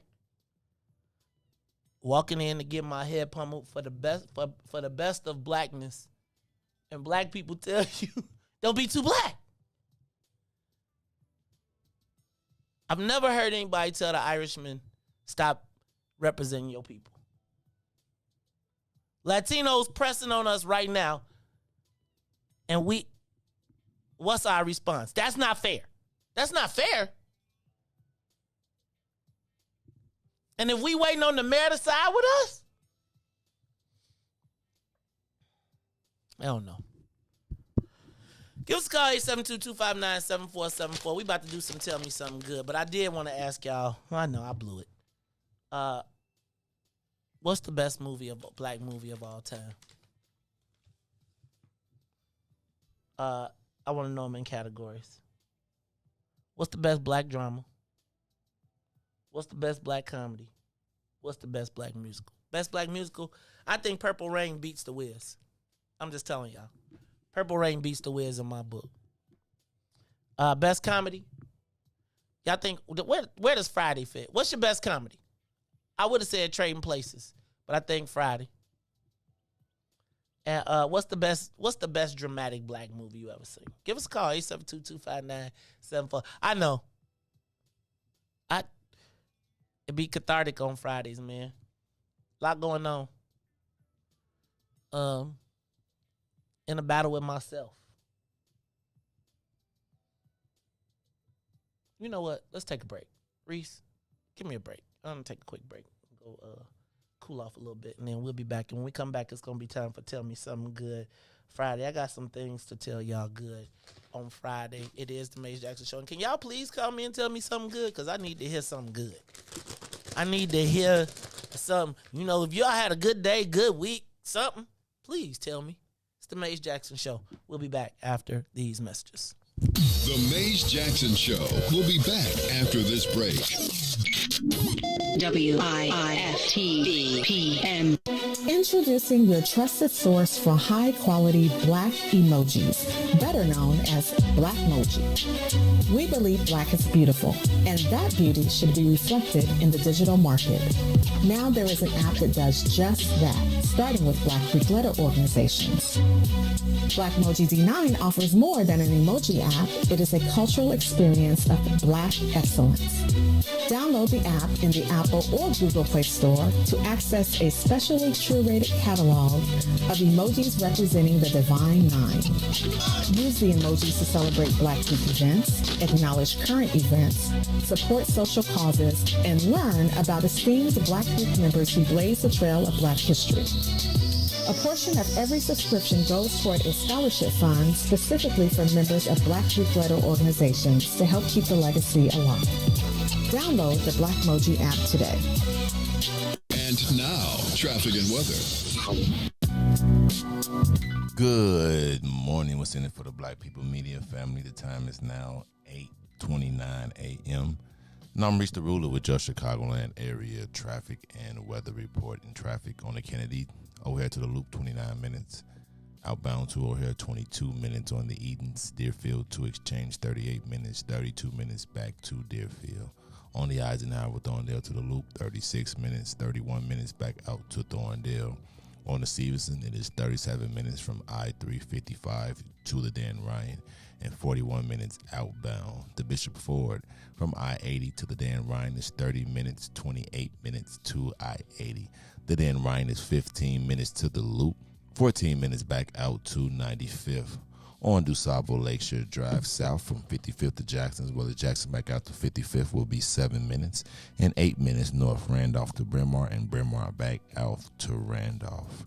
Speaker 11: Walking in to get my head pummeled for the best of blackness. And black people tell you, don't be too black. I've never heard anybody tell the Irishman, stop representing your people. Latinos pressing on us right now. And what's our response? That's not fair. That's not fair. And if we waiting on the mayor to side with us, I don't know. Give us a call, 872-259-7474. We about to do some Tell Me Something Good, but I did want to ask y'all, I know I blew it. What's the best black movie of all time? I want to know them in categories. What's the best black drama? What's the best black comedy? What's the best black musical? Best black musical, I think Purple Rain beats The Wiz. I'm just telling y'all. Purple Rain beats The Wiz in my book. Best comedy? Y'all think, where does Friday fit? What's your best comedy? I would have said Trading Places, but I think Friday. And what's the best dramatic black movie you ever seen? Give us a call, 872-259-74. I know. It'd be cathartic on Fridays, man. A lot going on. In a battle with myself. You know what? Let's take a break. Riis, give me a break. I'm going to take a quick break. Go cool off a little bit, and then we'll be back. And when we come back, it's going to be time for Tell Me Something Good Friday. I got some things to tell y'all good on Friday. It is the Maze Jackson Show. And can y'all please call me and tell me something good? Because I need to hear something good. I need to hear something. You know, if y'all had a good day, good week, something, please tell me. It's the Maze Jackson Show. We'll be back after these messages.
Speaker 8: The Maze Jackson Show will be back after this break.
Speaker 22: WIIFTBP.
Speaker 6: Introducing your trusted source for high-quality black emojis, better known as Blackmoji. We believe black is beautiful, and that beauty should be reflected in the digital market. Now there is an app that does just that, starting with Black Greek letter organizations. Blackmoji D9 offers more than an emoji app. It is a cultural experience of black excellence. Download the app in the Apple or Google Play Store to access a specially curated catalog of emojis representing the Divine Nine. Use the emojis to celebrate Black Week events, acknowledge current events, support social causes, and learn about esteemed Black Week members who blaze the trail of Black history. A portion of every subscription goes toward a scholarship fund specifically for members of Black Greek letter organizations to help keep the legacy alive. Download the Blackmoji app today.
Speaker 8: And now, traffic and weather.
Speaker 12: Good morning. What's in it for the Black People Media family? The time is now 8:29 a.m. And I'm Riis the Ruler with your Chicagoland area traffic and weather report. And traffic on the Kennedy, O'Hare to the Loop, 29 minutes. Outbound to O'Hare, 22 minutes on the Edens. Deerfield to Exchange, 38 minutes. 32 minutes back to Deerfield. On the Eisenhower, Thorndale to the Loop, 36 minutes. 31 minutes back out to Thorndale. On the Stevenson, it is 37 minutes from I-355 to the Dan Ryan and 41 minutes outbound. The Bishop Ford from I-80 to the Dan Ryan is 30 minutes, 28 minutes to I-80. The Dan Ryan is 15 minutes to the Loop, 14 minutes back out to 95th. On DuSable Lakeshore Drive south from 55th to Jackson, as well as Jackson back out to 55th will be 7 minutes, and 8 minutes north Randolph to Bryn Mawr, and Bryn Mawr back out to Randolph.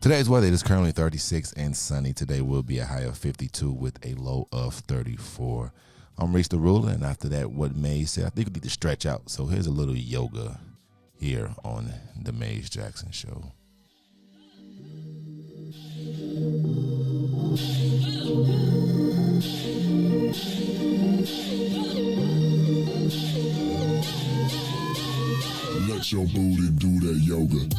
Speaker 12: Today's weather is currently 36 and sunny. Today will be a high of 52 with a low of 34. I'm Riis the Ruler, and after that, what Maze said, I think we need to stretch out. So here's a little yoga here on the Maze Jackson Show.
Speaker 8: Let your booty do that yoga.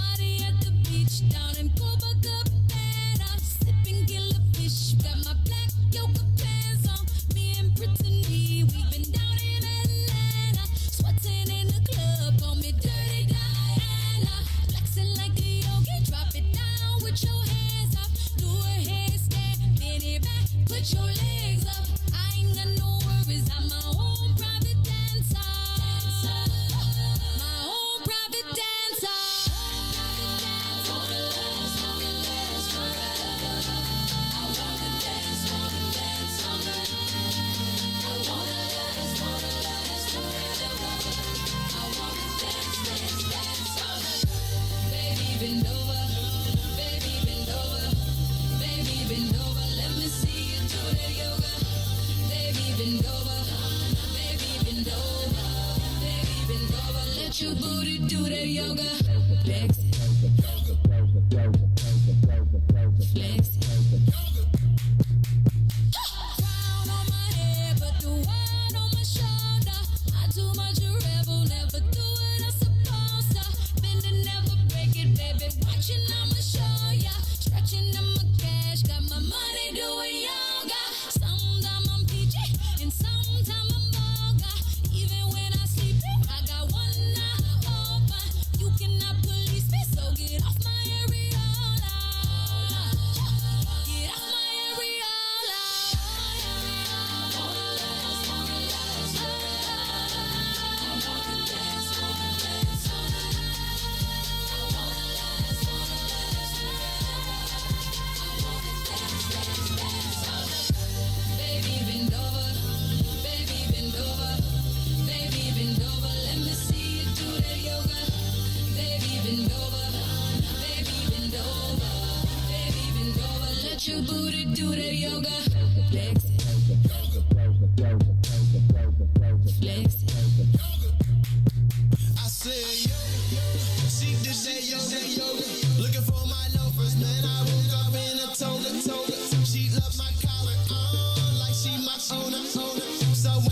Speaker 2: Crown on my head, but the wine on my shoulder.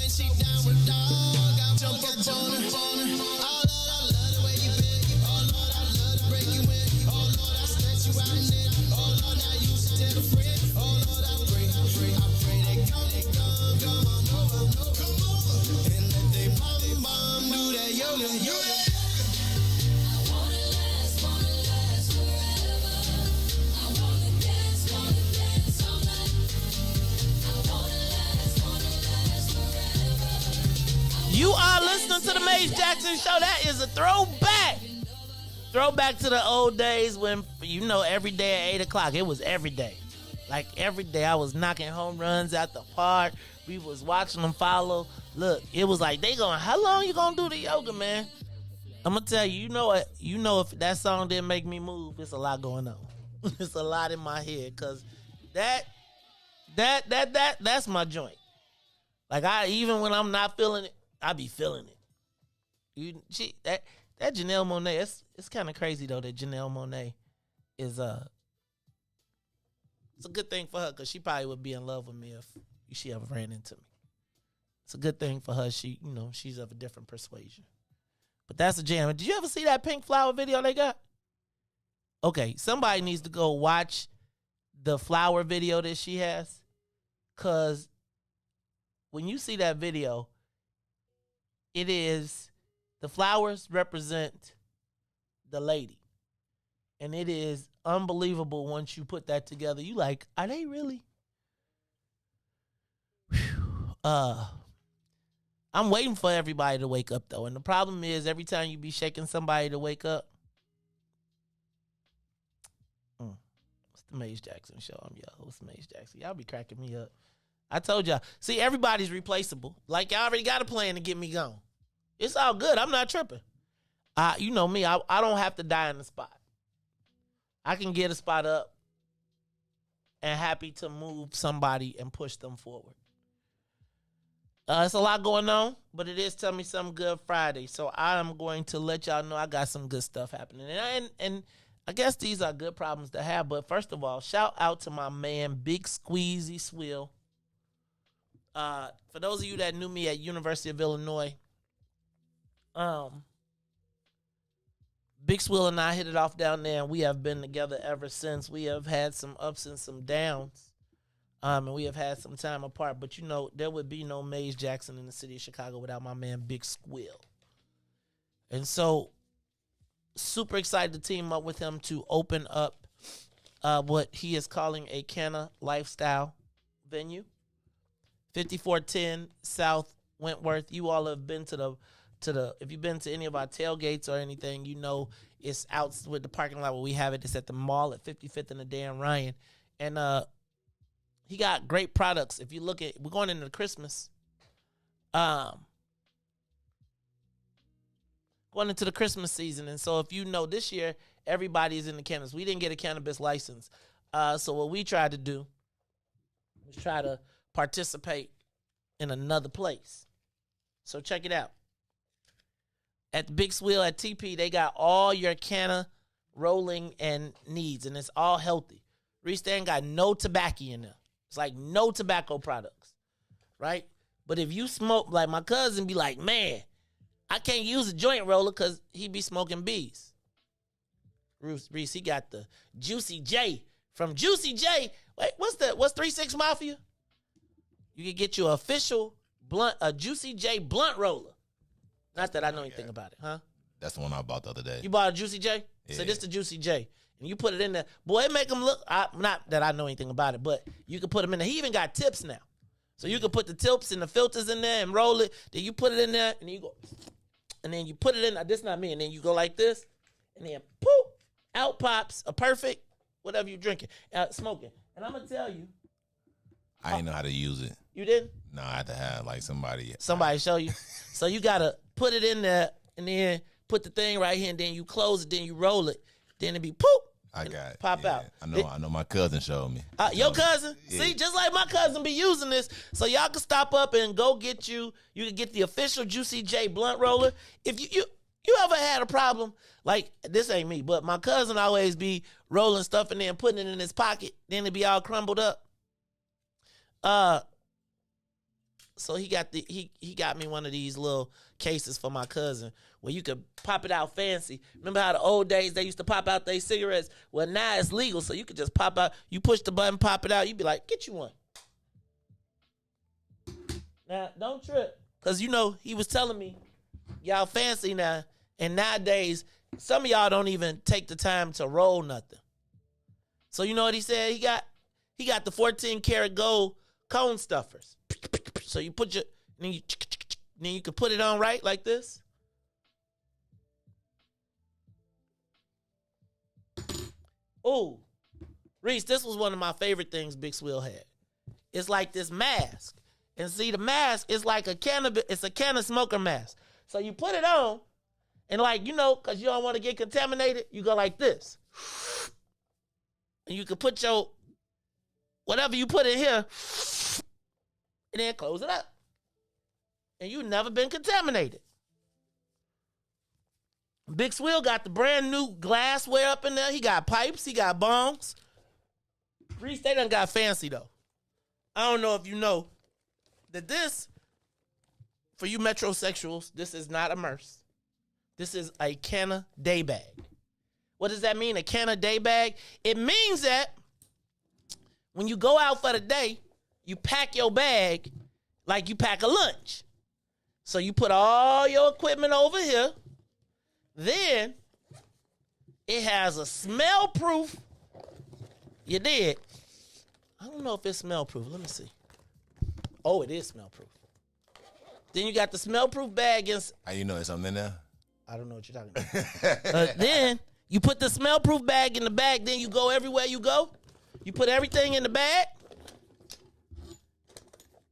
Speaker 16: when she down with dog, I jump up on her. Oh Lord, I love the way you bend. Oh Lord, I love to break you in. Oh Lord, I stretch you out and in. Oh Lord, now you should tell a friend. Oh Lord, I pray they come on over, and let they bomb do that yoga.
Speaker 11: You are listening to the Maze Jackson Show. That is a throwback. Throwback to the old days when, every day at 8 o'clock. It was every day. Like every day I was knocking home runs out the park. We was watching them follow. Look, it was like, how long you gonna do the yoga, man? I'm gonna tell you, if that song didn't make me move, it's a lot going on. It's a lot in my head, because that's my joint. Like, even when I'm not feeling it, I be feeling it. That Janelle Monáe, it's kind of crazy though that Janelle Monáe is it's a good thing for her, because she probably would be in love with me if she ever ran into me. It's a good thing for her. She's of a different persuasion. But that's a jam. Did you ever see that Pink Flower video they got? Okay, somebody needs to go watch the flower video that she has, because when you see that video, it is, the flowers represent the lady. And it is unbelievable once you put that together. You like, are they really? I'm waiting for everybody to wake up, though. And the problem is, every time you be shaking somebody to wake up, it's the Maze Jackson Show. I'm your host, Maze Jackson. Y'all be cracking me up. I told y'all. See, everybody's replaceable. Like, y'all already got a plan to get me gone. It's all good. I'm not tripping. You know me. I don't have to die in the spot. I can get a spot up and happy to move somebody and push them forward. It's a lot going on, but it is Tell Me Something Good Friday. So I'm going to let y'all know I got some good stuff happening. And I guess these are good problems to have. But first of all, shout out to my man, Big Squeezy Swill. For those of you that knew me at University of Illinois, Big Swill and I hit it off down there, and we have been together ever since. We have had some ups and some downs, and we have had some time apart. But there would be no Maze Jackson in the city of Chicago without my man Big Squill. And so, super excited to team up with him to open up what he is calling a Canna lifestyle venue. 5410 South Wentworth. You all have been to the if you've been to any of our tailgates or anything, it's out with the parking lot where we have it. It's at the mall at 55th and the Dan Ryan. And he got great products. If you look at, we're going into Christmas. Going into the Christmas season. And so if this year, everybody's in the cannabis. We didn't get a cannabis license. So what we tried to do was try to participate in another place. So check it out. At the Big Swill at TP, they got all your canna rolling and needs, and it's all healthy. Riis, they ain't got no tobacco in there. It's like no tobacco products, right? But if you smoke, like my cousin be like, man, I can't use a joint roller because he be smoking bees. Riis, he got the Juicy J. From Juicy J, wait, what's 3-6 Mafia? You can get your official blunt, a Juicy J blunt roller. Not that I know anything about it, huh?
Speaker 12: That's the one I bought the other day.
Speaker 11: You bought a Juicy J?
Speaker 12: Yeah.
Speaker 11: So this the Juicy J. And you put it in there. Boy, it make them look, not that I know anything about it, but you can put them in there. He even got tips now. So you can put the tips and the filters in there and roll it. Then you put it in there and you go, and then you put it in, this is not me, and then you go like this, and then poof, out pops a perfect, whatever you're drinking, smoking. And I'm going to tell you.
Speaker 12: I didn't know how to use it.
Speaker 11: You didn't?
Speaker 12: No, I had to have somebody
Speaker 11: show you. So you got to put it in there and then put the thing right here and then you close it, then you roll it. Then it be poof.
Speaker 12: I got it.
Speaker 11: Pop out.
Speaker 12: I know my cousin showed me.
Speaker 11: Your cousin?
Speaker 12: Yeah.
Speaker 11: See, just like my cousin be using this. So y'all can stop up and go get you can get the official Juicy J blunt roller. If you ever had a problem, like this ain't me, but my cousin always be rolling stuff and then putting it in his pocket, then it be all crumbled up. So he got he got me one of these little cases for my cousin where you could pop it out fancy. Remember how the old days they used to pop out their cigarettes? Well, now it's legal, so you could just pop out. You push the button, pop it out. You be like, get you one. Now, don't trip. Because, you know, he was telling me, y'all fancy now. And nowadays, some of y'all don't even take the time to roll nothing. So you know what he said? He got the 14 karat gold cone stuffers. So you put your, then you can put it on right like this. Oh, Riis, this was one of my favorite things Big Swill had. It's like this mask. And see, the mask is like a it's a can smoker mask. So you put it on, and like, you know, because you don't want to get contaminated, you go like this. And you can put your, whatever you put in here, and then close it up. And you've never been contaminated. Big Swill got the brand new glassware up in there. He got pipes. He got bongs. Riis, they done got fancy, though. I don't know if you know that this, for you metrosexuals, this is not a Merce. This is a Canna day bag. What does that mean, a Canna day bag? It means that when you go out for the day, you pack your bag like you pack a lunch. So you put all your equipment over here. Then it has a smell-proof. You did. I don't know if it's smell-proof. Let me see. Oh, it is smell-proof. Then you got the smell-proof bag.
Speaker 12: How you know there's something in there?
Speaker 11: I don't know what you're talking about. Then you put the smell-proof bag in the bag. Then you go everywhere you go. You put everything in the bag.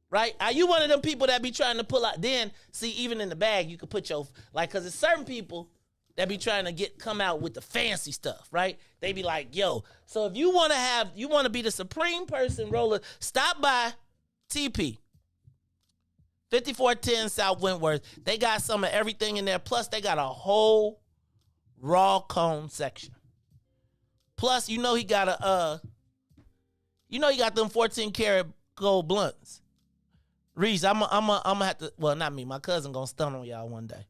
Speaker 11: Right? Are you one of them people that be trying to pull out? Then, see, even in the bag, you could put your, like, because there's certain people that be trying to come out with the fancy stuff, right? They be like, yo, so if you want to be the supreme person roller, stop by TP. 5410 South Wentworth. They got some of everything in there. Plus, they got a whole raw cone section. Plus, you know he got them 14 karat gold blunts. Riis, I'm gonna have to, well, not me, my cousin gonna stun on y'all one day.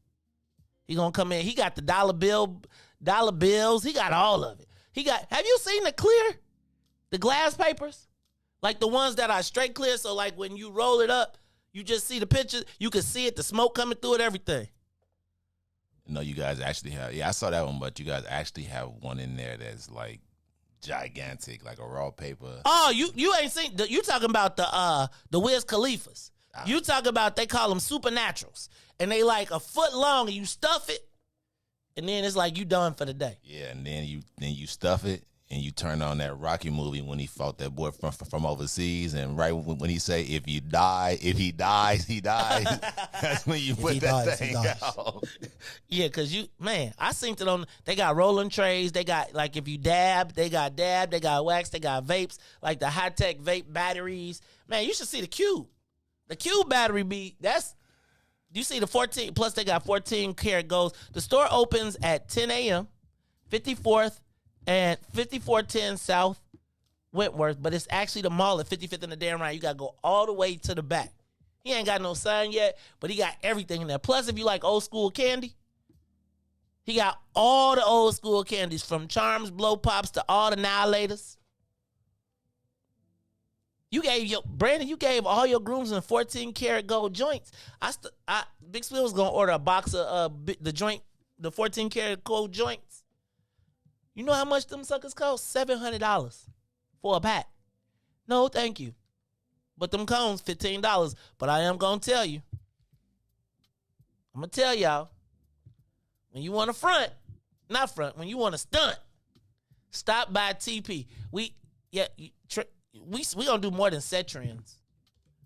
Speaker 11: He gonna come in. He got the dollar bills. He got all of it. Have you seen the glass papers? Like the ones that are straight clear, so like when you roll it up, you just see the picture. You can see it, the smoke coming through it, everything.
Speaker 12: No, you guys actually have. Yeah, I saw that one, but you guys actually have one in there that's like gigantic, like a raw paper.
Speaker 11: Oh, you ain't seen. You talking about the Wiz Khalifas? You talking about, they call them supernaturals, and they like a foot long, and you stuff it, and then it's like you done for the day.
Speaker 12: Yeah, and then you stuff it. And you turn on that Rocky movie when he fought that boy from overseas, and right when he say, if he dies, he dies. That's when you put that thing out.
Speaker 11: Yeah, because I seen it on. They got rolling trays. They got, like, if you dab, they got dab. They got wax. They got vapes, like the high tech vape batteries. Man, you should see the Cube. The Cube battery you see the 14. Plus, they got 14 karat golds. The store opens at 10 a.m. 54th. And 5410 South Wentworth, but it's actually the mall at 55th and the damn right. You got to go all the way to the back. He ain't got no sign yet, but he got everything in there. Plus, if you like old school candy, he got all the old school candies, from Charms, Blow Pops, to all the Annihilators. Brandon, you gave all your grooms in 14 karat gold joints. Big Swill was going to order a box of the 14 karat gold joints. You know how much them suckers cost? $700 for a pack. No, thank you. But them cones, $15. But I am going to tell you. I'm going to tell y'all. When you want to when you want to stunt, stop by TP. We going to do more than set trends.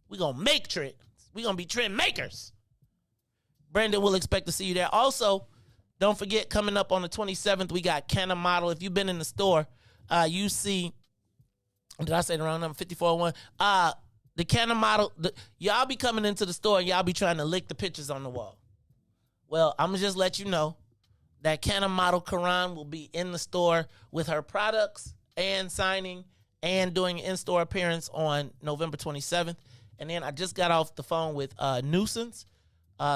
Speaker 11: We going to make trends. We going to be trend makers. Brandon will expect to see you there. Also, don't forget, coming up on the 27th, we got Canna Model. If you've been in the store, you see, did I say the wrong number? 5401. The Canna Model, y'all be coming into the store and y'all be trying to lick the pictures on the wall. Well, I'm going to just let you know that Canna Model Karan will be in the store with her products and signing and doing an in-store appearance on November 27th. And then I just got off the phone with Nuisance.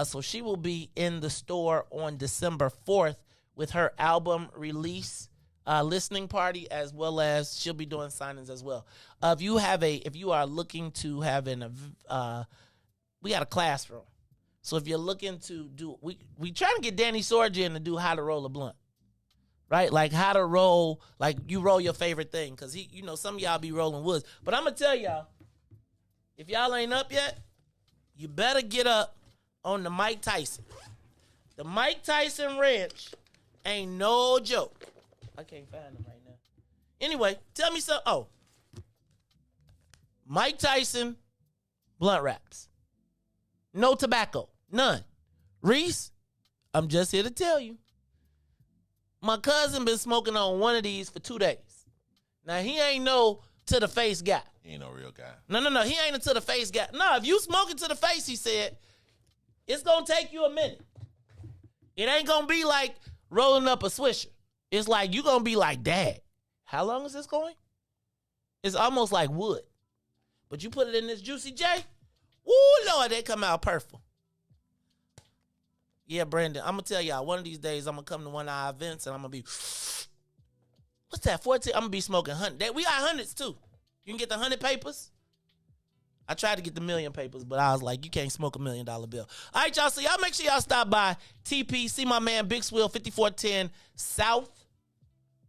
Speaker 11: So she will be in the store on December 4th with her album release listening party, as well as she'll be doing signings as well. If you are looking to have we got a classroom. So if you're looking to do, we trying to get Danny Sorgen to do how to roll a blunt, right? Like how to roll, like you roll your favorite thing, because some of y'all be rolling woods. But I'm gonna tell y'all, if y'all ain't up yet, you better get up on the Mike Tyson. The Mike Tyson wrench ain't no joke. I can't find him right now. Anyway, tell me something. Oh, Mike Tyson blunt wraps. No tobacco. None. Riis, I'm just here to tell you. My cousin been smoking on one of these for 2 days. Now, he ain't no to-the-face guy.
Speaker 12: He ain't no real guy.
Speaker 11: No. He ain't a to-the-face guy. No, if you smoking to the face, he said, it's going to take you a minute. It ain't going to be like rolling up a Swisher. It's like you going to be like, Dad, how long is this going? It's almost like wood. But you put it in this Juicy J, woo, Lord, they come out purple. Yeah, Brandon, I'm going to tell y'all, one of these days I'm going to come to one of our events and I'm going to be, what's that, 14? I'm going to be smoking 100. We got hundreds too. You can get the 100 papers. I tried to get the million papers, but I was like, you can't smoke $1 million bill. All right, y'all, so y'all make sure y'all stop by TP, see my man Big Swill, 5410 South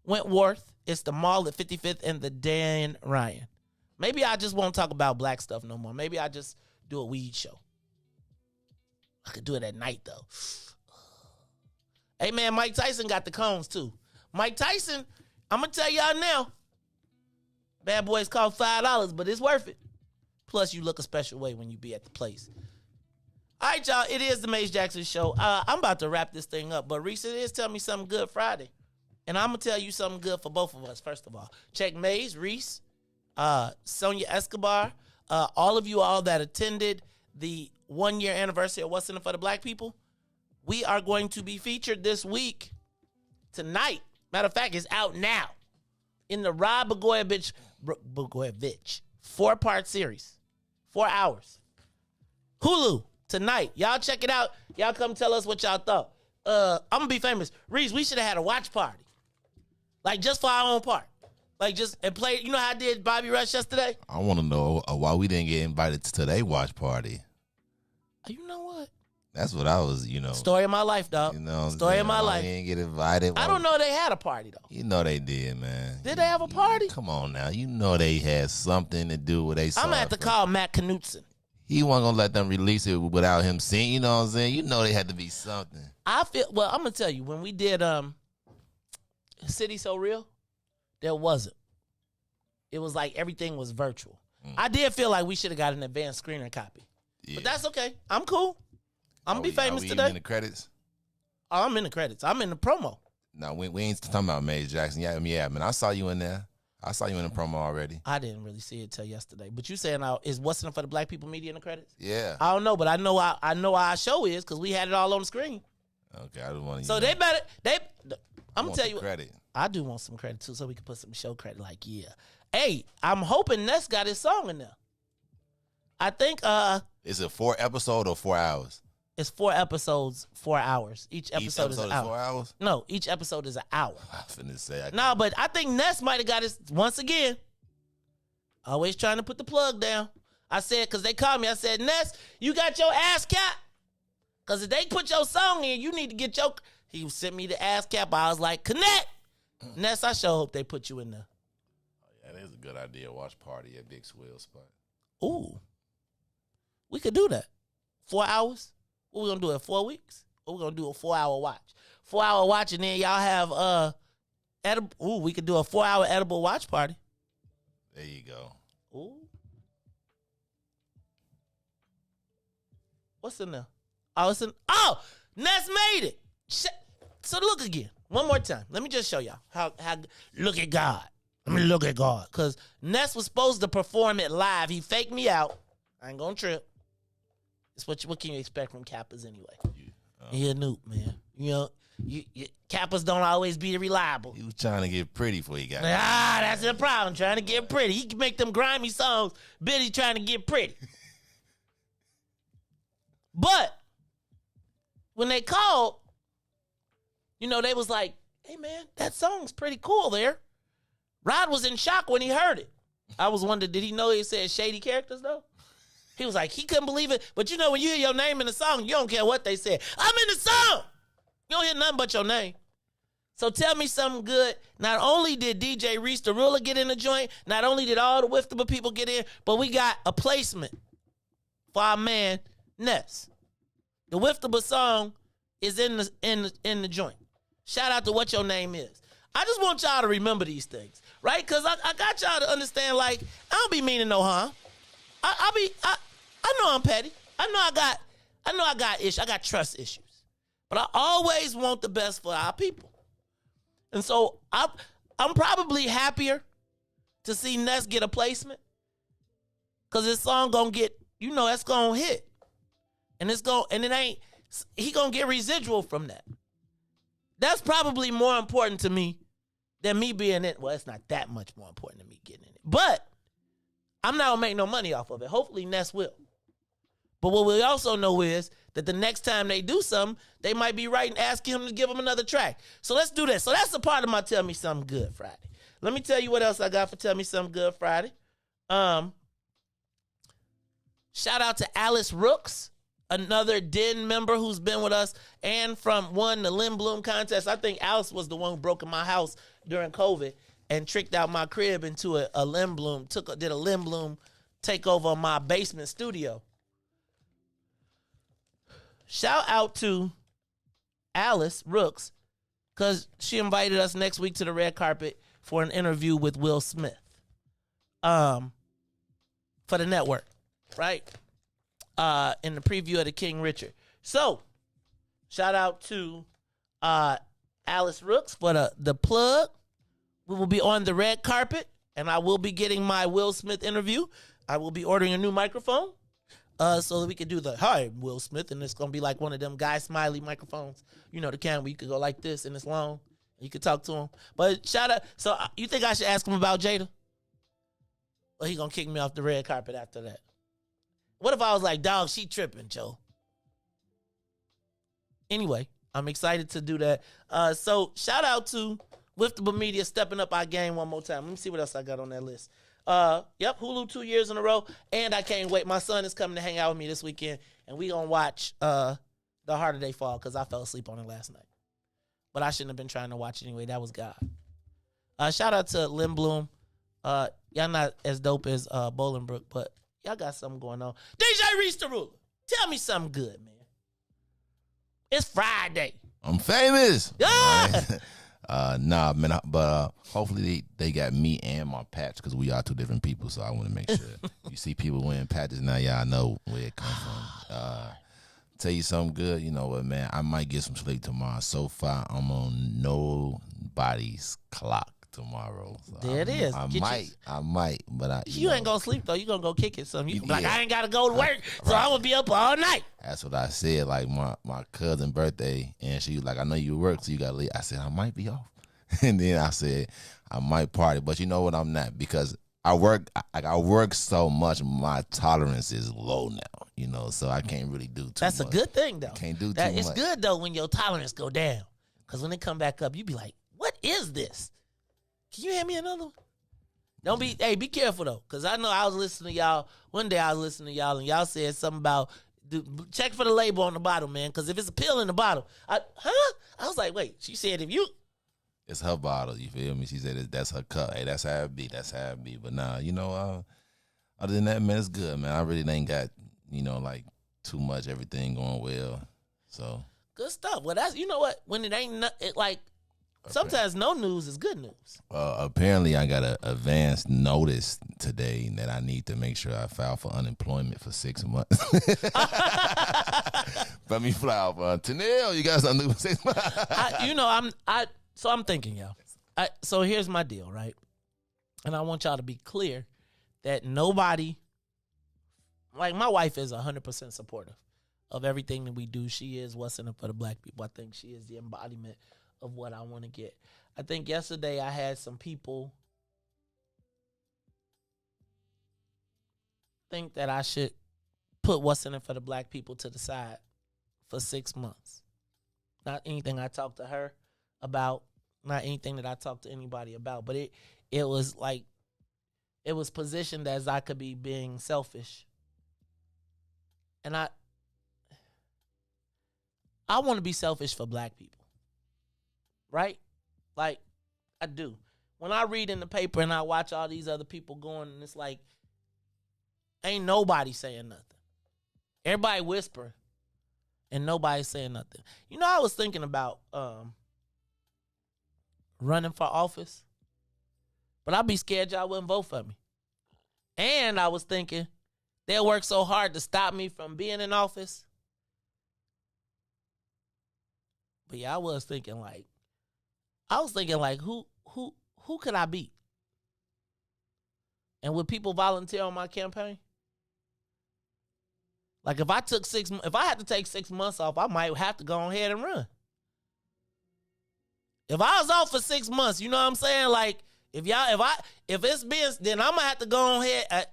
Speaker 11: Wentworth. It's the mall at 55th and the Dan Ryan. Maybe I just won't talk about black stuff no more. Maybe I just do a weed show. I could do it at night, though. Hey, man, Mike Tyson got the cones, too. Mike Tyson, I'm going to tell y'all now, bad boys cost $5, but it's worth it. Plus, you look a special way when you be at the place. All right, y'all, it is the Maze Jackson Show. I'm about to wrap this thing up, but Riis, it is Tell Me Something Good Friday. And I'm going to tell you something good for both of us, first of all. Check Maze, Riis, Sonia Escobar, all of you all that attended the 1-year anniversary of What's in It for the Black People. We are going to be featured this week, tonight. Matter of fact, it's out now in the Rod Blagojevich 4-part series, 4 hours. Hulu tonight. Y'all check it out. Y'all come tell us what y'all thought. I'm gonna be famous. Riis, we should have had a watch party, like just for our own part. Like just and play. You know how I did Bobby Rush yesterday?
Speaker 12: I want to know why we didn't get invited to their watch party.
Speaker 11: You know what?
Speaker 12: That's what I was,
Speaker 11: Story of my life, dog. Story of my life.
Speaker 12: We didn't get invited.
Speaker 11: I don't know they had a party, though.
Speaker 12: You know they did, man.
Speaker 11: Did they have a party?
Speaker 12: Come on now. You know they had something to do with they saw.
Speaker 11: I'm going to have to call Matt Knutson.
Speaker 12: He wasn't going to let them release it without him seeing, you know what I'm saying? You know they had to be something.
Speaker 11: I'm going to tell you, when we did City So Real, there wasn't. It was like everything was virtual. I did feel like we should have got an advanced screener copy. Yeah. But that's okay. I'm cool. I'm going to be famous today.
Speaker 12: Are we in the credits?
Speaker 11: Oh, I'm in the credits. I'm in the promo.
Speaker 12: No, we ain't talking about Maze Jackson. Yeah, man, I saw you in there. I saw you in the promo already.
Speaker 11: I didn't really see it till yesterday. But you saying is What's in It for the Black People media in the credits?
Speaker 12: Yeah.
Speaker 11: I don't know, but I know our show is because we had it all on the screen.
Speaker 12: Okay, I don't want to.
Speaker 11: So they better. I'm gonna tell you.
Speaker 12: Credit.
Speaker 11: I do want some credit too, so we can put some show credit. Like, yeah. Hey, I'm hoping Ness got his song in there. I think.
Speaker 12: Is it 4 episodes or 4 hours?
Speaker 11: It's 4 episodes, 4 hours. Each episode is an hour.
Speaker 12: 4 hours?
Speaker 11: No, each episode is an hour.
Speaker 12: I was finna say.
Speaker 11: No, but I think Ness might have got his once again. Always trying to put the plug down. I said, because they called me, I said, Ness, you got your ass cap? Because if they put your song in, you need to get your. He sent me the ass cap. I was like, connect. Ness, I sure hope they put you in there.
Speaker 12: Oh, yeah, that is a good idea. Watch party at Big Swill's spot.
Speaker 11: Ooh. We could do that. 4 hours? What we gonna do it 4 weeks? Or we gonna do a 4-hour watch? 4-hour watch, and then y'all have edible. Ooh, we could do a 4-hour edible watch party.
Speaker 12: There you go.
Speaker 11: Ooh. What's in there? Oh, it's in. Oh, Ness made it. So look again. One more time. Let me just show y'all how. Look at God. Let me look at God. Because Ness was supposed to perform it live. He faked me out. I ain't gonna trip. It's what can you expect from Kappas anyway? He a noob, man. You know, Kappas don't always be reliable.
Speaker 12: He was trying to get pretty before he got
Speaker 11: that's the problem. Trying to get pretty. He can make them grimy songs. Billy trying to get pretty. But when they called, you know, they was like, hey, man, that song's pretty cool there. Rod was in shock when he heard it. I was wondering, did he know it said shady characters, though? He was like, he couldn't believe it. But you know, when you hear your name in the song, you don't care what they said. I'm in the song. You don't hear nothing but your name. So tell me something good. Not only did DJ Riis the Ruler get in the joint, not only did all the WIIFTBP people get in, but we got a placement for our man, Ness. The WIIFTBP song is in the joint. Shout out to What Your Name Is. I just want y'all to remember these things, right? Because I got y'all to understand, like, I don't be meaning no harm. I know I'm petty. I know I got issues. I got trust issues. But I always want the best for our people. And so I'm probably happier to see Ness get a placement. Cause this song gonna get, you know, that's gonna hit. And he gonna get residual from that. That's probably more important to me than me being in. Well, it's not that much more important than me getting in it. But I'm not gonna make no money off of it. Hopefully Ness will. But what we also know is that the next time they do something, they might be writing, asking him to give them another track. So let's do that. So that's a part of my Tell Me Something Good Friday. Let me tell you what else I got for Tell Me Something Good Friday. Shout out to Alice Rooks, another Den member who's been with us and won the Limb Bloom contest. I think Alice was the one who broke in my house during COVID and tricked out my crib into a Limb Bloom, did a Limb Bloom takeover on my basement studio. Shout out to Alice Rooks because she invited us next week to the red carpet for an interview with Will Smith for the network, right? In the preview of the King Richard. So, shout out to Alice Rooks for the plug. We will be on the red carpet, and I will be getting my Will Smith interview. I will be ordering a new microphone. So that we could do the, hi, Will Smith, and it's going to be like one of them Guy Smiley microphones. You know, the kind where you could go like this, and it's long. You could talk to him. But shout out. So you think I should ask him about Jada? Or he going to kick me off the red carpet after that? What if I was like, dog, she tripping, Joe? Anyway, I'm excited to do that. So shout out to WIIFTBP Media stepping up our game one more time. Let me see what else I got on that list. Yep, Hulu 2 years in a row, and I can't wait. My son is coming to hang out with me this weekend, and we gonna watch The Harder They Fall because I fell asleep on it last night. But I shouldn't have been trying to watch it anyway. That was God. Shout out to Limb Bloom. Y'all not as dope as Bolingbrook, but y'all got something going on. DJ Riis the Ruler, tell me something good, man. It's Friday.
Speaker 12: I'm famous.
Speaker 11: Yeah.
Speaker 12: Nah, man, but hopefully they got me and my patch because we are two different people, so I want to make sure. You see people wearing patches now, y'all know where it comes from. Tell you something good, you know what, man, I might get some sleep tomorrow. So far, I'm on nobody's clock tomorrow. So
Speaker 11: there it is.
Speaker 12: I might, but
Speaker 11: you ain't gonna sleep though. You gonna go kick it something. You like, I ain't gotta go to work, so I'm gonna be up all night.
Speaker 12: That's what I said. Like my cousin's birthday, and she was like, I know you work, so you gotta leave. I said I might be off, and then I said I might party, but you know what? I'm not because I work so much. My tolerance is low now, you know, so I can't really do too much.
Speaker 11: That's a good thing though.
Speaker 12: Can't do too
Speaker 11: It's
Speaker 12: much.
Speaker 11: good though when your tolerance go down, because when it come back up, you be like, what is this? Can you hand me another one? Be careful though, because I know I was listening to y'all. One day I was listening to y'all, and y'all said something about check for the label on the bottle, man, because if it's a pill in the bottle, I was like, wait, she said if you.
Speaker 12: It's her bottle, you feel me? She said that's her cup. Hey, that's how it be. That's how it be. But nah, you know, other than that, man, it's good, man. I really ain't got, you know, like too much, everything going well. So
Speaker 11: good stuff. Well, that's, you know what? When it ain't like. Sometimes no news is good news.
Speaker 12: Apparently, I got an advance notice today that I need to make sure I file for unemployment for 6 months. Let me fly out for Tanel. You got something to do for 6 months?
Speaker 11: I'm thinking, y'all. So here's my deal, right? And I want y'all to be clear that nobody, like my wife is 100% supportive of everything that we do. She is what's in it for the black people. I think she is the embodiment of what I want to get. I think yesterday I had some people think that I should put what's in it for the black people to the side for 6 months. Not anything I talked to her about, not anything that I talked to anybody about, but it was like, it was positioned as I could be being selfish. And I want to be selfish for black people. Right? Like, I do. When I read in the paper and I watch all these other people going, and it's like, ain't nobody saying nothing. Everybody whispering, and nobody saying nothing. You know, I was thinking about running for office, but I'd be scared y'all wouldn't vote for me. And I was thinking, they'll work so hard to stop me from being in office. But yeah, I was thinking like, who could I beat? And would people volunteer on my campaign? Like if I had to take 6 months off, I might have to go ahead and run. If I was off for 6 months, you know what I'm saying? Like if it's been, then I'm gonna have to go ahead.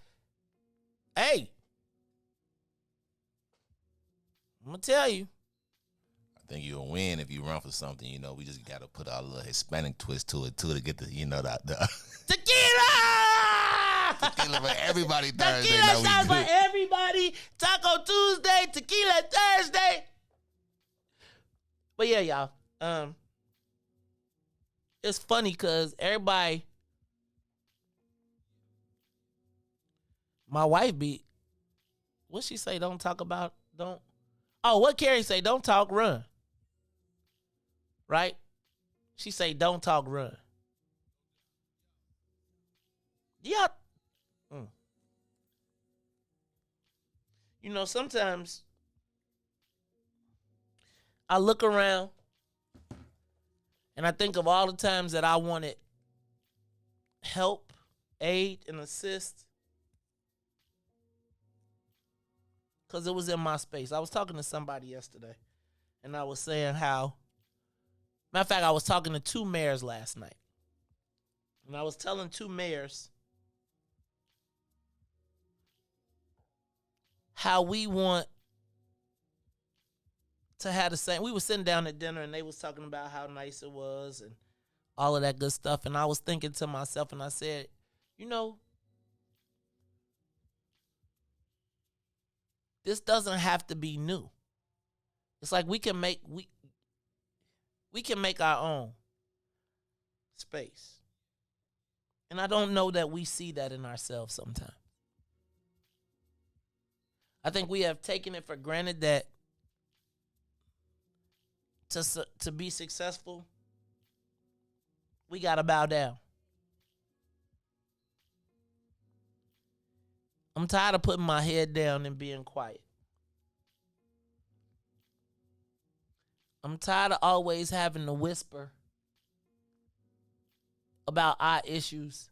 Speaker 11: Hey, I'm gonna tell you.
Speaker 12: I think you'll win if you run for something. You know, we just got to put our little Hispanic twist to it, too, to get the, you know, the
Speaker 11: tequila!
Speaker 12: Tequila for everybody Thursday.
Speaker 11: Tequila shots for everybody. Taco Tuesday, tequila Thursday. But yeah, y'all. It's funny because everybody, my wife what she say? Don't talk about, what Carrie say? Don't talk, run. Right? She say, don't talk, run. Yeah. You know, sometimes I look around and I think of all the times that I wanted help, aid, and assist because it was in my space. I was talking to somebody yesterday, and I was saying how, matter of fact, I was talking to 2 mayors last night, and I was telling 2 mayors how we want to have the same. We were sitting down at dinner, and they was talking about how nice it was and all of that good stuff, and I was thinking to myself, and I said, you know, this doesn't have to be new. It's like we can make our own space. And I don't know that we see that in ourselves sometimes. I think we have taken it for granted that to be successful, we got to bow down. I'm tired of putting my head down and being quiet. I'm tired of always having to whisper about our issues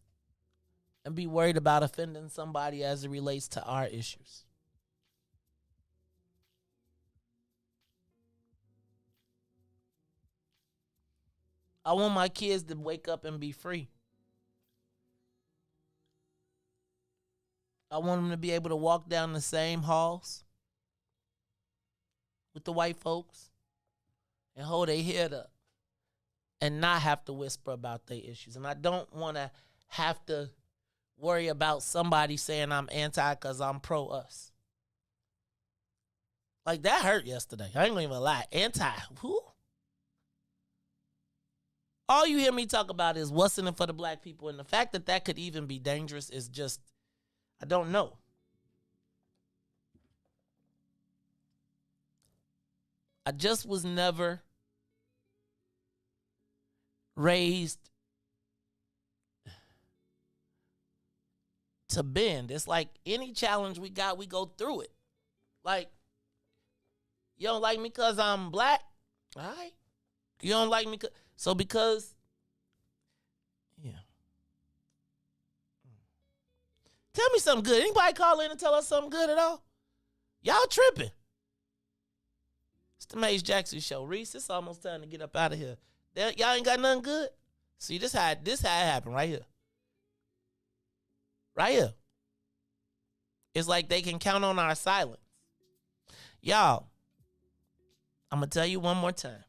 Speaker 11: and be worried about offending somebody as it relates to our issues. I want my kids to wake up and be free. I want them to be able to walk down the same halls with the white folks and hold their head up and not have to whisper about their issues. And I don't want to have to worry about somebody saying I'm anti because I'm pro us. Like, that hurt yesterday. I ain't gonna even lie. Anti, who? All you hear me talk about is what's in it for the black people. And the fact that that could even be dangerous is just, I don't know. I just was never raised to bend. It's like any challenge we got, we go through it. Like, you don't like me because I'm black? All right. You don't like me because, yeah. Tell me something good. Anybody call in and tell us something good at all? Y'all tripping. It's the Maze Jackson Show. Riis, it's almost time to get up out of here. Y'all ain't got nothing good? See, this how it happened right here. Right here. It's like they can count on our silence. Y'all, I'm going to tell you one more time.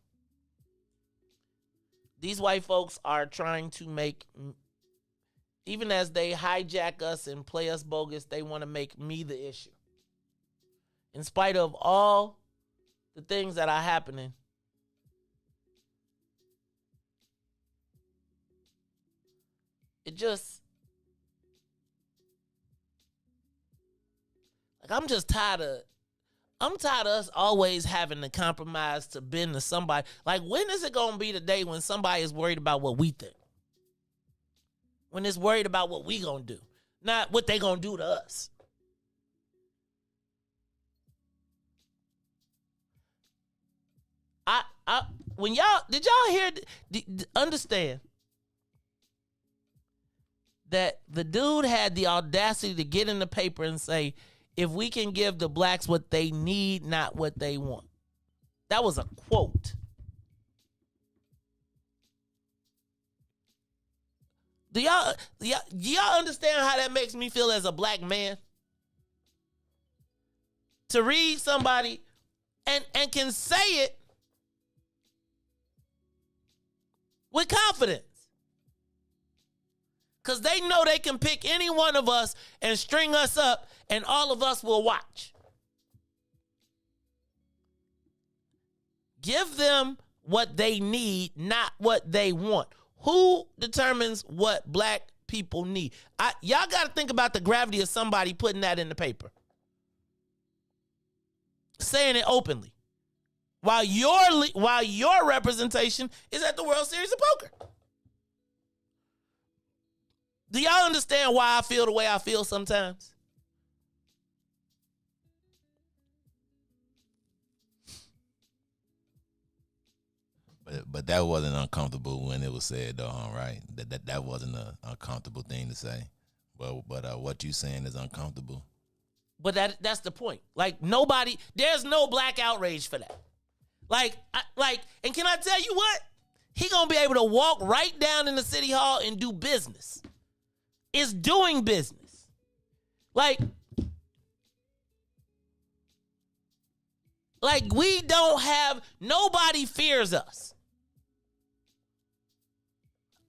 Speaker 11: These white folks are trying to make, even as they hijack us and play us bogus, they want to make me the issue. In spite of all the things that are happening, it just, like, I'm tired of us always having to compromise to bend to somebody. Like, when is it going to be the day when somebody is worried about what we think? When it's worried about what we going to do, not what they going to do to us. When did y'all hear, understand that the dude had the audacity to get in the paper and say, if we can give the blacks what they need, not what they want. That was a quote. Do y'all understand how that makes me feel as a black man? To read somebody and can say it with confidence. Because they know they can pick any one of us and string us up and all of us will watch. Give them what they need, not what they want. Who determines what black people need? Y'all got to think about the gravity of somebody putting that in the paper. Saying it openly. While your representation is at the World Series of Poker. Do y'all understand why I feel the way I feel sometimes?
Speaker 12: But that wasn't uncomfortable when it was said, though, right? That wasn't an uncomfortable thing to say. But what you saying is uncomfortable.
Speaker 11: But that's the point. Like, there's no black outrage for that. And can I tell you what? He gonna be able to walk right down in the city hall and do business. It's doing business. Like we don't have, nobody fears us.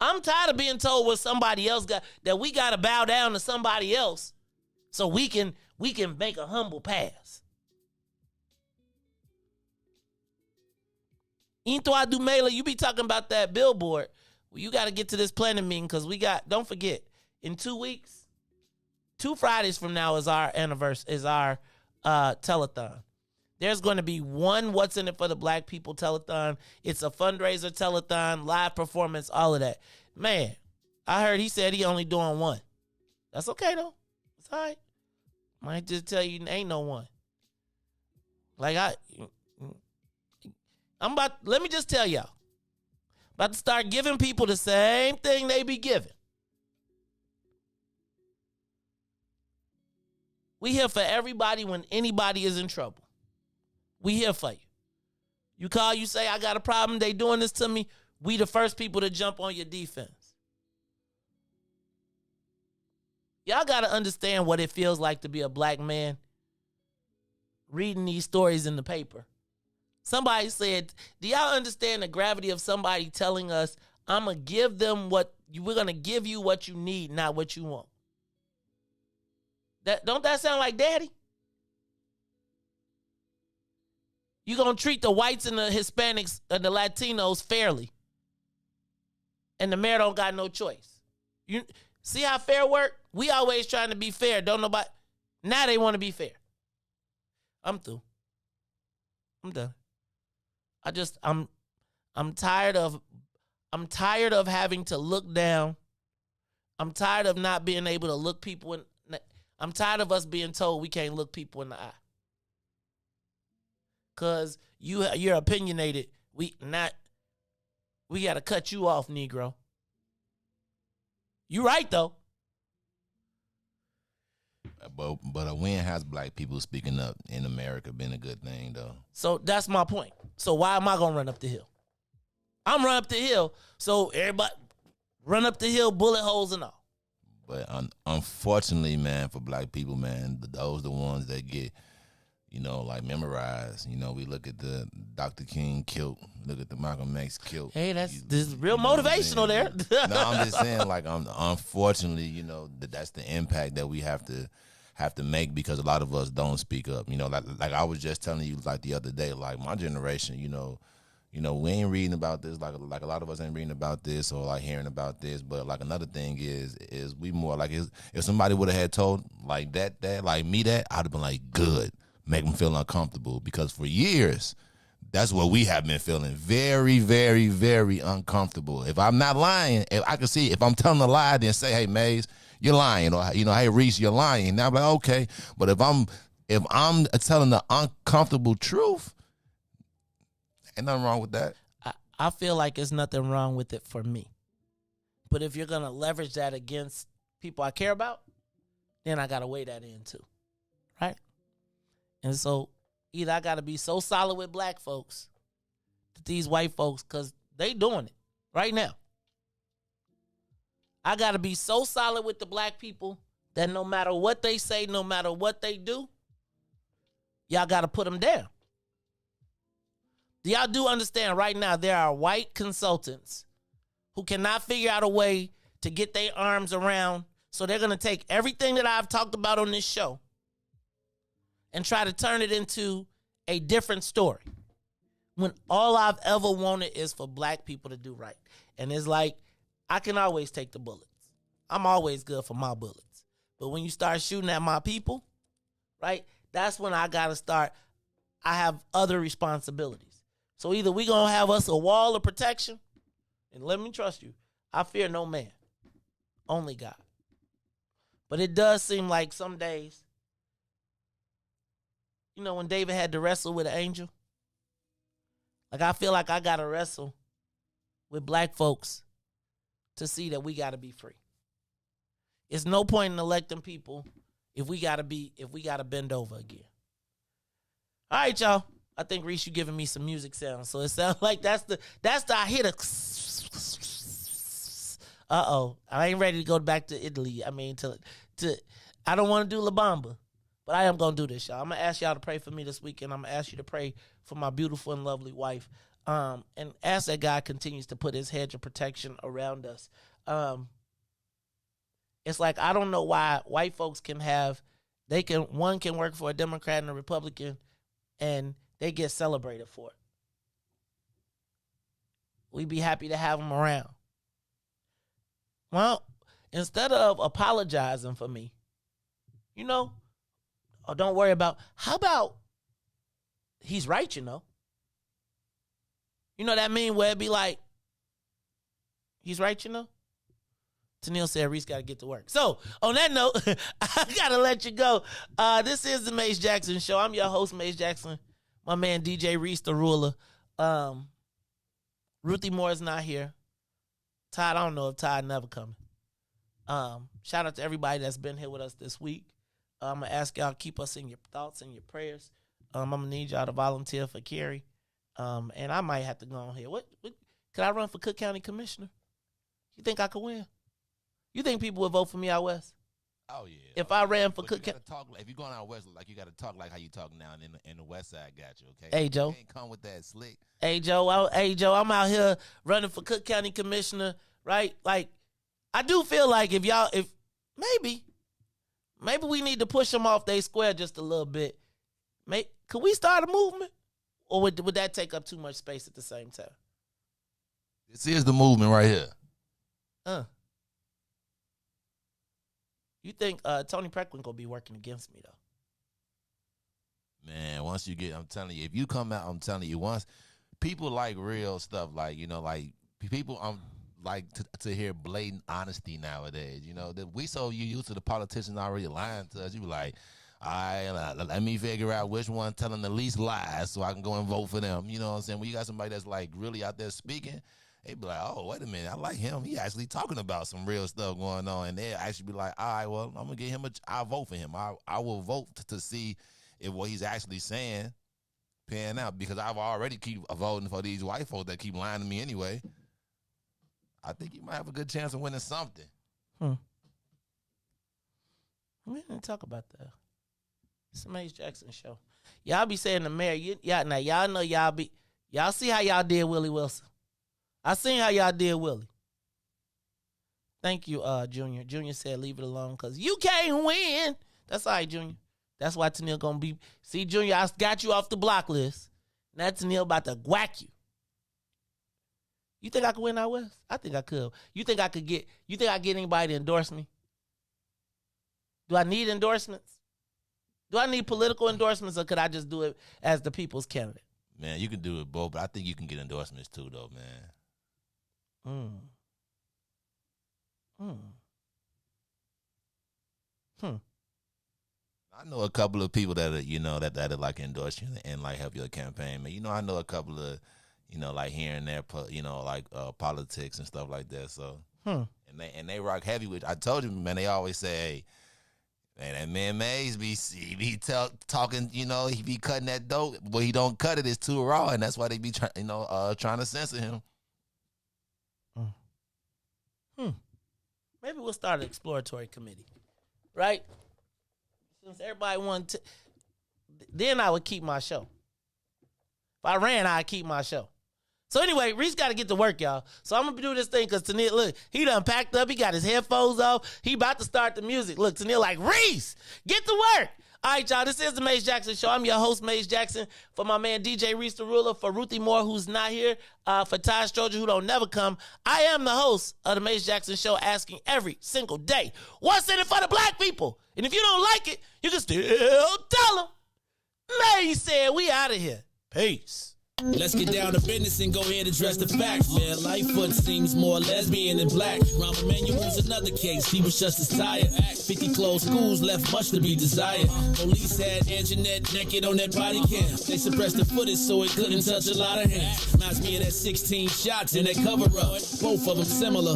Speaker 11: I'm tired of being told what somebody else got, that we got to bow down to somebody else so we can make a humble pass. Into Adumela, you be talking about that billboard. Well, you got to get to this planning meeting because don't forget, in 2 weeks, 2 Fridays from now is our anniversary, is our telethon. There's going to be one What's in It for the Black People telethon. It's a fundraiser telethon, live performance, all of that. Man, I heard he said he only doing one. That's okay, though. It's all right. Might just tell you ain't no one. Let me just tell y'all. About to start giving people the same thing they be giving. We here for everybody when anybody is in trouble. We here for you. You call, you say, I got a problem, they doing this to me. We the first people to jump on your defense. Y'all got to understand what it feels like to be a black man reading these stories in the paper. Somebody said, do y'all understand the gravity of somebody telling us, I'm going to give them we're going to give you what you need, not what you want? Don't that sound like daddy? You're going to treat the whites and the Hispanics and the Latinos fairly. And the mayor don't got no choice. You see how fair work? We always trying to be fair. Don't nobody. Now they want to be fair. I'm through. I'm done. I'm tired of having to look down. I'm tired of not being able to look people in. I'm tired of us being told we can't look people in the eye. Cause you're opinionated. We gotta cut you off, Negro. You right though.
Speaker 12: But a win has black people speaking up in America been a good thing though.
Speaker 11: So that's my point. So why am I gonna run up the hill? I'm run up the hill, so everybody run up the hill, bullet holes and all.
Speaker 12: But unfortunately, man, for black people, man, those the ones that get you know, like memorize. You know, we look at the Dr. King kilt, look at the Malcolm X kilt.
Speaker 11: Hey, this is real motivational there.
Speaker 12: No, I'm just saying, like, unfortunately, you know, that's the impact that we have to make, because a lot of us don't speak up. You know, like I was just telling you, like, the other day, like, my generation, you know, we ain't reading about this, like a lot of us ain't reading about this or like hearing about this. But like another thing is we more like, if somebody would have had told like that like me that, I'd have been like, good, make them feel uncomfortable, because for years that's what we have been feeling, very, very, very uncomfortable. If I'm not lying, if I can see if I'm telling a lie, then say, hey, Maze, you're lying, or you know, hey, Riis, you're lying. Now I'm like, okay, but if I'm telling the uncomfortable truth, ain't nothing wrong with that.
Speaker 11: I feel like there's nothing wrong with it for me. But if you're going to leverage that against people I care about, then I got to weigh that in too. Right? And so either I got to be so solid with black folks that these white folks, because they doing it right now. I got to be so solid with the black people that no matter what they say, no matter what they do, y'all got to put them down. Y'all do understand right now there are white consultants who cannot figure out a way to get their arms around, so they're going to take everything that I've talked about on this show and try to turn it into a different story, when all I've ever wanted is for black people to do right. And it's like, I can always take the bullets. I'm always good for my bullets. But when you start shooting at my people, right, that's when I got to start. I have other responsibilities. So either we going to have us a wall of protection, and let me trust you, I fear no man, only God. But it does seem like some days, you know, when David had to wrestle with an angel, like I feel like I got to wrestle with black folks to see that we got to be free. It's no point in electing people if we got to bend over again. All right, y'all. I think, Riis, you giving me some music sounds. So it sounds like that's the I hit a I ain't ready to go back to Italy. I mean, I don't want to do La Bamba, but I am going to do this, y'all. I'm going to ask y'all to pray for me this weekend. I'm going to ask you to pray for my beautiful and lovely wife. And ask that God continues to put his hedge of protection around us. It's like, I don't know why white folks one can work for a Democrat and a Republican, and they get celebrated for it. We'd be happy to have them around. Well, instead of apologizing for me, you know, or don't worry about, how about he's right, you know? You know what I mean? Where it'd be like, he's right, you know? Tennille said Riis got to get to work. So, on that note, I got to let you go. This is the Maze Jackson Show. I'm your host, Maze Jackson. My man, DJ Riis, the ruler. Ruthie Moore is not here. Todd, I don't know if Todd never coming. Shout out to everybody that's been here with us this week. I'm going to ask y'all to keep us in your thoughts and your prayers. I'm going to need y'all to volunteer for Kerry. And I might have to go on here. What could I run for Cook County Commissioner? You think I could win? You think people would vote for me out west?
Speaker 12: Oh, yeah.
Speaker 11: If I ran for Cook County.
Speaker 12: If you're going out west, like, you got to talk like how you talk now, and the west side got you, okay?
Speaker 11: Hey, Joe.
Speaker 12: You ain't come with that slick.
Speaker 11: Hey, Joe, I'm out here running for Cook County Commissioner, right? Like, I do feel like if maybe we need to push them off their square just a little bit. Could we start a movement? Or would that take up too much space at the same time?
Speaker 12: This is the movement right here.
Speaker 11: You think Tony Preckwinkle will be working against me, though?
Speaker 12: Man, once you get, I'm telling you, if you come out, I'm telling you, once people like real stuff, like, you know, like people like to hear blatant honesty nowadays. You know, that we so used to the politicians already lying to us. You be like, all right, let me figure out which one telling the least lies so I can go and vote for them. You know what I'm saying? When you got somebody that's like really out there speaking, they be like, oh, wait a minute, I like him. He actually talking about some real stuff going on. And they actually be like, all right, well, I'm going to get him I'll vote for him. I will vote to see if what he's actually saying pan out, because I've already keep voting for these white folks that keep lying to me anyway. I think you might have a good chance of winning something.
Speaker 11: We didn't talk about that. It's the Maze Jackson Show. Y'all be saying the mayor, now y'all know y'all see how y'all did Willie Wilson. I seen how y'all did Willie. Thank you, Junior. Junior said leave it alone because you can't win. That's all right, Junior. That's why Tennille gonna be. See, Junior, I got you off the block list. Now Tennille about to whack you. You think I could win out west? I think I could. You think I get anybody to endorse me? Do I need endorsements? Do I need political endorsements, or could I just do it as the people's candidate?
Speaker 12: Man, you can do it both, but I think you can get endorsements too, though, man. I know a couple of people that that like endorse you and like help your campaign, man. I know a couple of, like here and there, like politics and stuff like that. So, and they rock heavy with. I told you, man. They always say, hey. Man, that man Mays be talking, he be cutting that dope, but he don't cut it. It's too raw, and that's why they be trying to censor him.
Speaker 11: Maybe we'll start an exploratory committee, right? Since everybody wanted to, then I would keep my show. If I ran, I'd keep my show. So anyway, Riis got to get to work, y'all. So I'm going to do this thing because Tennille, look, he done packed up. He got his headphones off. He about to start the music. Look, Tennille like, Riis, get to work. All right, y'all, this is the Maze Jackson Show. I'm your host, Maze Jackson, for my man DJ Riis the Ruler, for Ruthie Moore, who's not here, for Todd Stoger, who don't never come. I am the host of the Maze Jackson Show, asking every single day, what's in it for the black people? And if you don't like it, you can still tell them. Maze said, we out of here. Peace.
Speaker 10: Let's get down to business and go ahead and address the facts, man. Lightfoot seems more lesbian than black. Rahm Emanuel's another case. He was just as tired. 50 closed schools left much to be desired. Police had Anjanette naked on that body cam. They suppressed the footage so it couldn't touch a lot of hands. Reminds me of that 16 shots in that cover-up. Both of them similar.